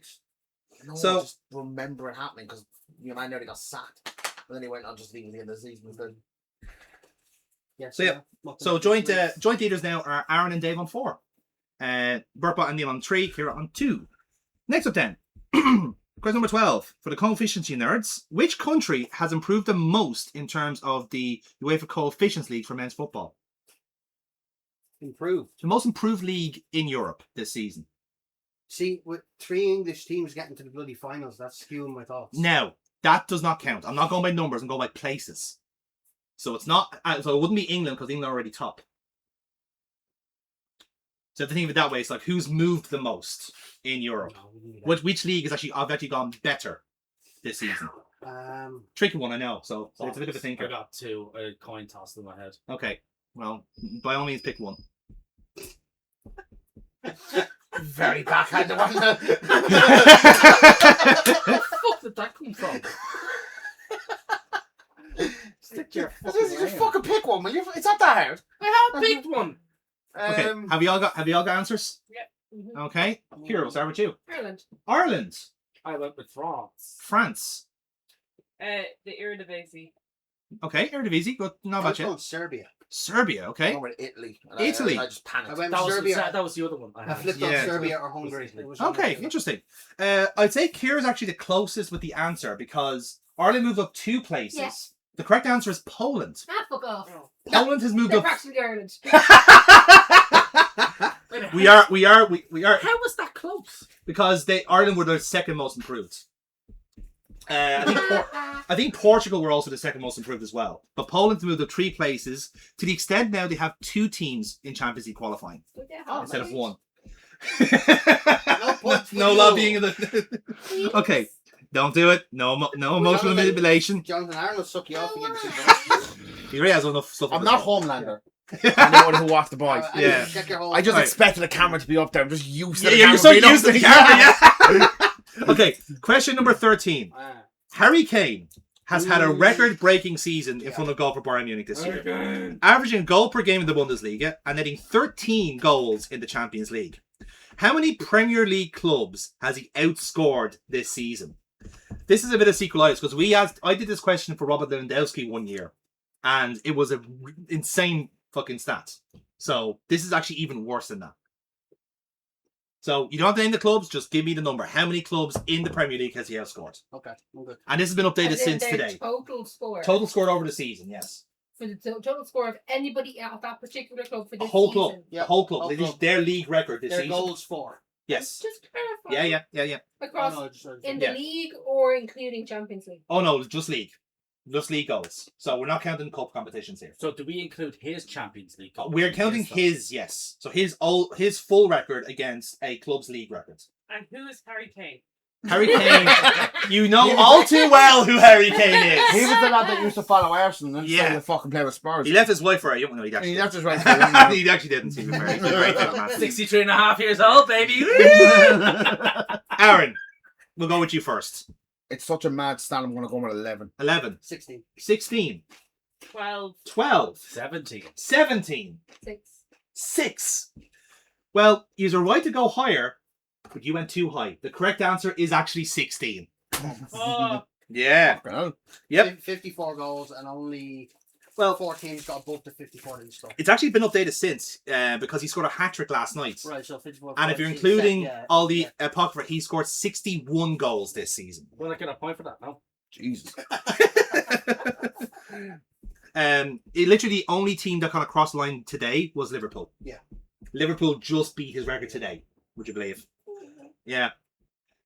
No, So I just remember it happening because man nearly got sacked, and then he went on just leaving the end of the season instead. Yeah. So joint leaders now are Aaron and Dave on 4. Burpa and Neil on 3, Kira on 2. Next up then, question number 12 for the coefficients nerds. Which country has improved the most in terms of the UEFA Coefficients League for men's football? Improved. The most improved league in Europe this season. See, with 3 English teams getting to the bloody finals, that's skewing my thoughts. Now, that does not count. I'm not going by numbers, I'm going by places. So it's not. So it wouldn't be England because England are already top. So if you think of it that way, it's like who's moved the most in Europe? Which league have actually gone better this season? Tricky one, I know. So it's a bit of a thinker. I got 2. A coin toss in my head. Okay. Well, by all means, pick one. Very backhanded one. Where the fuck did that come from? Stick your just fucking pick one, will you? It's not that hard. I have picked one. Okay. Have you all got answers? Yeah. Okay. Kira, we'll start with you. Ireland. I went with France. France. The Eredivisie. Okay, Eredivisie, but not I bad was yet. going Serbia. Serbia, okay. I went with Italy. Italy. I just panicked. I went That with was, Serbia. that was the other one. I flipped on Yeah. Serbia or Hungary. It was one Okay, of the two. interesting. I'd say Kira's actually the closest with the answer because Ireland moved up 2 places. Yeah. The correct answer is Poland. Fuck off. Poland has moved They're up. practically Ireland. we are. How was that close? Because Ireland were the second most improved. I think Portugal were also the second most improved as well. But Poland moved up 3 places to the extent now they have 2 teams in Champions League qualifying instead of 1. No lobbying in the. Okay, don't do it. No emotional manipulation. Jonathan Aaron will suck you off and give you some. He really has enough stuff. I'm not Homelander. Anyone who watched the boys. Yeah. I just Right. expected the camera to be up there. I'm just used to Yeah, the you're camera so being up used to the there. camera. Yeah. Okay, question number 13. Harry Kane has had a record-breaking season in front of goal for Bayern Munich this year, averaging a goal per game in the Bundesliga and netting 13 goals in the Champions League. How many Premier League clubs has he outscored this season? This is a bit of sequelitis because I did this question for Robert Lewandowski one year, and it was an insane fucking stat. So this is actually even worse than that. So you don't have to name the clubs, just give me the number. How many clubs in the Premier League has he outscored? Okay, I'm good. And this has been updated As in since their today. Total score. Total scored over the season, yes. For the total score of anybody at that particular club for The this whole season. club. Yeah. The whole club. Whole This is club. their league record this Their season. goals for. Yes. Just clarify. Yeah. Across Oh, no, just- in the Yeah. league or including Champions League. Oh no, just league. Just league goals. So we're not counting cup competitions here. So do we include his Champions League? We're counting his, yes. So his full record against a club's league record. And who is Harry Kane? Harry Kane, you know all too well who Harry Kane He is. was the lad that used to follow Arsenal and Yeah. say to fucking play with Spurs. He left his wife for a young. No, he And actually he didn't. left his right to He actually didn't. He was very great for the man. 63 and a half years old, baby. Aaron, we'll go with you first. It's such a mad stand. I'm going to go with 11. 11, 16. 16, 12. 12, 17. 17, 6. 6. Well, you're right to go higher, but you went too high. The correct answer is actually 16. Oh, Yeah. Well, Yep. 54 goals and only Well, 4 teams got above the 54 in score. it's actually been updated since because he scored a hat-trick last night. Right, so 54. And if you're 46, including yeah, all the yeah. apocrypha, he scored 61 goals this season. Will I get a point for that? No. Jesus. Literally the only team that kind of crossed the line today was Liverpool. Yeah. Liverpool just beat his record today, would you believe? Yeah.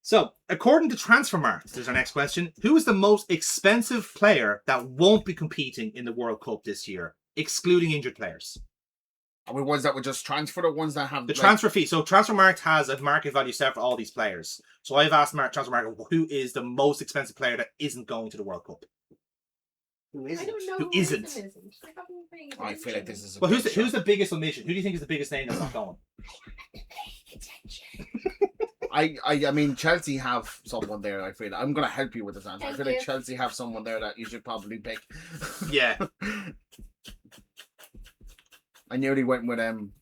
So, according to Transfermarkt, there's our next question. Who is the most expensive player that won't be competing in the World Cup this year, excluding injured players? Are we ones that would just transfer or ones that have The transfer fee. So, Transfermarkt has a market value set for all these players. So, I've asked Transfermarkt who is the most expensive player that isn't going to the World Cup. Who I is don't it? know Who who isn't? I haven't been paying I feel like this attention. is a Well, big who's shot. the biggest omission? Who do you think is the biggest name that's not going? I mean, Chelsea have someone there. I feel I'm going to help you with this answer. I Thank feel like you. Chelsea have someone there that you should probably pick. Yeah. I nearly went with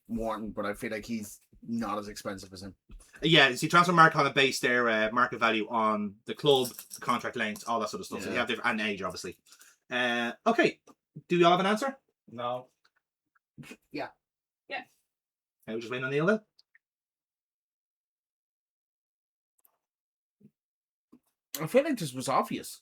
Morton, but I feel like he's not as expensive as him. Yeah, see, Transfermarkt kind of base their market value on the club, the contract length, all that sort of stuff. So you have different, and age, obviously. Okay, do we all have an answer? No. yes. Okay, we'll just wait on Neil then. I feel like this was obvious.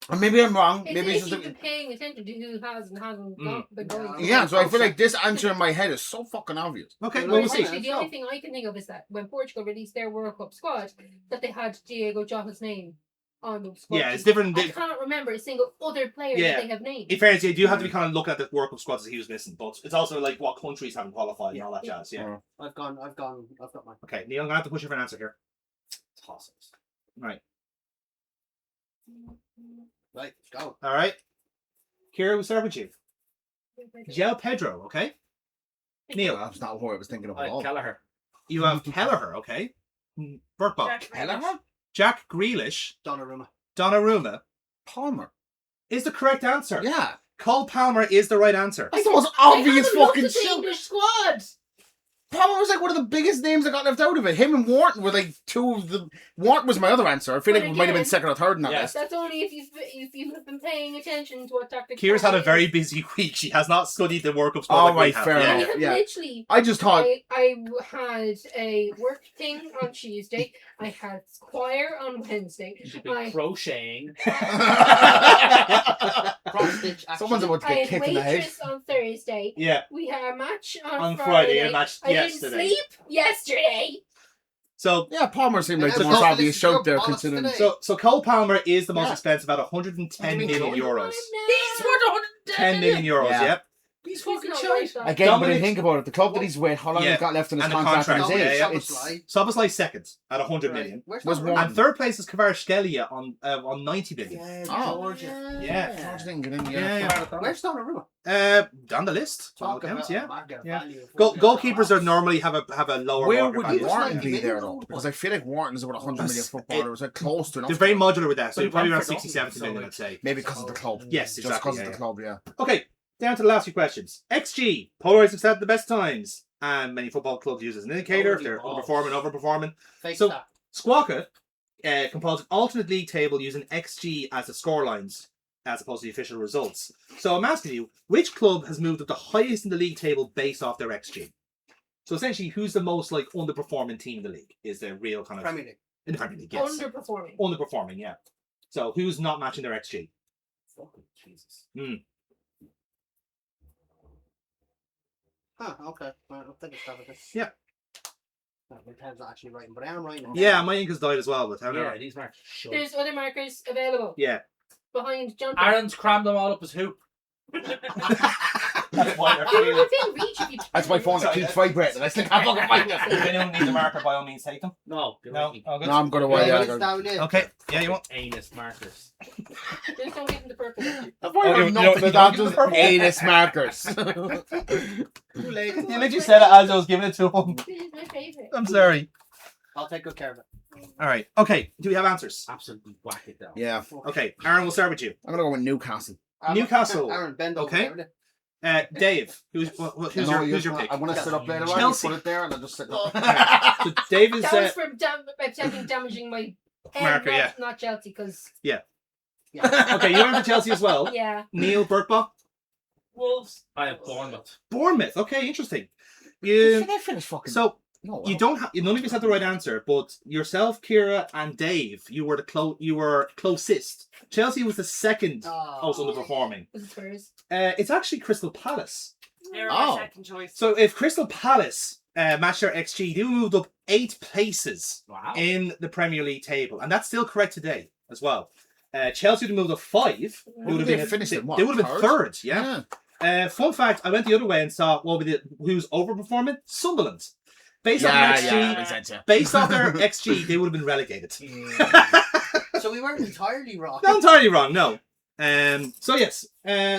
Or maybe I'm wrong. Maybe It's it's if just you've been paying attention to who has and hasn't been going. yeah. So I feel like this answer in my head is so fucking obvious. Okay, Well, well, we'll right. see. Actually, the only thing I can think of is that when Portugal released their World Cup squad, that they had Diego Jota's name on the squad. Yeah, it's different. I cannot remember a single other player Yeah. that they have named. In fairness, you do have to be kind of looking at the World Cup squads that he was missing, but it's also like what countries haven't qualified and all that jazz. Yeah. I've got mine. Okay, Neil, I'm gonna have to push you for an answer here. Toss Right. Right, let's go. All right. Kira, we'll start with you. João Pedro. Okay. Neil, That's not what I was thinking of at it. all. Kelleher. you have Kelleher. Okay. Burt Bob. Jack Kelleher? Jack Grealish. Donnarumma. Donnarumma Palmer. is the correct answer. Yeah. Cole Palmer is the right answer. That's the most I obvious haven't looked fucking at the shit. English squad. Palmer was like one of the biggest names that got left out of it. Him and Wharton were like two of the. Wharton was my other answer. I feel like we might have been second or third in that list. That's only if you've been paying attention to what Dr. Kira's had a very busy week. She has not studied the World Cup squad. Oh, like we right, have. fair Yeah. enough. Yeah. Literally, I just thought. I had a work thing on Tuesday. I had choir on Wednesday. You've been crocheting. Someone's about to I get had kicked in the head. waitress on Thursday. Yeah. We had a match on Friday. Friday. A match I yesterday. didn't sleep yesterday. So Yeah, Palmer seemed like And the that's most all obvious this shout joke there, bollocks considering. today. So Cole Palmer is the most Yeah. expensive at 110 million euros. He's worth 110 10 million euros, Yeah. yep. He's He's fucking not shite. worth that. Again, but Dominic- then think about it. The club that he's with, how long Yeah. he's got left in his And the contract and his contract, age. yeah, yeah. It's Szoboszlai second at 100 million. Where's Was Donnarumma? one. And third place is Kvaratskhelia on 90 million. Yeah, Oh. Georgia. Yeah. George didn't get in yet. Yeah. Where's Donnarumma? On the list. Talk Counts, about yeah. market Yeah. value. Goalkeepers are normally have a lower Where market would value. Wharton like be the there middle though? one. Because I feel like Wharton's about 100 million footballer. It was like close to enough. They're very modular with that, so But you're probably he around went for 60, 70 Dortmund, million, so I'd say. Maybe because of the club. Yes, Just exactly. because of the club, yeah. Okay, down to the last few questions. XG, polarized have set the best times, and many football clubs use as an indicator if they're underperforming, overperforming. Fake So- stat. Squawka compiled an alternate league table using XG as the scorelines as opposed to the official results. So I'm asking you, which club has moved up the highest in the league table based off their XG? So essentially, who's the most like underperforming team in the league? Is the real kind of Premier League. in the Premier League? Yes, Underperforming. underperforming. Yeah. So who's not matching their XG? Fucking Jesus. Huh, okay. Well, I'll take a stab at this. Yeah. No, my pen's not actually writing, but I am writing. Yeah, my ink has died as well, but however. Yeah, these marks shite. There's other markers available Yeah. behind John. Aaron's crammed them all up his hoop. That's why they're They were feeling. within reach if you That's my phone that keeps vibrating. I still can't fucking find it. If anyone needs a marker, by all means, take them. No, No, oh, good. No, I'm going to Well, wait. it's down there. Okay, yeah, you want? Anus markers. Just don't give them the purple. I've already Oh, got you nothing don't of that, give just the purple? anus markers. Too late. You literally said it as I was giving it to him. This is my favourite. I'm sorry. I'll take good care of it. All right. Okay. Do we have answers? Absolutely whack it down. Yeah. Okay. Aaron, we'll start with you. I'm going to go with Newcastle. Newcastle. Aaron, bend over Okay. there. Dave, who's your pick? I'm going to sit up later on. Chelsea. Put it there and I'll just sit up. So Dave is That was from damaging my head, Marker, not, yeah. not Chelsea, because okay. You went for Chelsea as well. yeah. Neil Burkbach, Wolves. I have Bournemouth. Bournemouth. Okay, interesting. Did You they finish fucking... so No, you don't have none of you had the right answer, but yourself, Kira, and Dave, you were closest. Chelsea was the second most underperforming. Was it Spurs? It's actually Crystal Palace. They're Oh. my second choice. So if Crystal Palace matched their XG, they moved up 8 places Wow. in the Premier League table, and that's still correct today as well. Chelsea would have moved up 5. They would have been finished in what? They would have been third. Yeah. Fun fact: I went the other way and saw who's overperforming. Sunderland. Based off their XG, that makes sense, yeah. based off their XG, they would have been relegated. So we weren't entirely wrong. Not entirely wrong, no. So yes.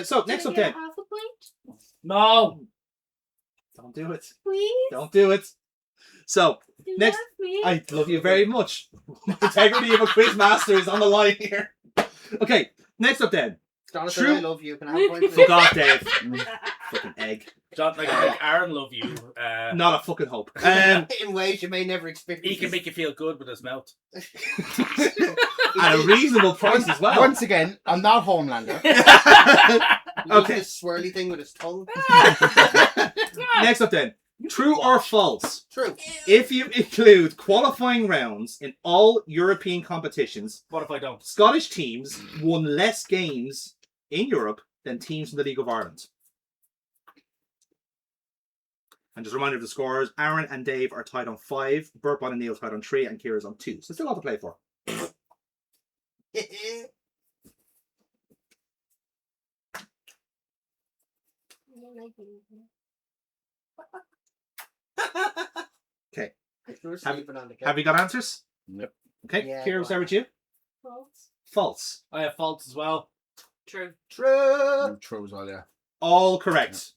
So next Can up I then. get half a point? No. Don't do it. Please? Don't do it. So Do next- that, please? I love you very much. The integrity of a quiz master is on the line here. Okay, next up then. Jonathan, True. I love you. Can I have a point for Fuck this? off, Dave. Fucking egg. John, like Aaron love you. Not a fucking hope. In ways you may never experience. He can make you feel good with his mouth. At a reasonable price as well. Once again, I'm not Homelander. Okay. This swirly thing with his tongue. Next up then. True or false? True. If you include qualifying rounds in all European competitions, What if I don't? Scottish teams won less games in Europe than teams in the League of Ireland. And just a reminder of the scores, Aaron and Dave are tied on 5, Burpon and Neil tied on 3, and Kira's on 2. So still a lot to play for. Okay. We're Have- sleeping on the couch. Have you got answers? Yep. Okay, Yeah, Kira, we'll start with you. False. False. I have faults as well. True. True. True as well, yeah. All correct.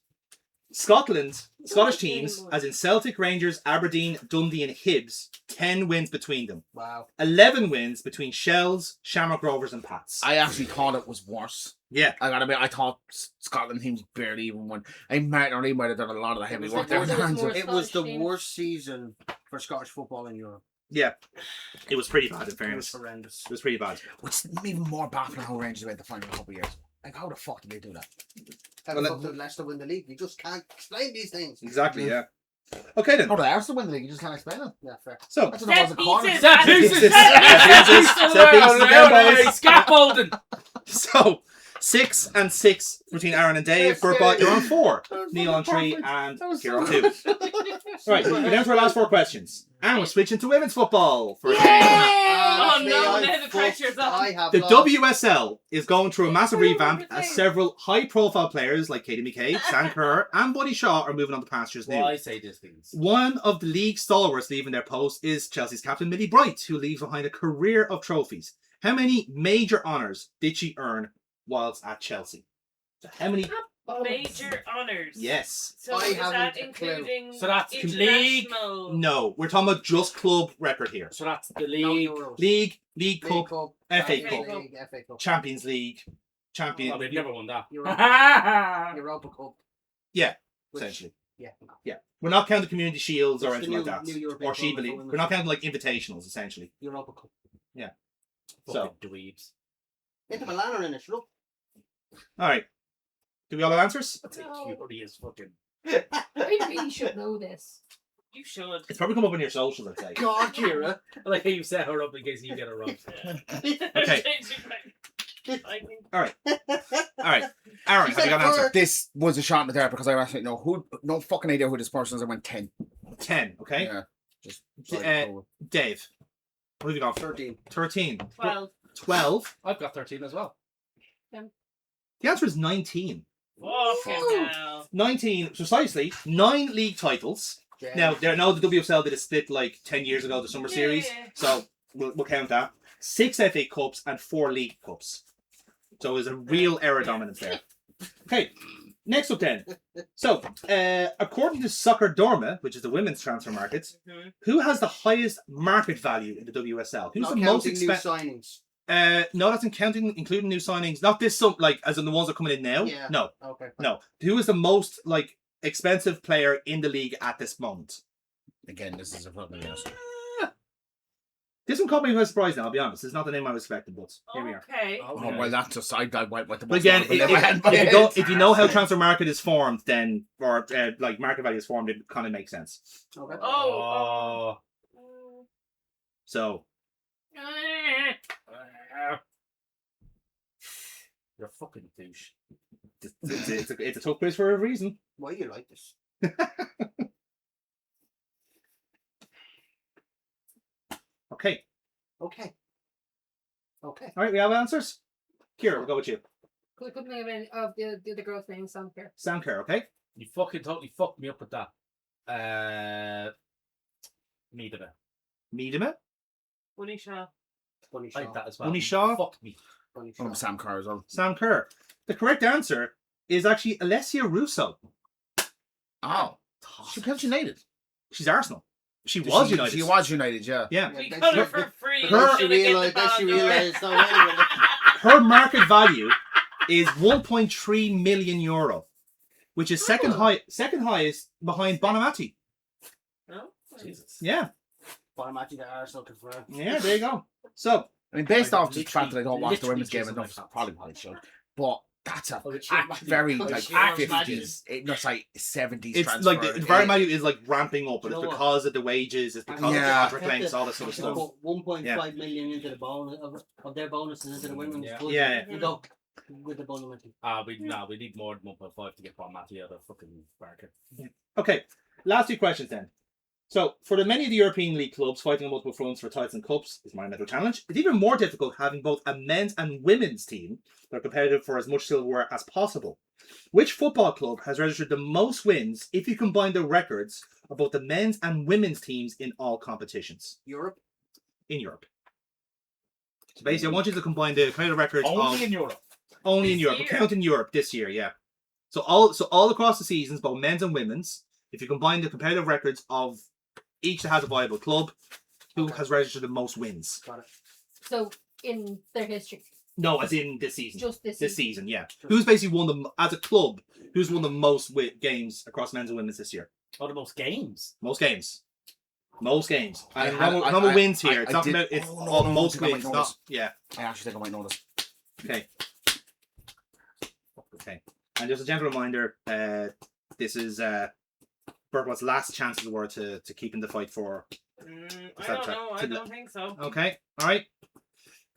Scottish teams, as in Celtic, Rangers, Aberdeen, Dundee, and Hibs, 10 wins between them. Wow. 11 wins between Shells, Shamrock Rovers, and Pats. I actually thought it was worse. Yeah. I gotta admit, I thought Scotland teams barely even won. I think Martin O'Neill might have done a lot of the heavy work there. It was the worst season for Scottish football in Europe. Yeah. It was pretty bad, in It was fairness. horrendous. It was pretty bad. Which is even more baffling how Rangers went the final a couple of years. Like, how the fuck did they do that? How the fuck did Leicester win the league? You just can't explain these things. Exactly, yeah. Okay then. How did Arsenal win the league? You just can't explain it. Yeah, fair. So, I don't know, was a corner. Set pieces. Scaffolding. So, 6 and 6 between Aaron and Dave. Burbot, you're on 4. Neil on 3 and Kieran on 2. Right, we're down to our last 4 questions. And we're switching to women's football for a game. Oh no, now the pressure's on. The WSL is going through a massive revamp as several high-profile players like Katie McCabe, Sam Kerr, and Buddy Shaw are moving on to pastures new. Why say these things? One of the league stalwarts leaving their post is Chelsea's captain Millie Bright, who leaves behind a career of trophies. How many major honours did she earn whilst at Chelsea? So how many major honours? Yes. So is that including So that's international? No, we're talking about just club record here. So that's the league. League Cup, FA Cup, FA Cup, Champions League, Oh, they've never won that. Europa Cup. Yeah, Which- essentially. Yeah. Yeah. We're not counting community shields or It's anything the like that. new European Or She tournament for Believe. women. We're not counting like invitationals, essentially. Europa Cup. So, Dweebs. Inter Milan are in it, shut up. alright. Do we all have answers? That's a cutie as fucking. I really should know this. You should. It's probably come up on your socials, I'd say. God, Kira. I like how you set her up in case you get it wrong. Okay. Alright. Aaron, have you got an answer? This was a shot in the dark because I actually know no fucking idea who this person is. I went 10. 10, okay? Yeah. Just Dave. What have you got? 13. 13. 12. 12. I've got 13 as well. The answer is 19. Fucking hell. 19, precisely, 9 league titles. Yeah. Now, there know the WSL did a split like 10 years ago, the summer series. Yeah. So, we'll count that. 6 FA Cups and 4 League Cups. So, it was a real era dominance there. Okay, next up then. So, according to Soccer Dorma, which is the women's transfer market, who has the highest market value in the WSL? Who's Not the most counting new expensive? signings. No, that's including new signings. Not this like as in the ones that are coming in now. Yeah. No, Okay. no. Who is the most like expensive player in the league at this moment? Again, this is a fucking yes. This one caught me by surprise. Now, I'll be honest. It's not the name I was expecting, but here we are. Okay. Oh, well, that's just I went with the But again, most notable in my head. if you know how transfer market is formed, then or like market value is formed, it kind of makes sense. Okay. Oh. So You're a fucking douche. it's a tough quiz for a reason. Why do you like this? Okay. Okay. All right, we have answers. Kira, we'll go with you. I couldn't think of any of the other girl's name. Sam Kerr. Sam Kerr, okay? You fucking totally fucked me up with that. Miedema. Miedema? Bunny Shaw. Funny I like shot. that as well. Bunny Shaw? Fuck me. Funny Oh, shot. Sam Kerr as well. Sam Kerr. The correct answer is actually Alessia Russo. Oh. She plays United. She's Arsenal. She was United. She was United, yeah. Yeah. We Yeah, got her for free. Her- She realised. No, wait a minute. Her market value is 1.3 million euro, which is second highest behind Bonamati. No? Jesus. Yeah. Bonamati to Arsenal confirmed. Yeah, there you go. So, I mean, based I off the fact that I don't watch the literally women's game just enough, like that. probably should. But that's a Oh, it should very be- like it should be 50s, it's like 70s it's transfer. like the value value is like ramping up, but You it's know what? because of the wages, it's because Yeah. of the contract lengths, all this sort of stuff. Put 1.5 million into the bonus of their bonuses into the women's Yeah. budget. Yeah. You go with the Bonamati. We need more than 1.5 to get Bon Matty out of fucking market. Okay, last 2 questions then. So, for the many of the European League clubs fighting on multiple fronts for titles and cups is my mental challenge. It's even more difficult having both a men's and women's team that are competitive for as much silverware as possible. Which football club has registered the most wins if you combine the records of both the men's and women's teams in all competitions Europe. in Europe? So basically, I want you to combine the kind of records Only in Europe. only in This Europe. year? We're counting Europe this year, yeah. So all across the seasons, both men's and women's, if you combine the competitive records of each that has a viable club, who has registered the most wins? Got it. So in their history. No, as in this season. Just this season, yeah. Who's basically won them as a club? Who's won the most games across men's and women's this year? Oh, the most games. Most games. And number wins here. It's not about it's most wins. Not yeah. I actually think I might know this. Okay. And just a gentle reminder, this is Burpot's last chances were to keep in the fight for. I don't know. I don't think so. Okay. All right.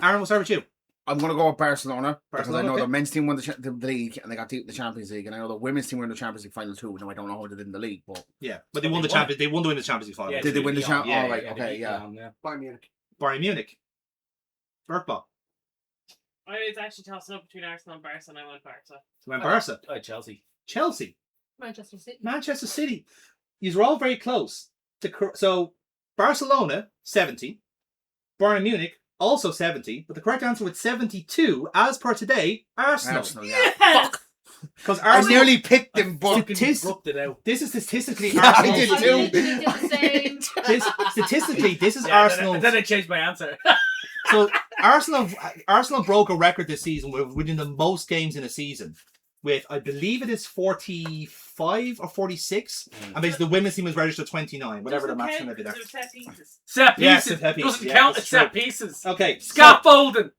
Aaron, we'll start with you. I'm going to go with Barcelona because I know okay. the men's team won the league and they got the Champions League, and I know the women's team won the Champions League final too. Now I don't know how they did in the league, but yeah, but they won the Champions. They won to win the Champions League final. Did they win the Champions? Yeah, all right, okay, yeah. Bayern Munich. Bayern Munich. Burpot. I was actually tossing up between Arsenal and Barca, and I went Barca. So went Barca. Chelsea. Manchester City. Manchester City. These were all very close. So Barcelona 70, Bayern Munich also 70, but the correct answer with 72, as per today, Arsenal. Yeah. Fuck. Because I Arsenal nearly picked them, but this is statistically Yeah, I Arsenal. did I too. did the same. Statistically, this is Yeah, Arsenal. Then I changed my answer. So Arsenal broke a record this season with winning the most games in a season. With I believe it is 45 or 46, and basically the women's team was registered 29, whatever the match going to be there. Set pieces. Yes, set pieces. Doesn't Yeah, count that's as set true. pieces. Okay, Scaffolding.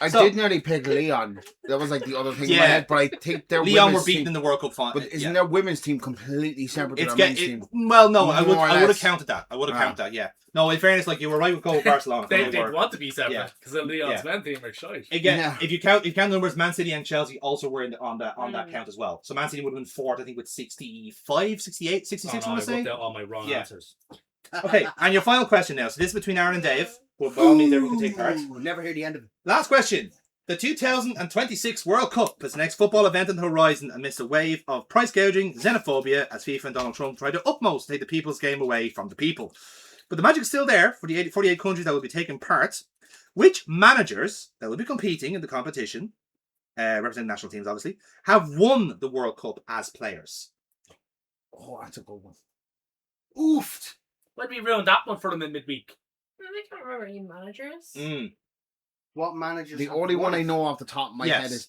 I did nearly pick Leon. That was like the other thing in my Yeah. head, but I think their Leon women's were beaten team, in the World Cup final. but isn't their women's team completely separate to It's their men's team? well, no, I would More or have less. counted that. counted that. Yeah. No, in fairness, like you were right with going with Barcelona. They were. want to be Yeah. separate because the Leon's men team are shite. Again, Yeah. if you count the numbers, Man City and Chelsea also were on that count as well. So Man City would have been fourth, I think, with 65, 68, 66, I want to I say. wrote down all my wrong answers. Okay, and your final question now. So this is between Aaron and Dave. Well, by all means, everyone can take part. Ooh, never hear the end of it. Last question. The 2026 World Cup is the next football event on the horizon amidst a wave of price gouging, xenophobia, as FIFA and Donald Trump try their utmost to take the people's game away from the people. But the magic is still there for the 48 countries that will be taking part. Which managers that will be competing in the competition, representing national teams obviously, have won the World Cup as players? Oh, that's a good one. Oofed. Why'd we ruin that one for them in midweek? I can't remember any managers. What managers? The have only one won I it? know off the top of my Yes. head is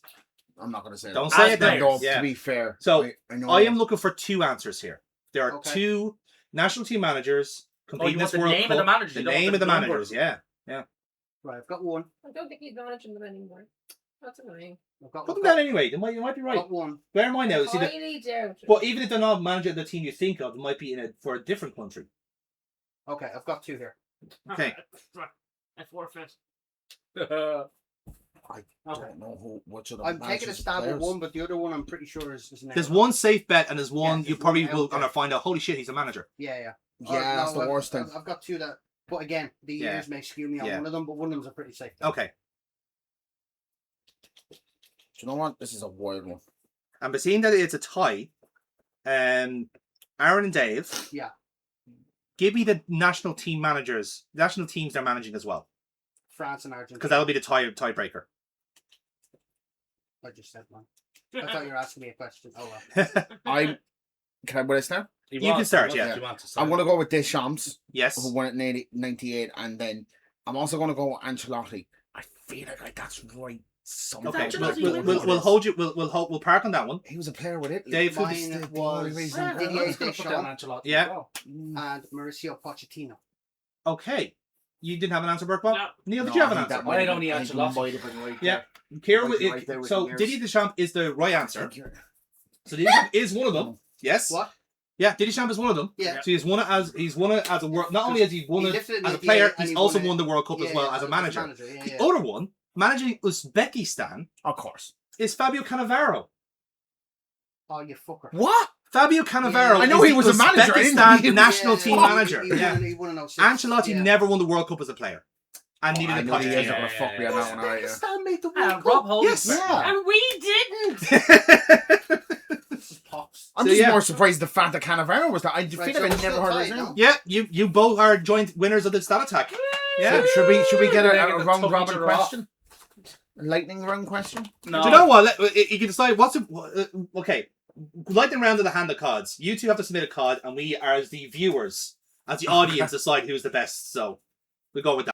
I'm not going to say Don't that. say As it then. players, No, to be fair. So, I know I am looking for two answers here. There are Okay. two national team managers competing in want this the World name Cup. of the manager, The you don't name want of the the number. managers, yeah. Right, I've got one. I don't think he's managing them anymore. That's annoying. I've got, Put them I've down anyway. You might be got, right. got one. Bear in mind now, see, Highly doubt. but even if they're not managing the team you think of, they might be for a different country. Okay, I've got two here. Okay. I forfeit. I don't know which of the I'm taking a managers stab at players. one, but the other one I'm pretty sure is now. There's one safe bet, and there's one Yeah, you there's probably one will out there. gonna find out. Holy shit, he's a manager. Yeah. Yeah, that's the worst thing. I've got two that, but again, the Yeah. years may skew me on Yeah. one of them, but one of them's a pretty safe. Okay. Do you know what? This is a wild one. And by seeing that it's a tie, Aaron and Dave. Yeah. Give me the national team managers, national teams they're managing as well, France and Argentina. because that'll be the tiebreaker. I just said one. I thought you were asking me a question. Oh well. Can I put this now? You can start, yeah. I'm going to go with Deschamps, Yes. who won it in 98, and then I'm also going to go with Ancelotti. I feel like that's right. Okay. Ancelotti We'll hold you. We'll park on that one. He was a player with Italy. Dave, Mine It's the was only reason- Didier Deschamps Yeah. and Mauricio Pochettino. Okay. You didn't have an answer, Burkball? No. Neil, did No, you have I an think that answer? might I have only been- Ancelotti. might have been right Yeah. there. Kira, Right there with so the years. Didier Deschamps is the right answer. Thank you. So Didier Deschamps is one of them. Yes. What? Yeah, Didier Deschamps is one of them. Yeah. So he's won it as a world. Not only has he won He it lifted it in as a 88 player, and he's he also won it- won the World Cup as well as a manager. Yeah, The yeah. other one, managing Uzbekistan, Of course. is Fabio Cannavaro. Oh, you fucker. What? Fabio Cannavaro. Yeah. I know is he the was a manager, I didn't Uzbekistan know he- national Yeah, team yeah, manager. He Yeah. won in 06. Ancelotti Yeah. never won the World Cup as a player, and neither I did know you guys Pochettino. are going to fuck me on that one, alright? Yeah. Uzbekistan made the World Cup. Rob Holding. Yes. Yeah. And we didn't. Pops. I'm So, just yeah. more surprised the fact that Cannavaro was that. I feel Right, like so I we're never still heard of his tied, name. no? Yeah, you both are joint winners of the stat attack. Yeah. Should we get Making a the round tough robin each other off. question? A lightning round question? No. Do you know what? You can decide what's okay. lightning round of the hand of cards. You two have to submit a card, and we, as the viewers, as the audience, decide who's the best. So we'll go with that.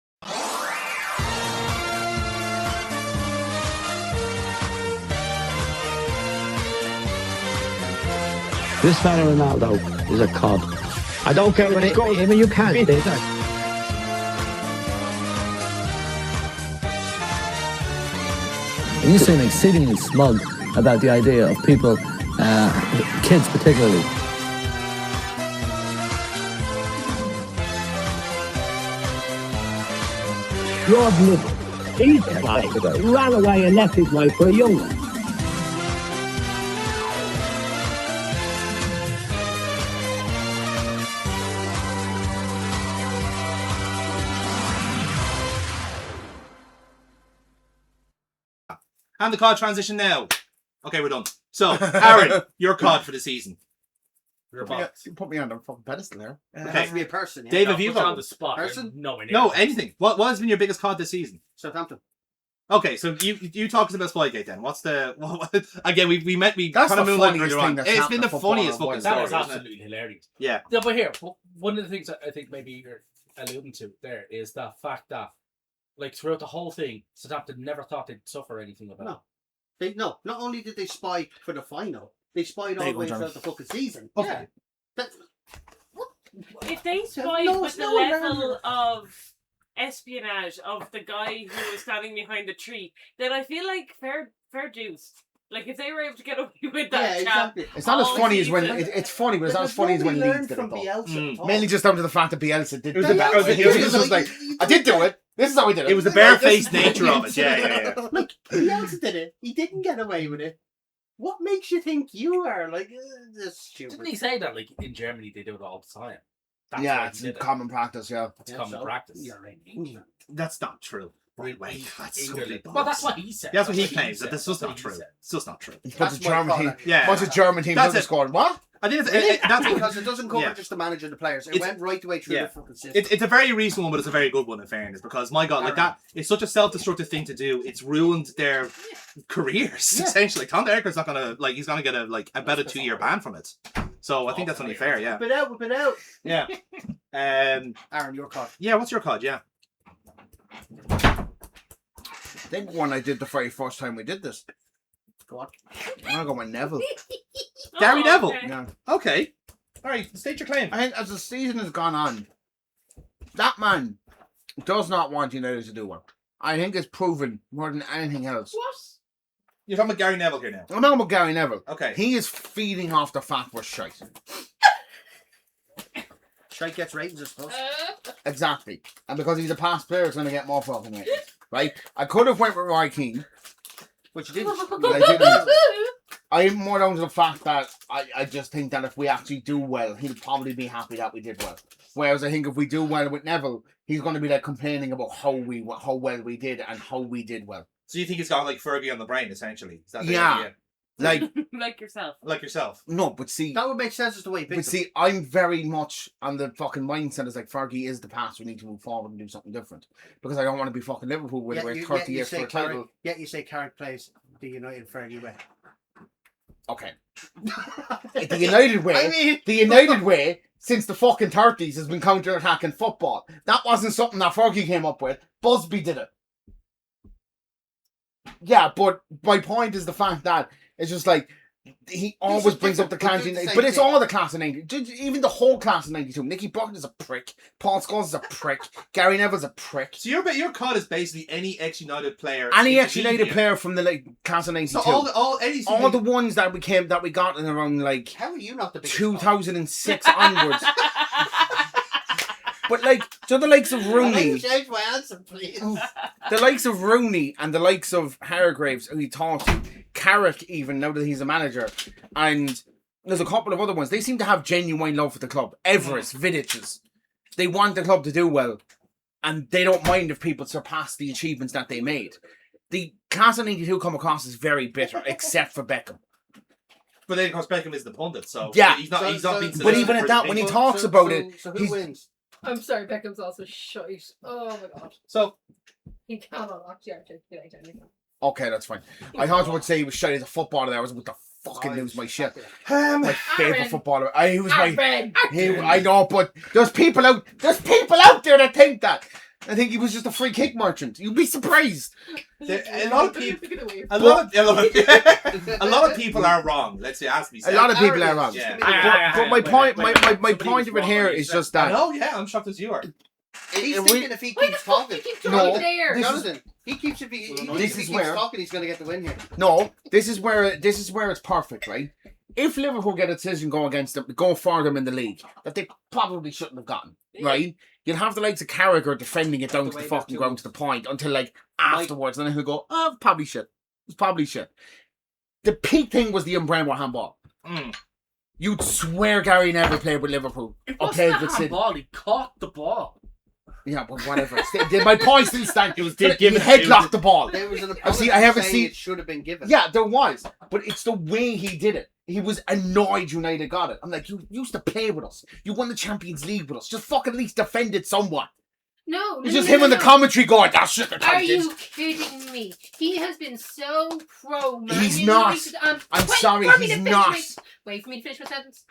This fella Ronaldo is a cod. I don't care what it goes. I mean, you can't beat it. You seem exceedingly smug about the idea of people, kids particularly. Lord Nick, he's the guy who ran away and left his wife for a young one. And the card transition now. Okay, we're done. So, Aaron, your card for the season. You put me on the fucking pedestal there. It has to be a person. Yeah. Dave, have you on the spot? Person? No, anything. What has been your biggest card this season? Southampton. Okay, so you talk to the best Spygate then. What's the again? We met. We That's kind of the moonlighted funniest later thing on. that's It's happened been the to football funniest in a fucking while. That story. is isn't it? absolutely hilarious. Yeah. Yeah, but here, one of the things that I think maybe you're alluding to there is the fact that, like, throughout the whole thing, Southampton never thought they'd suffer anything about it. Not only did they spy for the final, they spied all the way throughout the fucking season. Okay. Yeah. If they spied with the level of espionage of the guy who was standing behind the tree, then I feel like fair dues. Like, if they were able to get away with that, exactly. It's not as all funny as when season. it's funny, but it's not as funny as when Leeds did it. from though. Bielsa. Mainly just down to the fact that Bielsa did It was the the- best. it was- He was just like, I did do it. This is how we did it. It was the barefaced nature of it. Yeah. Look, Bielsa did it. He didn't get away with it. What makes you think you are like this stupid? Didn't he say that, like, in Germany they do it all the time? That's Yeah, why it's he did it. common practice. Yeah, It's common practice. You're in England. That's not true. Right way. That's so England. bollocks. Well, that's what he said. That's what he said. claims. That's just what not he true. said. It's just not true. bunch That's of my German call. teams. Yeah. Bunch of German teams That's have it. scored. What? I think that's Because it doesn't cover Yeah. just the manager and the players. It It's- went right the way through yeah. the fucking system. It's a very recent one, but it's a very good one in fairness. Because my God, like that, it's such a self-destructive thing to do. It's ruined their careers essentially. Tom Derricker's not gonna he's gonna get about a 2-year ban from it. So I think that's only fair. Yeah. Whip it out. Yeah. Aaron, your card. Yeah. What's your card? Yeah. I think one I did the very first time we did this. Go on. I'm gonna go with Neville. Gary Oh, Neville. okay. Yeah. Okay. All right. State your claim. I think as the season has gone on, that man does not want United to do well. I think it's proven more than anything else. What? You're talking about Gary Neville here now. I'm talking about Gary Neville. Okay. He is feeding off the fact we're shite. Shite gets ratings, I suppose. Exactly. And because he's a past player, it's going to get more fucking ratings. Right? I could have went with Roy Keane. But you didn't. But I didn't. I'm more down to the fact that I just think that if we actually do well, he'll probably be happy that we did well. Whereas I think if we do well with Neville, he's going to be like complaining about how well we did and how we did well. So you think he's got like Fergie on the brain, essentially? Is that the Yeah. idea? Like, Like yourself. Like yourself. no, but see, That would make sense as the way he but picked see, I'm very much on the fucking mindset is like Fergie is the past. We need to move forward and do something different because I don't want to be fucking Liverpool with him. we're 30 years for a title. Yet you say Carrick plays the United Fergie way. Okay, the United way. I mean, The United way since the fucking 30s has been counter-attacking football. That wasn't something that Fergie came up with. Busby did it. Yeah, but my point is the fact that it's just like he always brings up the class in, but it's all the class of 90. Even the whole class of 92. Nicky Bucket is a prick. Paul Scholes is a prick. Gary Neville's a prick. So your card is basically any ex-United player. Any in the ex-United team. player from the class of 92. So all the ones that we got in around like how are you not the biggest 2006 onwards. But like, so the likes of Rooney, change my answer, please. the likes of Rooney and the likes of Hargreaves, who he taught, Carrick even, now that he's a manager, and there's a couple of other ones, they seem to have genuine love for the club. Everest, Vidic's. They want the club to do well, and they don't mind if people surpass the achievements that they made. The class of 92 come across as very bitter, except for Beckham. But then, of course, Beckham is the pundit, so Yeah. he's not being But solicited even for at that, his when he people. talks about it, So who he's- wins? I'm sorry, Beckham's also shite. Oh my god. So He cannot actually articulate anything. Okay, that's fine. I thought you would say he was shite as a footballer there. I was about to fucking lose my shit. My favourite footballer. He was I know, but there's people out there that think that. I think he was just a free kick merchant. You'd be surprised. A lot of people are wrong. Let's say, ask me. A lot of people are wrong. Yeah. But my point of it here is just that. Oh yeah, I'm shocked as you are. He's thinking if he keeps talking. No, Jonathan. He keeps talking, he's going to get the win here. No, this is where it's perfect, right? If Liverpool get a decision go against them, go for them in the league that they probably shouldn't have gotten, right? You'll have the likes of Carragher defending it down to the fucking ground to the point until like afterwards, and then he'll go, "Oh, probably shit. It's probably shit." The peak thing was the Umbrella handball. You'd swear Gary never played with Liverpool or played with City. He caught the ball. Yeah, but whatever. My point still stands. He headlocked the ball. There was an apology saying it should have been given. Yeah, there was. But it's the way he did it. He was annoyed United got it. I'm like, you used to play with us. You won the Champions League with us. Just fucking at least defend it somewhat. No. It's just him on the commentary going, that shit. Are you kidding me? He has been so pro-Man. He's not. I'm sorry, he's not. Wait for me to finish my sentence.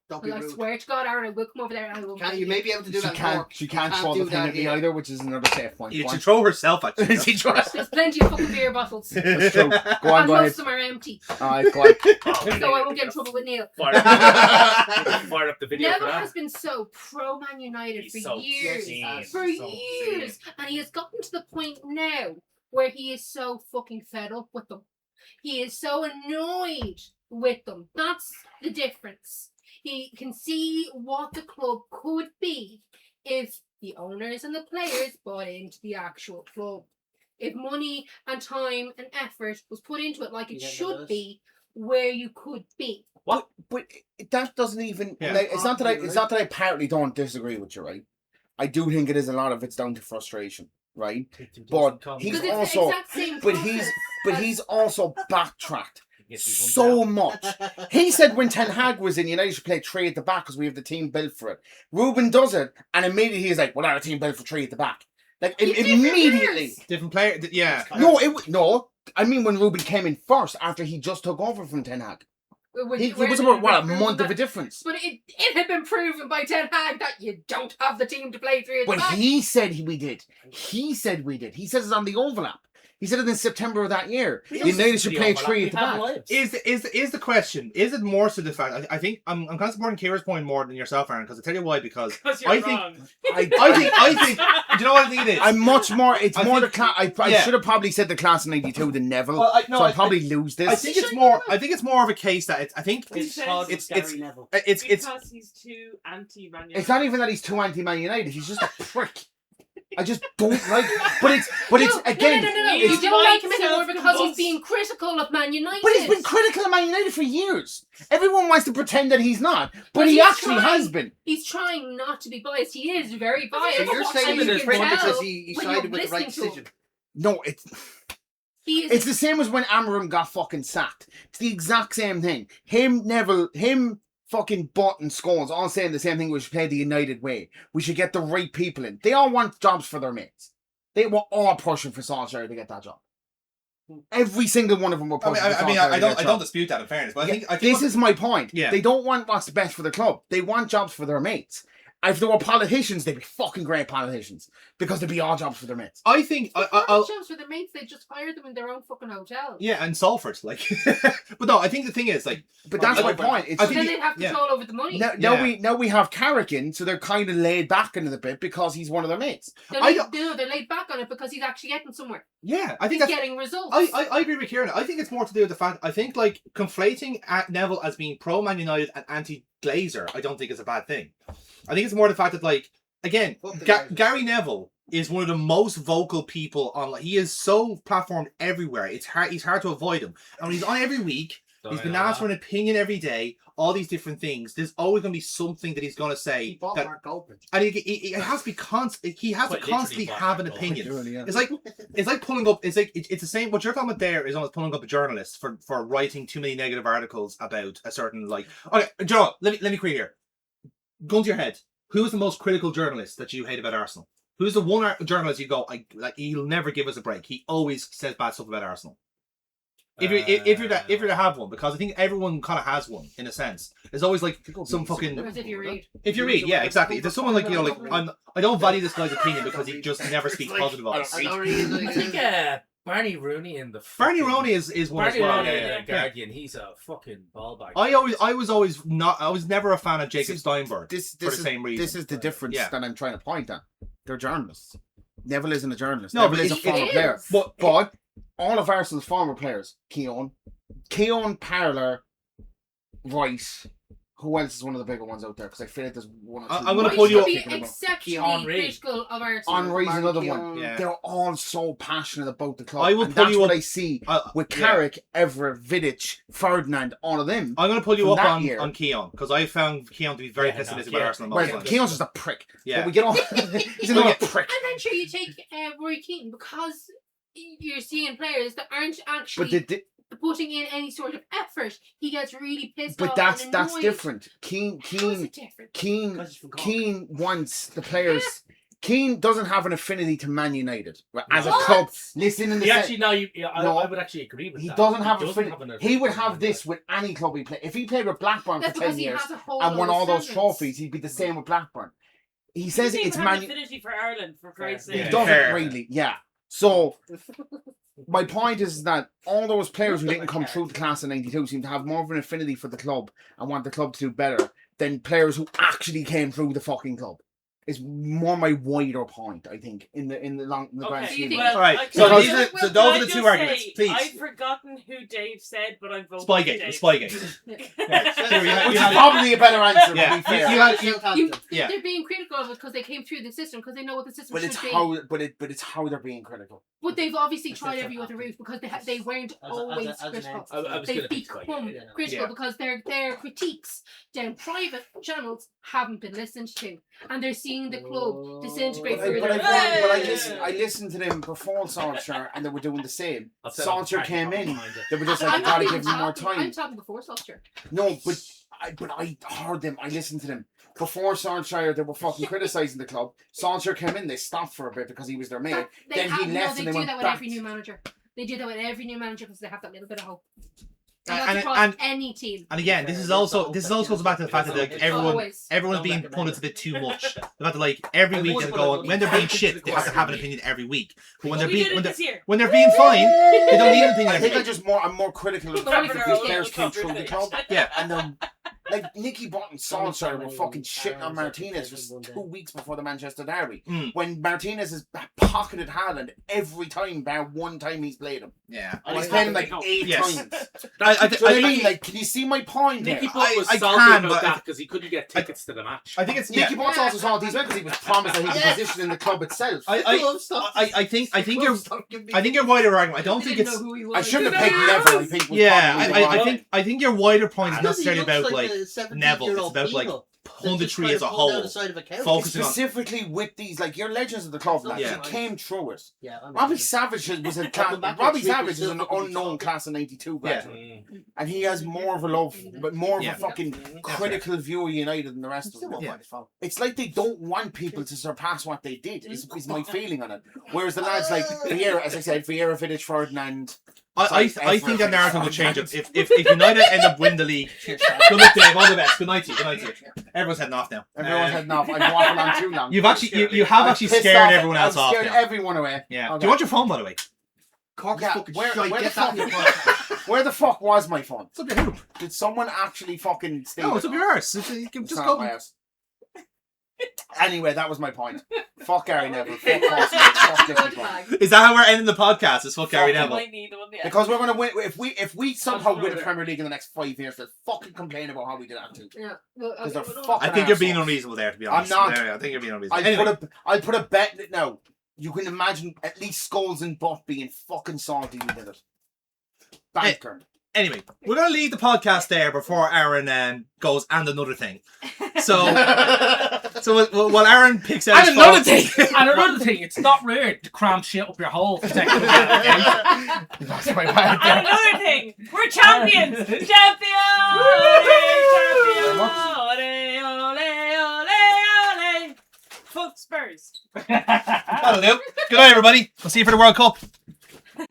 Don't be rude. I swear to God, Aaron, I will come over there and I will. You may be able to do that more. She can't throw the thing at me either, which is another safe point. You should throw herself at you. There's plenty of fucking beer bottles. That's true. Go on, and go ahead. most of them are empty. Alright, go on. So I won't get in trouble with Neil. Fire up the video. Neville has been so pro-Man United for years. And he has gotten to the point now where he is so fucking fed up with them. He is so annoyed with them. That's the difference. He can see what the club could be if the owners and the players bought into the actual club. If money and time and effort was put into it like it should be, where you could be. What? But that doesn't even. Yeah. Like, it's not that I partly don't disagree with you, right? I do think it is a lot of it's down to frustration, right? But he's also backtracked. So much. He said when Ten Hag was in, United should play 3 at the back because we have the team built for it. Ruben does it, and immediately he's like, "Well, our team built for 3 at the back." Like immediately, different player. Yeah. No. I mean, when Ruben came in first after he just took over from Ten Hag. He was about a month of a difference. But it had been proven by Ten Hag that you don't have the team to play 3 at the back. But he said we did. He said we did. He says it's on the overlap. He said it in September of that year. United should play 3 at the back. Is the question? Is it more so the fact? I think I'm kind of supporting Kira's point more than yourself, Aaron, because I tell you why. Because I think. Do you know what I think it is? I'm much more. It's more the class. I should have probably said the class of '92 than Neville. Well, I'll probably lose this. I think it's more. I think it's more of a case that it's Neville. It's because he's too anti-Man United. It's not even that he's too anti-Man United. He's just a prick. I just don't like. But it's again. No. You don't like him anymore because he's being critical of Man United. But he's been critical of Man United for years. Everyone wants to pretend that he's not, but he actually has been. He's trying not to be biased. He is very biased. So you're saying he's critical because he sided with the right decision. No, it's the same as when Amarim got fucking sacked. It's the exact same thing. Neville, fucking Butt and Scholes all saying the same thing. We should play the United way. We should get the right people in. They all want jobs for their mates. They were all pushing for Solskjaer to get that job. Every single one of them were pushing. I don't dispute that in fairness, but I think this is my point. Yeah. They don't want what's the best for the club. They want jobs for their mates. If there were politicians, they'd be fucking great politicians because they'd be all jobs for their mates. I think jobs for their mates. They just hire them in their own fucking hotel. Yeah, and Salford, like. But no, I think the thing is like. But that's my point. Then they'd have control over the money. Now we have Carrick in, so they're kind of laid back in it a bit because he's one of their mates. They're laid back on it because he's actually getting somewhere. Yeah, I think he's getting results. I agree with Kieran. I think it's more to do with the fact. I think like conflating Neville as being pro Man United and anti Glazer, I don't think is a bad thing. I think it's more the fact that, like, again, Gary Neville is one of the most vocal people on. Like, he is so platformed everywhere. He's hard to avoid him. And when he's on every week, he's been asked for an opinion every day. All these different things. There's always going to be something that he's going to say. He bought Mark Goldman. And he has to be constant. He has to constantly have an opinion. It's like pulling up. It's the same. What you're talking about there is almost pulling up a journalist for writing too many negative articles about a certain like. Okay, Joe, let me clear here. Gun to your head. Who is the most critical journalist that you hate about Arsenal? Who's the one journalist you go, he'll never give us a break. He always says bad stuff about Arsenal. If you're to have one, because I think everyone kind of has one in a sense. There's always like some fucking. If you read, yeah, exactly. If there's someone like I don't value this guy's opinion because he just never speaks positive of us. I think Barney Rooney in the Barney Rooney is one as well. Yeah. Guardian, he's a fucking ball bag. I was never a fan of Jacob Steinberg for the same reason. This is the difference that I'm trying to point at. They're journalists. Neville isn't a journalist. No, Neville but is a former player. But all of Arsenal's former players, Keown, Parlour, Rice. Who else is one of the bigger ones out there? Because I feel like there's one or two. I'm going to pull you up. Exceptionally critical of Arsenal. Henry's another one. Yeah. They're all so passionate about the club. I will pull that's you what up. I see with Carrick, Evra, Vidic, Ferdinand, all of them. I'm going to pull you up on Keown because I found Keown to be very pessimistic about Arsenal. Well, Keown's just a prick. Yeah, but we get on. He's another prick. And then sure you take Roy Keane because you're seeing players that aren't actually putting in any sort of effort. He gets really pissed off. But that's different. Keane wants the players. Keane doesn't have an affinity to Man United as a club. Listen, I would actually agree with that. He doesn't have affinity. He would have this with any club he played. If he played with Blackburn for 10 years and won all those trophies, he'd be the same with Blackburn. He says it's Man. Affinity for Ireland, for Christ's sake. He doesn't really. Yeah. So. My point is that all those players who didn't come through the class of '92 seem to have more of an affinity for the club and want the club to do better than players who actually came through the fucking club. Is more my wider point, I think, in the grand scheme. All right, so those are the two arguments. Please. I've forgotten who Dave said, but I'm voting Spygate. Dave. The Spygate. Which is probably a better answer. They're being critical of it because they came through the system because they know what the system should be. But it's how they're being critical. But they've obviously tried every other route because they weren't always critical. They've become critical because their critiques down private channels haven't been listened to, and they're seeing the club disintegrate further. I listened to them before Solskjaer, and they were doing the same. Solskjaer came in, they were just like, "You gotta give him more time." I'm talking before Solskjaer. No, but I heard them. I listened to them before Solskjaer. They were fucking criticising the club. Solskjaer came in, they stopped for a bit because he was their mate. Then he left, and they went back. They do that with every new manager. They do that with every new manager because they have that little bit of hope. And any team. And again, this also goes back to the fact that everyone's being punited a bit too much. The fact that every week they're going, when they're being shit, they have to have an opinion every week. But when they're being fine, they don't need an opinion. I think I'm more critical of the fact that these players came through the club. Yeah, and then. Like Nicky Butt and Solskjaer were fucking shitting on Martinez for 2 weeks before the Manchester derby. When Martinez has pocketed Haaland every time, bar one time he's played him. Yeah, and he's played him 8 times. I mean, can you see my point? Nicky Butt was salty about that because he couldn't get tickets to the match. I think it's Nicky Butt's also salty as well because he was promised that he was positioned in the club itself. I think your wider argument. I don't think it's. I shouldn't have picked Neville. I think your wider point is necessarily about Neville. It's about punditry as a whole. Focusing specifically with these, your legends of the club, lads. You came through it. Robbie Savage was a Robbie Savage is an unknown class of '92 graduate, and he has more of a love, but more of a fucking critical view of United than the rest of them. It's like they don't want people to surpass what they did. Is my feeling on it. Whereas the lads like Vieira, as I said, Vieira, Vidic, Ferdinand. I think that narrative will change if United end up winning the league. Good luck, Dave. All the best. Good night to you. Everyone's heading off now. Everyone's heading off. I've waffled on too long. You have actually scared everyone else off. Scared everyone away. Yeah. Okay. Do you want your phone, by the way? Where the fuck was my phone? It's up your hoop. Did someone actually fucking steal it? No, it's up your arse. Just go. My arse. Anyway, that was my point. Fuck Gary Neville. Fuck Austin. Is that how we're ending the podcast? Is fuck Gary Neville? Because we're gonna win. If we somehow win the Premier League in the next 5 years, they'll fucking complain about how we did that too. Yeah. Because they're fucking. I think you're being unreasonable there. To be honest, I'm not. I think you're being unreasonable. I'll put a bet that now. You can imagine at least Scholes and Butt being fucking salty we did it. Banker. Anyway, we're going to leave the podcast there before Aaron goes and another thing. So while Aaron picks out and another thing, it's not rude to cram shit up your hole for taking That's my bad. And another thing, we're champions! Champions! Fuck Spurs. That'll do. Good night, everybody. We'll see you for the World Cup.